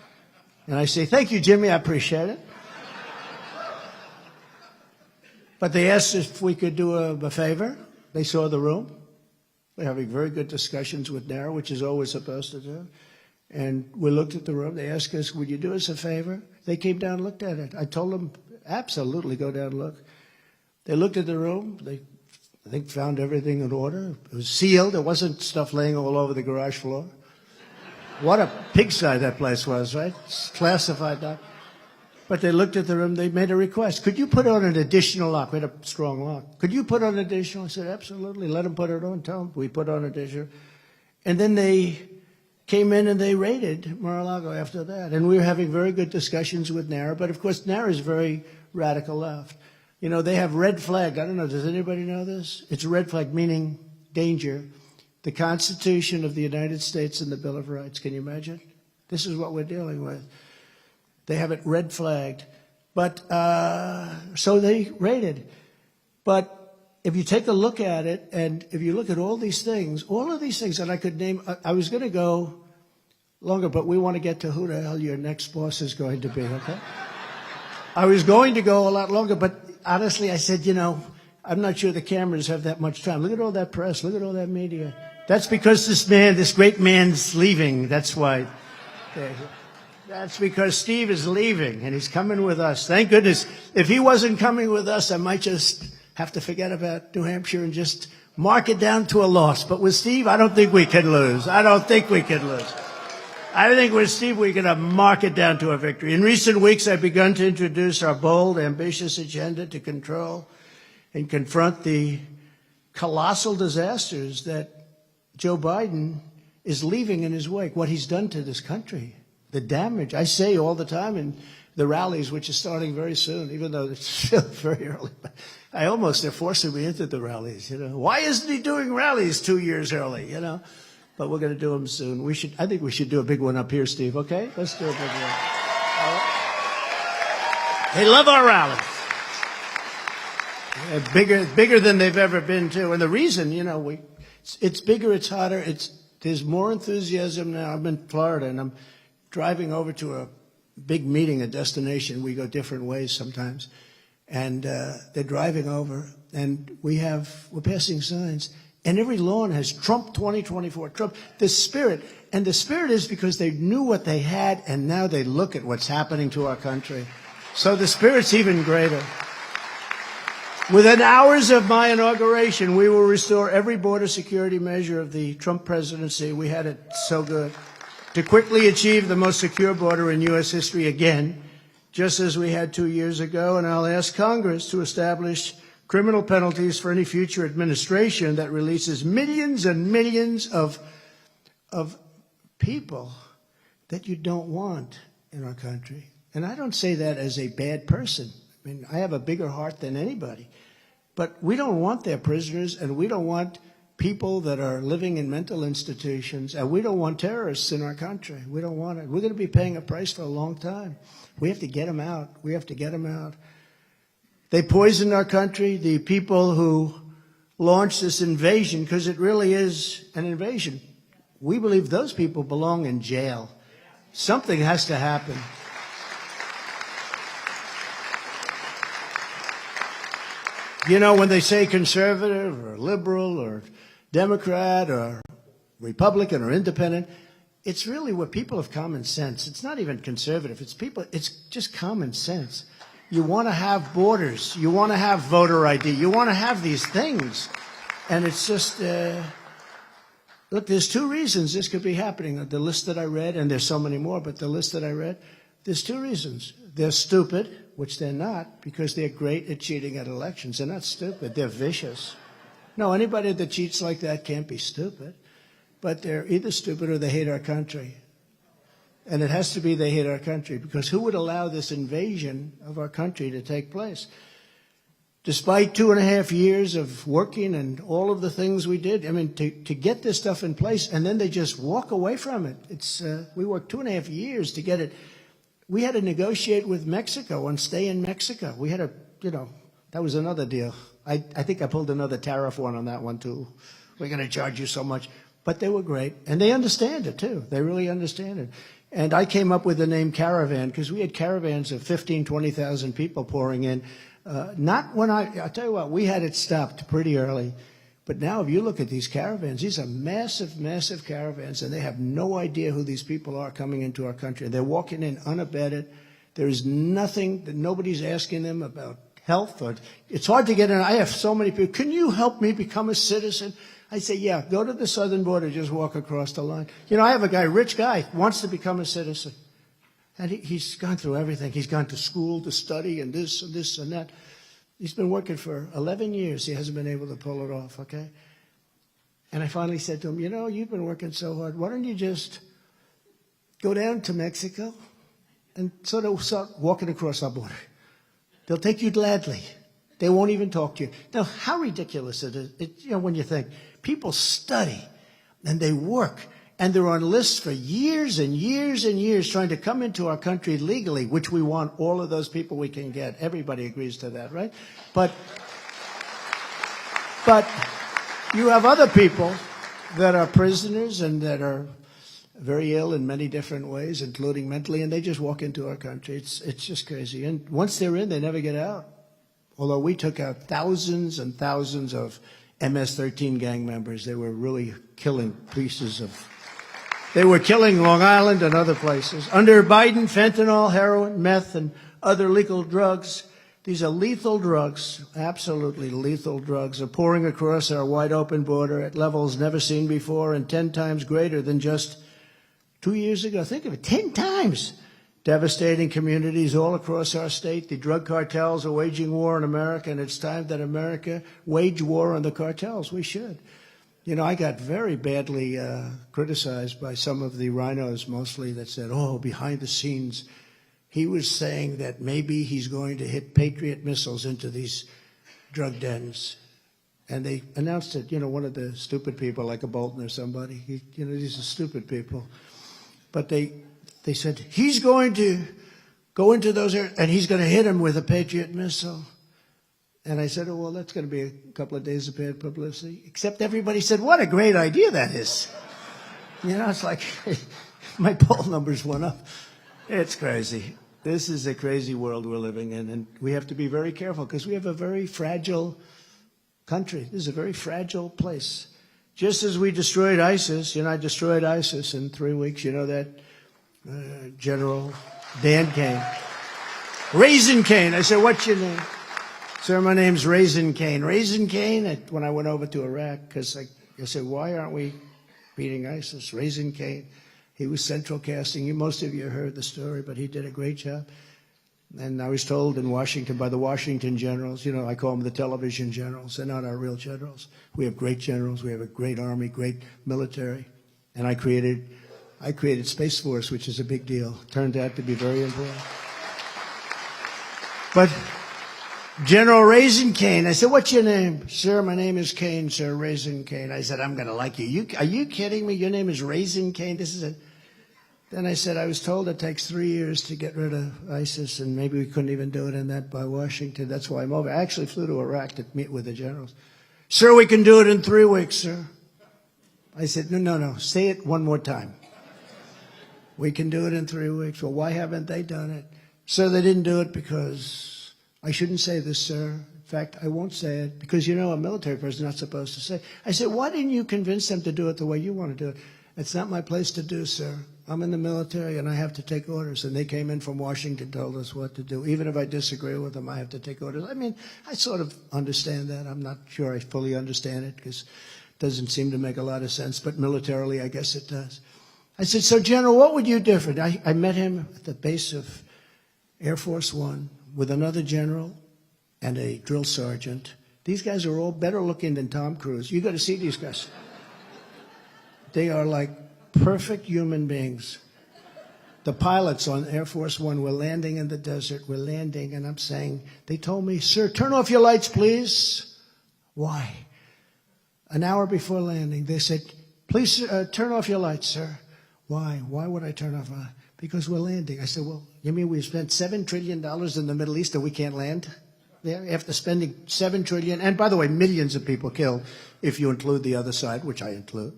And I say, thank you, Jimmy. I appreciate it. But they asked if we could do a favor. They saw the room. We're having very good discussions with NARA, which is always supposed to do. And we looked at the room. They asked us, would you do us a favor? They came down and looked at it. I told them, absolutely, go down and look. They looked at the room. They, I think, found everything in order. It was sealed. There wasn't stuff laying all over the garage floor. What a pigsty that place was, right? It's classified doc. But they looked at the room. They made a request. Could you put on an additional lock? We had a strong lock. Could you put on additional? I said, absolutely. Let them put it on. Tell them. We put on additional. And then they came in and they raided Mar-a-Lago after that. And we were having very good discussions with NARA. But, of course, NARA is very radical left. They have red flag. I don't know. Does anybody know this? It's a red flag, meaning danger. The Constitution of the United States and the Bill of Rights. Can you imagine? This is what we're dealing with. They have it red flagged. But so they raided. But if you take a look at it, and if you look at all of these things, and I could name, I was going to go longer, but we want to get to who the hell your next boss is going to be, okay? I was going to go a lot longer, but honestly, I said, I'm not sure the cameras have that much time. Look at all that press. Look at all that media. That's because this great man's leaving. That's why. That's because Steve is leaving, and he's coming with us. Thank goodness. If he wasn't coming with us, I might just have to forget about New Hampshire and just mark it down to a loss. But with Steve, I don't think we can lose. I think with Steve, we're going to mark it down to a victory. In recent weeks, I've begun to introduce our bold, ambitious agenda to control and confront the colossal disasters that Joe Biden is leaving in his wake, what he's done to this country, the damage. I say all the time in the rallies, which is starting very soon, even though it's still very early. They're forcing me into the rallies, Why isn't he doing rallies 2 years early, But we're going to do them soon. I think we should do a big one up here, Steve, okay? Let's do a big one. They love our rallies. Bigger than they've ever been, too. And the reason, it's bigger, it's hotter, there's more enthusiasm now. I'm in Florida, and I'm driving over to a big meeting, a destination. We go different ways sometimes. And they're driving over, and we're passing signs. And every lawn has Trump 2024, Trump, the spirit. And the spirit is because they knew what they had, and now they look at what's happening to our country. So the spirit's even greater. Within hours of my inauguration, we will restore every border security measure of the Trump presidency. We had it so good. To quickly achieve the most secure border in U.S. history again, just as we had 2 years ago. And I'll ask Congress to establish criminal penalties for any future administration that releases millions and millions of people that you don't want in our country. And I don't say that as a bad person. I mean, I have a bigger heart than anybody. But we don't want their prisoners, and we don't want people that are living in mental institutions, and we don't want terrorists in our country. We don't want it. We're going to be paying a price for a long time. We have to get them out. We have to get them out. They poisoned our country. The people who launched this invasion, because it really is an invasion, we believe those people belong in jail. Something has to happen. You know, when they say conservative or liberal or Democrat or Republican or independent, it's really what people of common sense. It's not even conservative. It's people. It's just common sense. You want to have borders. You want to have voter ID. You want to have these things. And it's just, look, there's two reasons this could be happening. The list that I read, and there's so many more, but the list that I read, there's two reasons. They're stupid, which they're not, because they're great at cheating at elections. They're not stupid. They're vicious. No, anybody that cheats like that can't be stupid. But they're either stupid or they hate our country. And it has to be they hate our country, because who would allow this invasion of our country to take place? Despite 2.5 years of working and all of the things we did, I mean, to get this stuff in place, and then they just walk away from it. It's we worked 2.5 years to get it. We had to negotiate with Mexico and stay in Mexico. We had to, that was another deal. I think I pulled another tariff one on that one, too. We're going to charge you so much. But they were great. And they understand it, too. They really understand it. And I came up with the name Caravan because we had caravans of 15,000, 20,000 people pouring in. Not when I'll tell you what, we had it stopped pretty early. But now if you look at these caravans, these are massive, massive caravans, and they have no idea who these people are coming into our country. They're walking in unabated. There is nothing that nobody's asking them about health. Or it's hard to get in. I have so many people. Can you help me become a citizen? I say, yeah, go to the southern border, just walk across the line. I have a guy, rich guy, wants to become a citizen. And he's gone through everything. He's gone to school to study and this and that. He's been working for 11 years. He hasn't been able to pull it off, okay? And I finally said to him, you've been working so hard. Why don't you just go down to Mexico and sort of start walking across our border? They'll take you gladly. They won't even talk to you. Now, how ridiculous it is, when you think. People study, and they work, and they're on lists for years and years and years trying to come into our country legally, which we want all of those people we can get. Everybody agrees to that, right? But you have other people that are prisoners and that are very ill in many different ways, including mentally, and they just walk into our country. It's just crazy. And once they're in, they never get out. Although we took out thousands and thousands of MS-13 gang members. They were really killing they were killing Long Island and other places. Under Biden, fentanyl, heroin, meth, and other legal drugs, these are lethal drugs, absolutely lethal drugs, are pouring across our wide open border at levels never seen before and 10 times greater than just 2 years ago. Think of it, 10 times. Devastating communities all across our state. The drug cartels are waging war on America, and it's time that America wage war on the cartels. We should. I got very badly criticized by some of the rhinos, mostly, that said, behind the scenes, he was saying that maybe he's going to hit Patriot missiles into these drug dens. And they announced it, one of the stupid people, like a Bolton or somebody. These are stupid people. But they said, he's going to go into those areas, and he's going to hit him with a Patriot missile. And I said, well, that's going to be a couple of days of bad publicity. Except everybody said, what a great idea that is. It's like my poll numbers went up. It's crazy. This is a crazy world we're living in, and we have to be very careful because we have a very fragile country. This is a very fragile place. Just as we destroyed ISIS, I destroyed ISIS in 3 weeks. That? General Dan Cain. Raisin Cain. I said, what's your name? Sir, my name's Raisin Cane. Raisin Cane, when I went over to Iraq, because I said, why aren't we beating ISIS? Raisin Cane. He was central casting. Most of you heard the story, but he did a great job. And I was told in Washington by the Washington generals, I call them the television generals. They're not our real generals. We have great generals. We have a great army, great military. And I created Space Force, which is a big deal. Turned out to be very important. But General Raisin Cane, I said, what's your name? Sir, my name is Cane, sir, Raisin Cane. I said, I'm going to like you. Are you kidding me? Your name is Raisin Cane? This is it. Then I said, I was told it takes 3 years to get rid of ISIS, and maybe we couldn't even do it in that by Washington. That's why I'm over. I actually flew to Iraq to meet with the generals. Sir, we can do it in 3 weeks, sir. I said, no. Say it one more time. We can do it in 3 weeks. Well, why haven't they done it? Sir, they didn't do it because I shouldn't say this, sir. In fact, I won't say it because, a military person is not supposed to say. I said, why didn't you convince them to do it the way you want to do it? It's not my place to do, sir. I'm in the military and I have to take orders. And they came in from Washington, told us what to do. Even if I disagree with them, I have to take orders. I mean, I sort of understand that. I'm not sure I fully understand it because it doesn't seem to make a lot of sense. But militarily, I guess it does. I said, so, General, what would you do different? I met him at the base of Air Force One with another general and a drill sergeant. These guys are all better looking than Tom Cruise. You got to see these guys. They are like perfect human beings. The pilots on Air Force One were landing in the desert. We're landing, and I'm saying, they told me, sir, turn off your lights, please. Why? An hour before landing, they said, please turn off your lights, sir. Why? Why would I turn off my lights? Because we're landing. I said, well, you mean we spent $7 trillion in the Middle East and we can't land there after spending $7 trillion? And by the way, millions of people killed if you include the other side, which I include.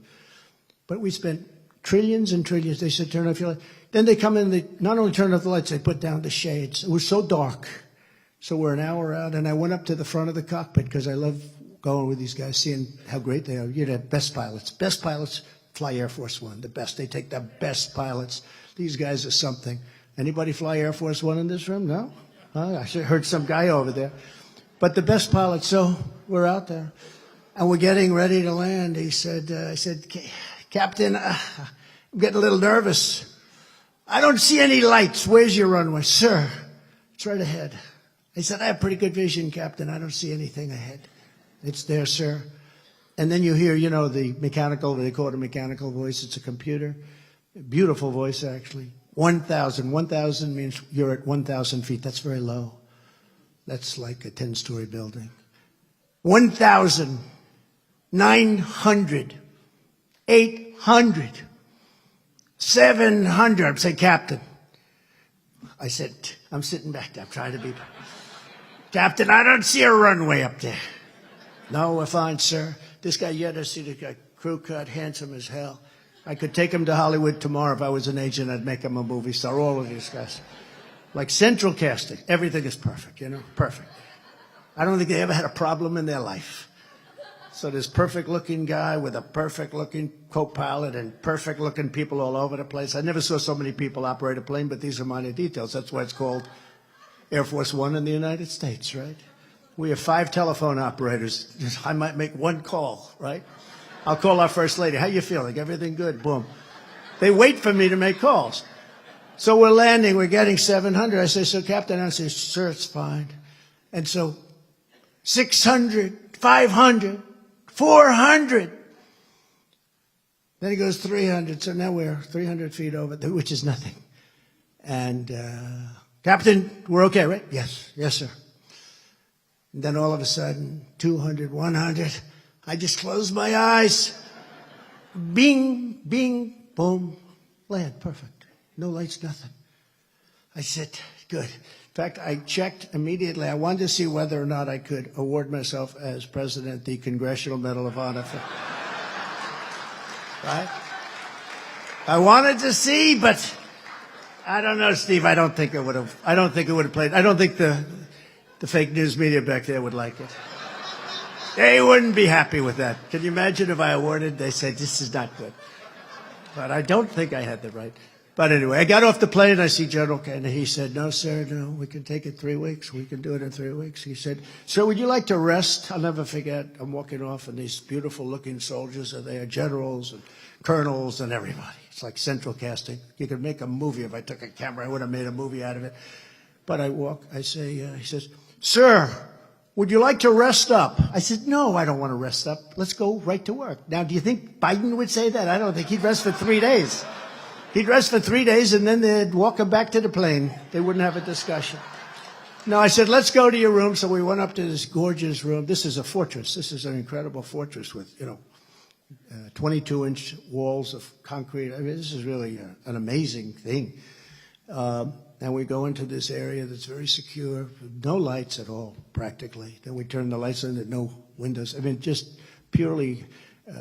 But we spent trillions and trillions. They said, turn off your lights. Then they come in, they not only turn off the lights, they put down the shades. It was so dark. So we're an hour out, and I went up to the front of the cockpit because I love going with these guys, seeing how great they are. You'd have best pilots. Best pilots fly Air Force One, the best. They take the best pilots. These guys are something. Anybody fly Air Force One in this room? No? I heard some guy over there. But the best pilots, so we're out there. And we're getting ready to land. He said, I said, Captain, I'm getting a little nervous. I don't see any lights. Where's your runway? Sir, it's right ahead. I said, I have pretty good vision, Captain. I don't see anything ahead. It's there, sir. And then you hear, the mechanical, they call it a mechanical voice. It's a computer. Beautiful voice, actually. 1,000. 1,000 means you're at 1,000 feet. That's very low. That's like a 10-story building. 1,000, 900, 800, 700. I'm saying, Captain. I said, I'm sitting back there. I'm trying to be. Captain, I don't see a runway up there. No, we're fine, sir. This guy, you gotta see the guy. Crew cut, handsome as hell. I could take him to Hollywood tomorrow. If I was an agent, I'd make him a movie star. All of these guys. Like central casting. Everything is perfect, perfect. I don't think they ever had a problem in their life. So this perfect-looking guy with a perfect-looking co-pilot and perfect-looking people all over the place. I never saw so many people operate a plane, but these are minor details. That's why it's called Air Force One in the United States, right? We have 5 telephone operators. I might make 1 call, right? I'll call our First Lady. How you feeling? Everything good? Boom. They wait for me to make calls. So we're landing. We're getting 700. I say, so Captain, I say, sir, it's fine. And so 600, 500, 400. Then he goes 300. So now we're 300 feet over, which is nothing. And Captain, we're okay, right? Yes. Yes, sir. And then all of a sudden, 200, 100. I just closed my eyes. Bing, bing, boom. Land, perfect. No lights, nothing. I said, good. In fact, I checked immediately. I wanted to see whether or not I could award myself as president the Congressional Medal of Honor. Right? I wanted to see, but I don't know, Steve. I don't think it would have played. I don't think the fake news media back there would like it. They wouldn't be happy with that. Can you imagine if I awarded? They said, this is not good. But I don't think I had the right. But anyway, I got off the plane and I see General Kennedy. He said, no, sir, no, we can take it 3 weeks. We can do it in 3 weeks. He said, sir, would you like to rest? I'll never forget. I'm walking off and these beautiful looking soldiers are there, generals and colonels and everybody. It's like central casting. You could make a movie. If I took a camera, I would have made a movie out of it. But I walk, I say, he says, sir, would you like to rest up? I said, no, I don't want to rest up. Let's go right to work. Now, do you think Biden would say that? I don't think he'd rest for 3 days. He'd rest for 3 days and then they'd walk him back to the plane. They wouldn't have a discussion. No, I said, let's go to your room. So we went up to this gorgeous room. This is a fortress. This is an incredible fortress with, 22-inch walls of concrete. I mean, this is really an amazing thing. And we go into this area that's very secure, no lights at all, practically. Then we turn the lights on, there's no windows. I mean, just purely,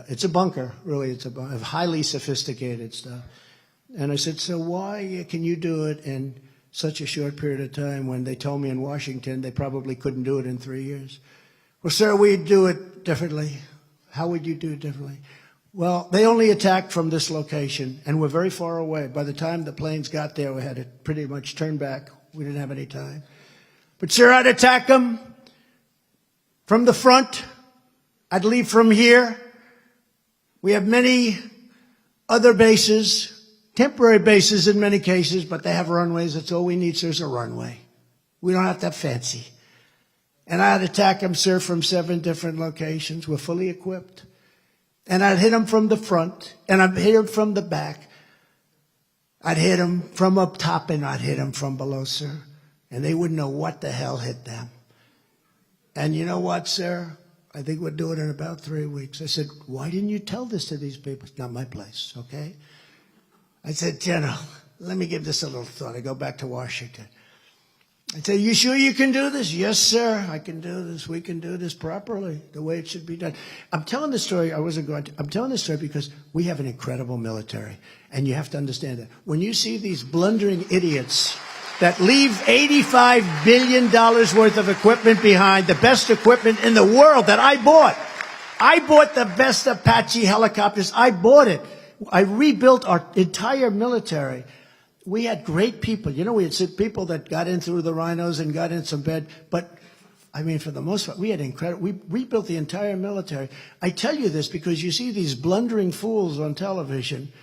it's a bunker, really. It's a highly sophisticated stuff. And I said, so why can you do it in such a short period of time when they told me in Washington they probably couldn't do it in 3 years? Well, sir, we'd do it differently. How would you do it differently? Well, they only attacked from this location, and we're very far away. By the time the planes got there, we had to pretty much turn back. We didn't have any time. But, sir, I'd attack them from the front. I'd leave from here. We have many other bases, temporary bases in many cases, but they have runways. That's all we need, sir, is a runway. We don't have that fancy. And I'd attack them, sir, from 7 different locations. We're fully equipped. And I'd hit them from the front, and I'd hit them from the back. I'd hit them from up top, and I'd hit them from below, sir. And they wouldn't know what the hell hit them. And you know what, sir? I think we'll do it in about 3 weeks. I said, why didn't you tell this to these people? It's not my place, okay? I said, General, let me give this a little thought. I go back to Washington. I said, you sure you can do this? Yes, sir, I can do this. We can do this properly, the way it should be done. I'm telling this story, I'm telling this story because we have an incredible military. And you have to understand that. When you see these blundering idiots that leave $85 billion worth of equipment behind, the best equipment in the world that I bought. I bought the best Apache helicopters. I bought it. I rebuilt our entire military. We had great people. We had people that got in through the rhinos and got in some bed. But, I mean, for the most part, we had we rebuilt the entire military. I tell you this because you see these blundering fools on television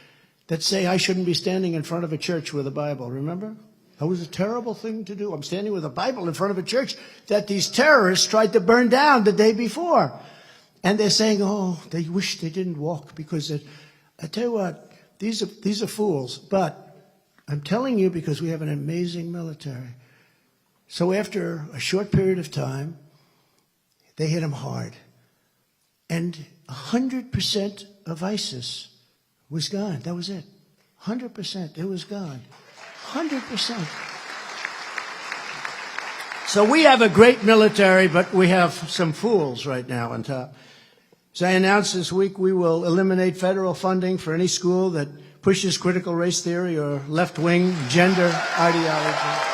that say I shouldn't be standing in front of a church with a Bible. Remember? That was a terrible thing to do. I'm standing with a Bible in front of a church that these terrorists tried to burn down the day before. And they're saying, oh, they wish they didn't walk because I tell you what, these are fools. But I'm telling you because we have an amazing military. So after a short period of time, they hit them hard. And 100% of ISIS was gone. That was it. 100%. It was gone. 100%. So we have a great military, but we have some fools right now on top. As I announced this week, we will eliminate federal funding for any school that pushes critical race theory or left-wing gender ideology.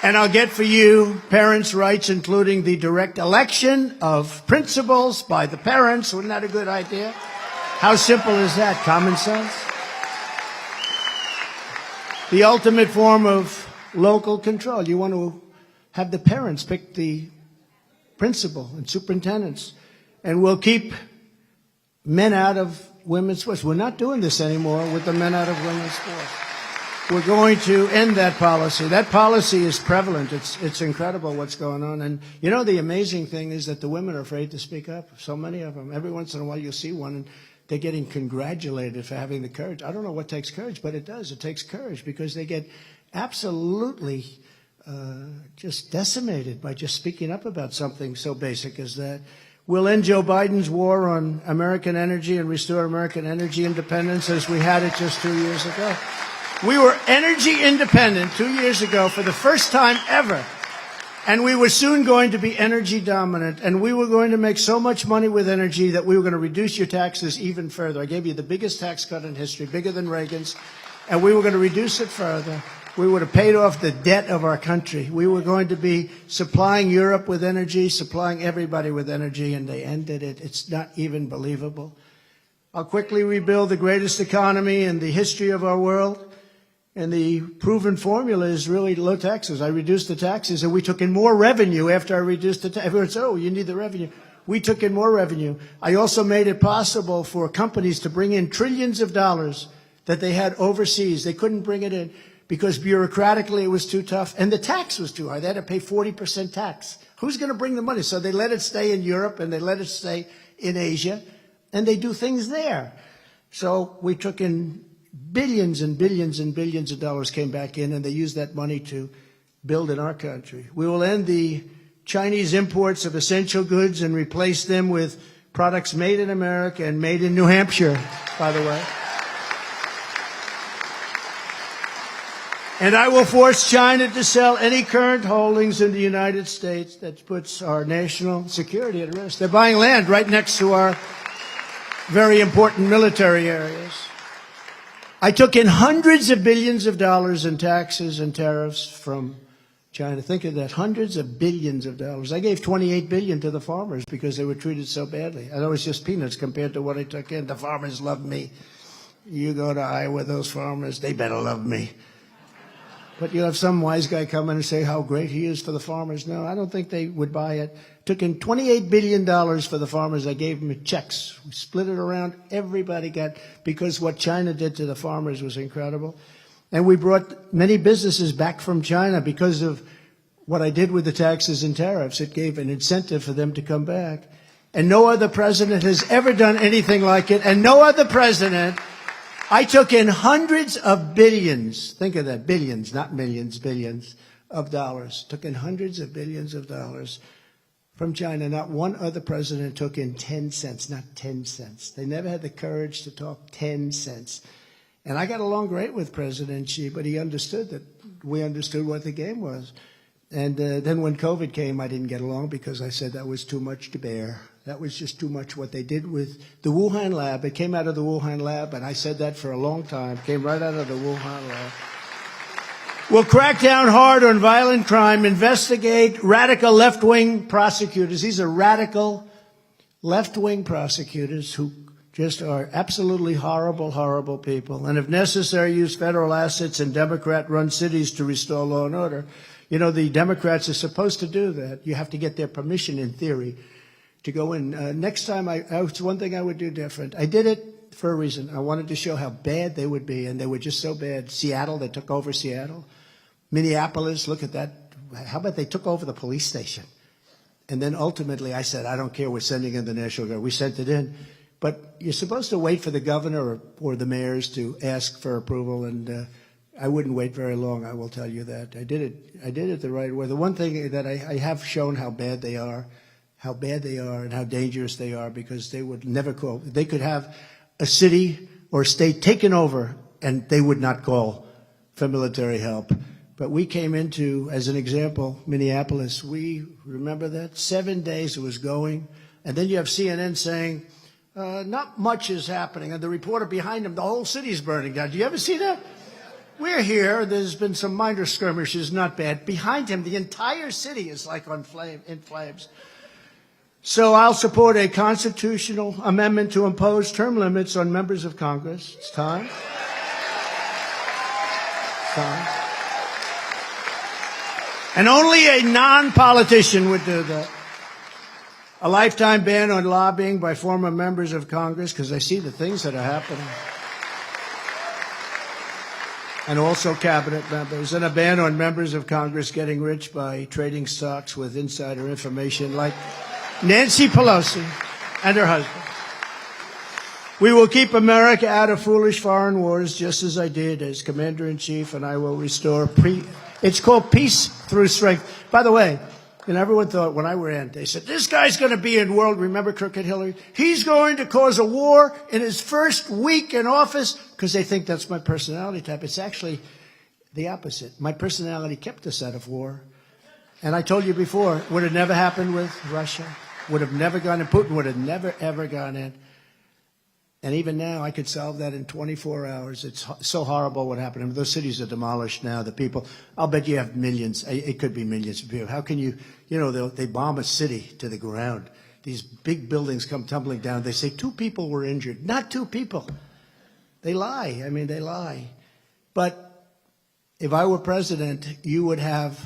And I'll get for you parents' rights, including the direct election of principals by the parents. Wasn't that a good idea? How simple is that? Common sense? The ultimate form of local control. You want to have the parents pick the principal and superintendents. And we'll keep men out of women's sports. We're not doing this anymore with the men out of women's sports. We're going to end that policy. That policy is prevalent. It's incredible what's going on. And the amazing thing is that the women are afraid to speak up. So many of them. Every once in a while you'll see one and they're getting congratulated for having the courage. I don't know what takes courage, but it does. It takes courage because they get absolutely just decimated by just speaking up about something so basic as that. We'll end Joe Biden's war on American energy and restore American energy independence as we had it just 2 years ago. We were energy independent 2 years ago for the first time ever. And we were soon going to be energy dominant. And we were going to make so much money with energy that we were going to reduce your taxes even further. I gave you the biggest tax cut in history, bigger than Reagan's. And we were going to reduce it further. We would have paid off the debt of our country. We were going to be supplying Europe with energy, supplying everybody with energy, and they ended it. It's not even believable. I'll quickly rebuild the greatest economy in the history of our world. And the proven formula is really low taxes. I reduced the taxes, and we took in more revenue after I reduced the taxes. Everyone said, oh, you need the revenue. We took in more revenue. I also made it possible for companies to bring in trillions of dollars that they had overseas. They couldn't bring it in because bureaucratically it was too tough, and the tax was too high. They had to pay 40% tax. Who's going to bring the money? So they let it stay in Europe, and they let it stay in Asia, and they do things there. So we took in billions and billions and billions of dollars came back in, and they used that money to build in our country. We will end the Chinese imports of essential goods and replace them with products made in America and made in New Hampshire, by the way. And I will force China to sell any current holdings in the United States that puts our national security at risk. They're buying land right next to our very important military areas. I took in hundreds of billions of dollars in taxes and tariffs from China. Think of that, hundreds of billions of dollars. I gave $28 billion to the farmers because they were treated so badly. I know it's just peanuts compared to what I took in. The farmers love me. You go to Iowa, those farmers, they better love me. But you have some wise guy come in and say how great he is for the farmers. No, I don't think they would buy it. Took in $28 billion for the farmers. I gave them checks. We split it around. Everybody got, because what China did to the farmers was incredible. And we brought many businesses back from China because of what I did with the taxes and tariffs. It gave an incentive for them to come back. And no other president has ever done anything like it. And no other president. I took in hundreds of billions, think of that, billions, not millions, billions of dollars. Took in hundreds of billions of dollars from China. Not one other president took in 10 cents, not 10 cents. They never had the courage to talk 10 cents. And I got along great with President Xi, but he understood that we understood what the game was. And then when COVID came, I didn't get along because I said that was too much to bear. That was just too much what they did with the Wuhan lab. It came out of the Wuhan lab, and I said that for a long time. It came right out of the Wuhan lab. We'll crack down hard on violent crime, investigate radical left-wing prosecutors. These are radical left-wing prosecutors who just are absolutely horrible, horrible people. And if necessary, use federal assets in Democrat-run cities to restore law and order. You know, the Democrats are supposed to do that. You have to get their permission, in theory, to go in. Next time, it's one thing I would do different. I did it for a reason. I wanted to show how bad they would be, and they were just so bad. Seattle, they took over Seattle. Minneapolis, look at that. How about they took over the police station? And then ultimately I said, I don't care, we're sending in the National Guard. We sent it in. But you're supposed to wait for the governor or the mayors to ask for approval, and I wouldn't wait very long, I will tell you that. I did it the right way. The one thing that I have shown how bad they are and how dangerous they are, because they would never call. They could have a city or state taken over, and they would not call for military help. But we came into, as an example, Minneapolis. We remember that 7 days it was going, and then you have CNN saying, not much is happening. And the reporter behind him, the whole city's burning down. Do you ever see that? We're here. There's been some minor skirmishes, not bad. Behind him, the entire city is like in flames. So I'll support a constitutional amendment to impose term limits on members of Congress. It's time. It's time. And only a non-politician would do that. A lifetime ban on lobbying by former members of Congress, because I see the things that are happening. And also cabinet members. And a ban on members of Congress getting rich by trading stocks with insider information like Nancy Pelosi and her husband. We will keep America out of foolish foreign wars, just as I did as Commander-in-Chief, and I will restore it's called peace through strength. By the way, everyone thought when I ran, they said, this guy's going to be in world, remember Crooked Hillary? He's going to cause a war in his first week in office, because they think that's my personality type. It's actually the opposite. My personality kept us out of war. And I told you before, it would have never happened with Russia, would have never gone in, Putin would have never, ever gone in. And even now, I could solve that in 24 hours. It's so horrible what happened. I mean, those cities are demolished now. The people, I'll bet you have millions. It could be millions of people. How can you, they bomb a city to the ground. These big buildings come tumbling down. They say 2 people were injured. Not 2 people. They lie. I mean, they lie. But if I were president, you would have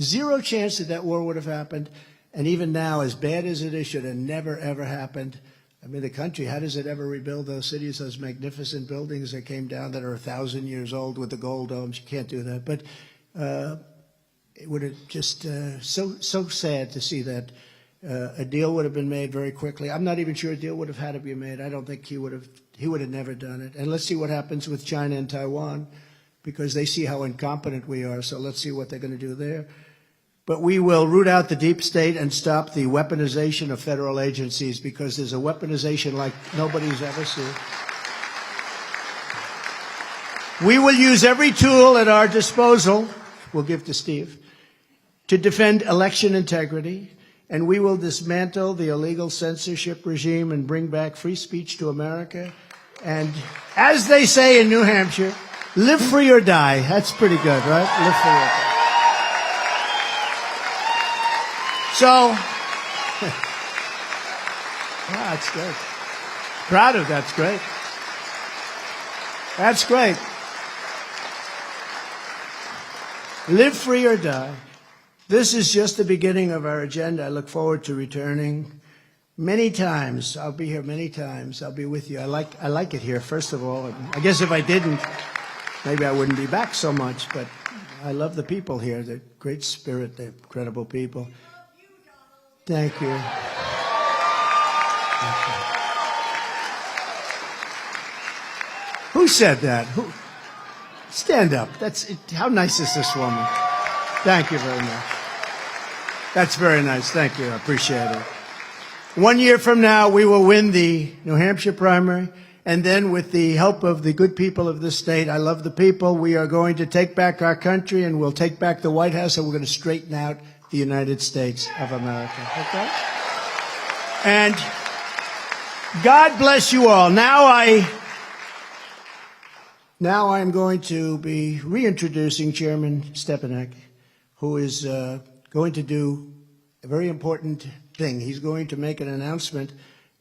0 chance that war would have happened. And even now, as bad as it is, should have never, ever happened. I mean, the country, how does it ever rebuild those cities, those magnificent buildings that came down that are 1,000 years old with the gold domes? You can't do that. But it would have just so sad to see that a deal would have been made very quickly. I'm not even sure a deal would have had to be made. I don't think he would have never done it. And let's see what happens with China and Taiwan, because they see how incompetent we are. So let's see what they're going to do there. But we will root out the deep state and stop the weaponization of federal agencies, because there's a weaponization like nobody's ever seen. We will use every tool at our disposal, we'll give to Steve, to defend election integrity, and we will dismantle the illegal censorship regime and bring back free speech to America. And as they say in New Hampshire, live free or die. That's pretty good, right? Live free or die. So, that's good. Proud of that's great. That's great. Live free or die. This is just the beginning of our agenda. I look forward to returning many times. I'll be here many times. I'll be with you. I like it here, first of all. I guess if I didn't, maybe I wouldn't be back so much, but I love the people here. They're great spirit. They're incredible people. Thank you. Who said that? Who? Stand up. That's it. How nice is this woman? Thank you very much. That's very nice. Thank you. I appreciate it. 1 year from now, we will win the New Hampshire primary. And then with the help of the good people of this state, I love the people, we are going to take back our country, and we'll take back the White House, and we're going to straighten out the United States of America. Okay? And God bless you all. Now I'm going to be reintroducing Chairman Stepanek, who is going to do a very important thing. He's going to make an announcement,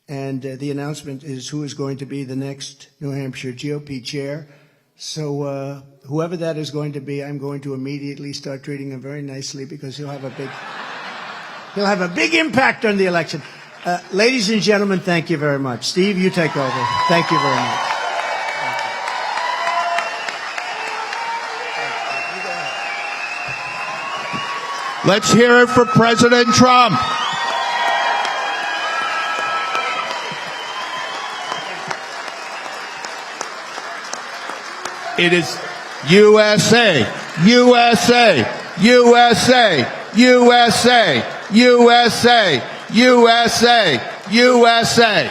and the announcement is who is going to be the next New Hampshire GOP chair. So whoever that is going to be, I'm going to immediately start treating him very nicely, because he'll have a big impact on the election. Ladies and gentlemen, thank you very much. Steve, you take over. Thank you very much. Let's hear it for President Trump. It is USA, USA, USA, USA, USA, USA, USA.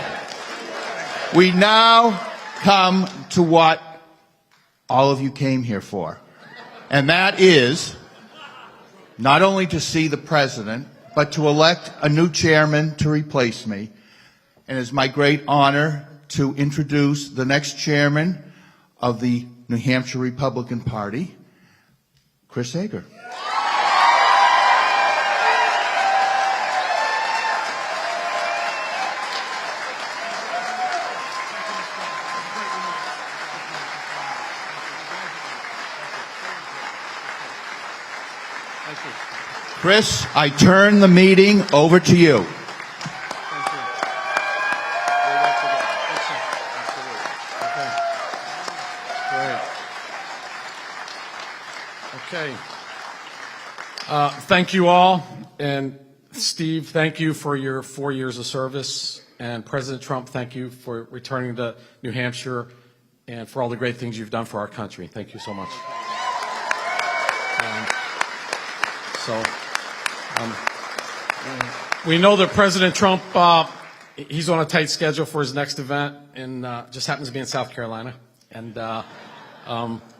We now come to what all of you came here for. And that is not only to see the president, but to elect a new chairman to replace me. And it's my great honor to introduce the next chairman of the New Hampshire Republican Party, Chris Hager. Chris, I turn the meeting over to you. Okay. Thank you all. And Steve, thank you for your 4 years of service. And President Trump, thank you for returning to New Hampshire and for all the great things you've done for our country. Thank you so much. We know that President Trump, he's on a tight schedule for his next event, and just happens to be in South Carolina. And the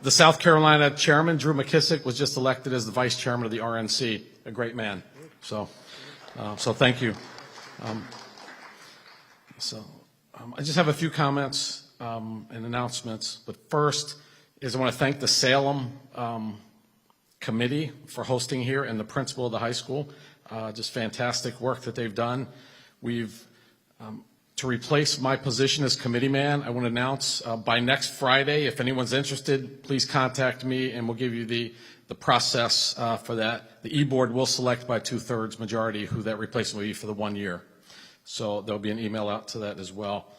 South Carolina chairman, Drew McKissick, was just elected as the vice chairman of the RNC, a great man. So thank you. I just have a few comments and announcements. But first is I want to thank the Salem committee for hosting here and the principal of the high school. Just fantastic work that they've done. To replace my position as committee man, I want to announce by next Friday, if anyone's interested, please contact me and we'll give you the process for that. The E-Board will select by 2/3 majority who that replacement will be for the 1 year. So there'll be an email out to that as well.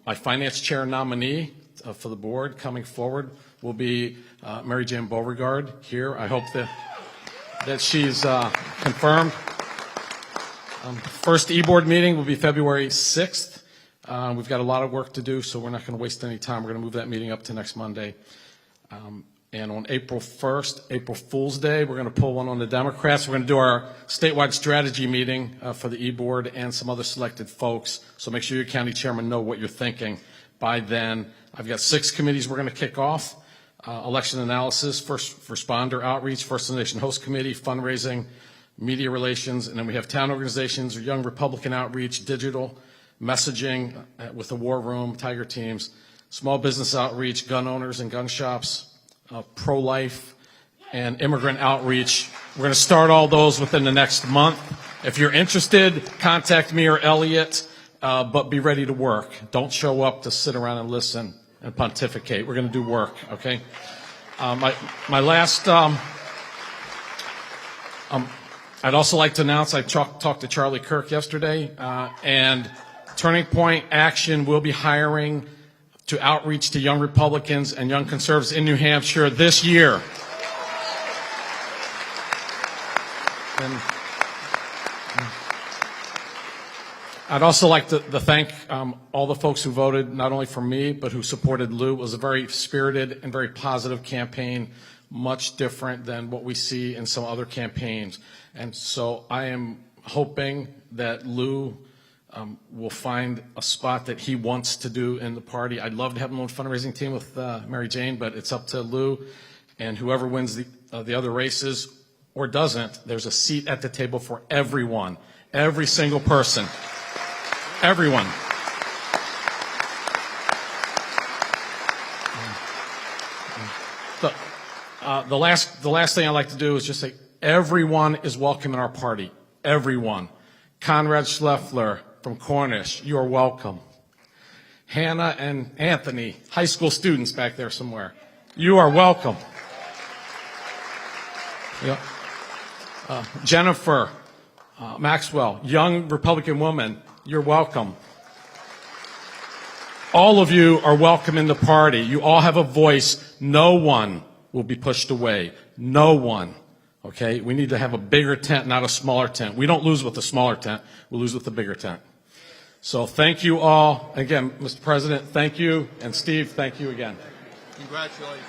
My finance chair nominee for the board coming forward will be Mary Jane Beauregard here. I hope that she's confirmed. First E-Board meeting will be February 6th. We've got a lot of work to do, so we're not going to waste any time. We're going to move that meeting up to next Monday. And on April 1st, April Fool's Day, we're going to pull one on the Democrats. We're going to do our statewide strategy meeting for the E-Board and some other selected folks. So make sure your county chairman know what you're thinking by then. I've got 6 committees we're going to kick off. Election analysis, first responder outreach, First Nation host committee, fundraising, media relations, and then we have town organizations, young Republican outreach, digital messaging with the war room, tiger teams, small business outreach, gun owners and gun shops, pro-life, and immigrant outreach. We're going to start all those within the next month. If you're interested, contact me or Elliot, but be ready to work. Don't show up to sit around and listen and pontificate. We're going to do work, okay? My last... I'd also like to announce I talked to Charlie Kirk yesterday, and Turning Point Action will be hiring to outreach to young Republicans and young conservatives in New Hampshire this year. And I'd also like to thank all the folks who voted, not only for me, but who supported Lou. It was a very spirited and very positive campaign, much different than what we see in some other campaigns. And so I am hoping that Lou will find a spot that he wants to do in the party. I'd love to have him on a fundraising team with Mary Jane, but it's up to Lou. And whoever wins the other races or doesn't, there's a seat at the table for everyone, every single person, everyone. The last thing I'd like to do is just say everyone is welcome in our party. Everyone. Conrad Schleffler from Cornish, you are welcome. Hannah and Anthony, high school students back there somewhere, you are welcome. Yeah. Jennifer Maxwell, young Republican woman, you're welcome. All of you are welcome in the party. You all have a voice. No one will be pushed away. No one. Okay? We need to have a bigger tent, not a smaller tent. We don't lose with the smaller tent. We lose with the bigger tent. So thank you all. Again, Mr. President, thank you. And Steve, thank you again. Congratulations.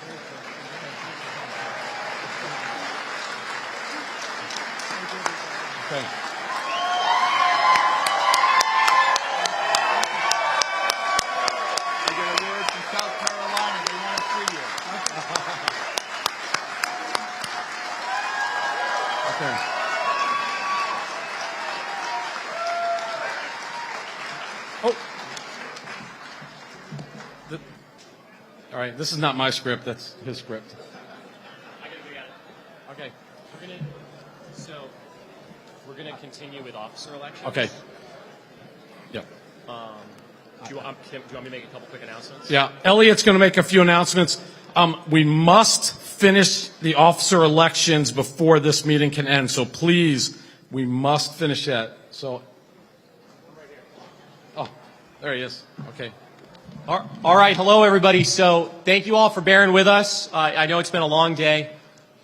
Okay. I get a word from South Carolina. They want to see you. Okay. Oh. All right, this is not my script. That's his script. Okay. We're going to continue with officer elections. Okay. Yep. Do you want me to make a couple quick announcements? Yeah. Elliot's going to make a few announcements. We must finish the officer elections before this meeting can end. So please, we must finish that. So, oh, there he is. Okay. All right. Hello, everybody. So thank you all for bearing with us. I know it's been a long day.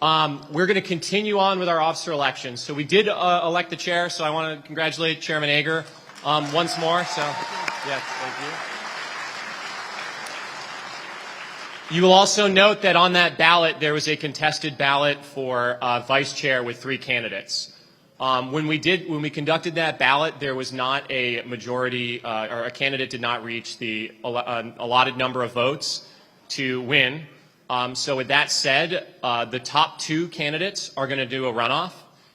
We're going to continue on with our officer elections. So we did elect the chair, so I want to congratulate Chairman Ager once more. So, yeah, thank you. You will also note that on that ballot, there was a contested ballot for vice chair with 3 candidates. When we conducted that ballot, there was not a majority, or a candidate did not reach the allotted number of votes to win. So with that said, the top 2 candidates are going to do a runoff,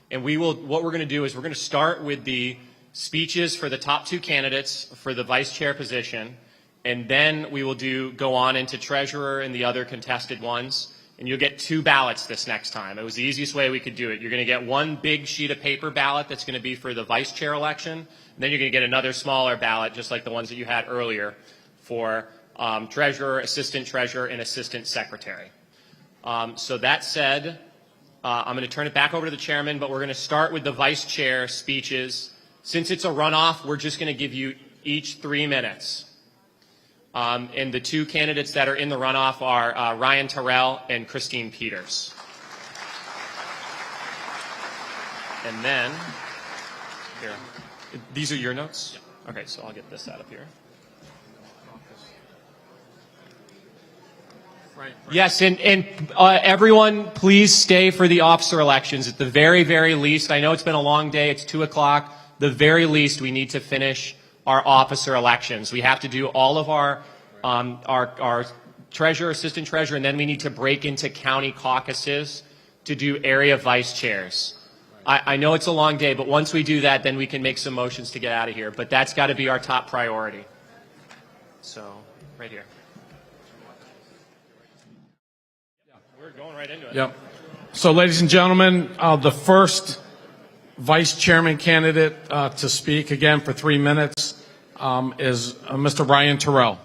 and what we're going to do is we're going to start with the speeches for the top two candidates for the vice chair position, and then we will go on into treasurer and the other contested ones, and you'll get 2 ballots this next time. It was the easiest way we could do it. You're going to get one big sheet of paper ballot that's going to be for the vice chair election, and then you're going to get another smaller ballot, just like the ones that you had earlier, for treasurer, assistant treasurer, and assistant secretary. So that said, I'm going to turn it back over to the chairman, but we're going to start with the vice chair speeches. Since it's a runoff, we're just going to give you each 3 minutes. And the 2 candidates that are in the runoff are Ryan Terrell and Christine Peters. And then, here, these are your notes? Okay, so I'll get this out of here. Yes, and everyone, please stay for the officer elections. At the very, very least, I know it's been a long day, it's 2 o'clock. The very least, we need to finish our officer elections. We have to do all of our treasurer, assistant treasurer, and then we need to break into county caucuses to do area vice chairs. I know it's a long day, but once we do that, then we can make some motions to get out of here. But that's got to be our top priority. So, right here. We're going right into it. Yep. So, ladies and gentlemen, the first vice chairman candidate to speak again for 3 minutes is Mr. Ryan Terrell.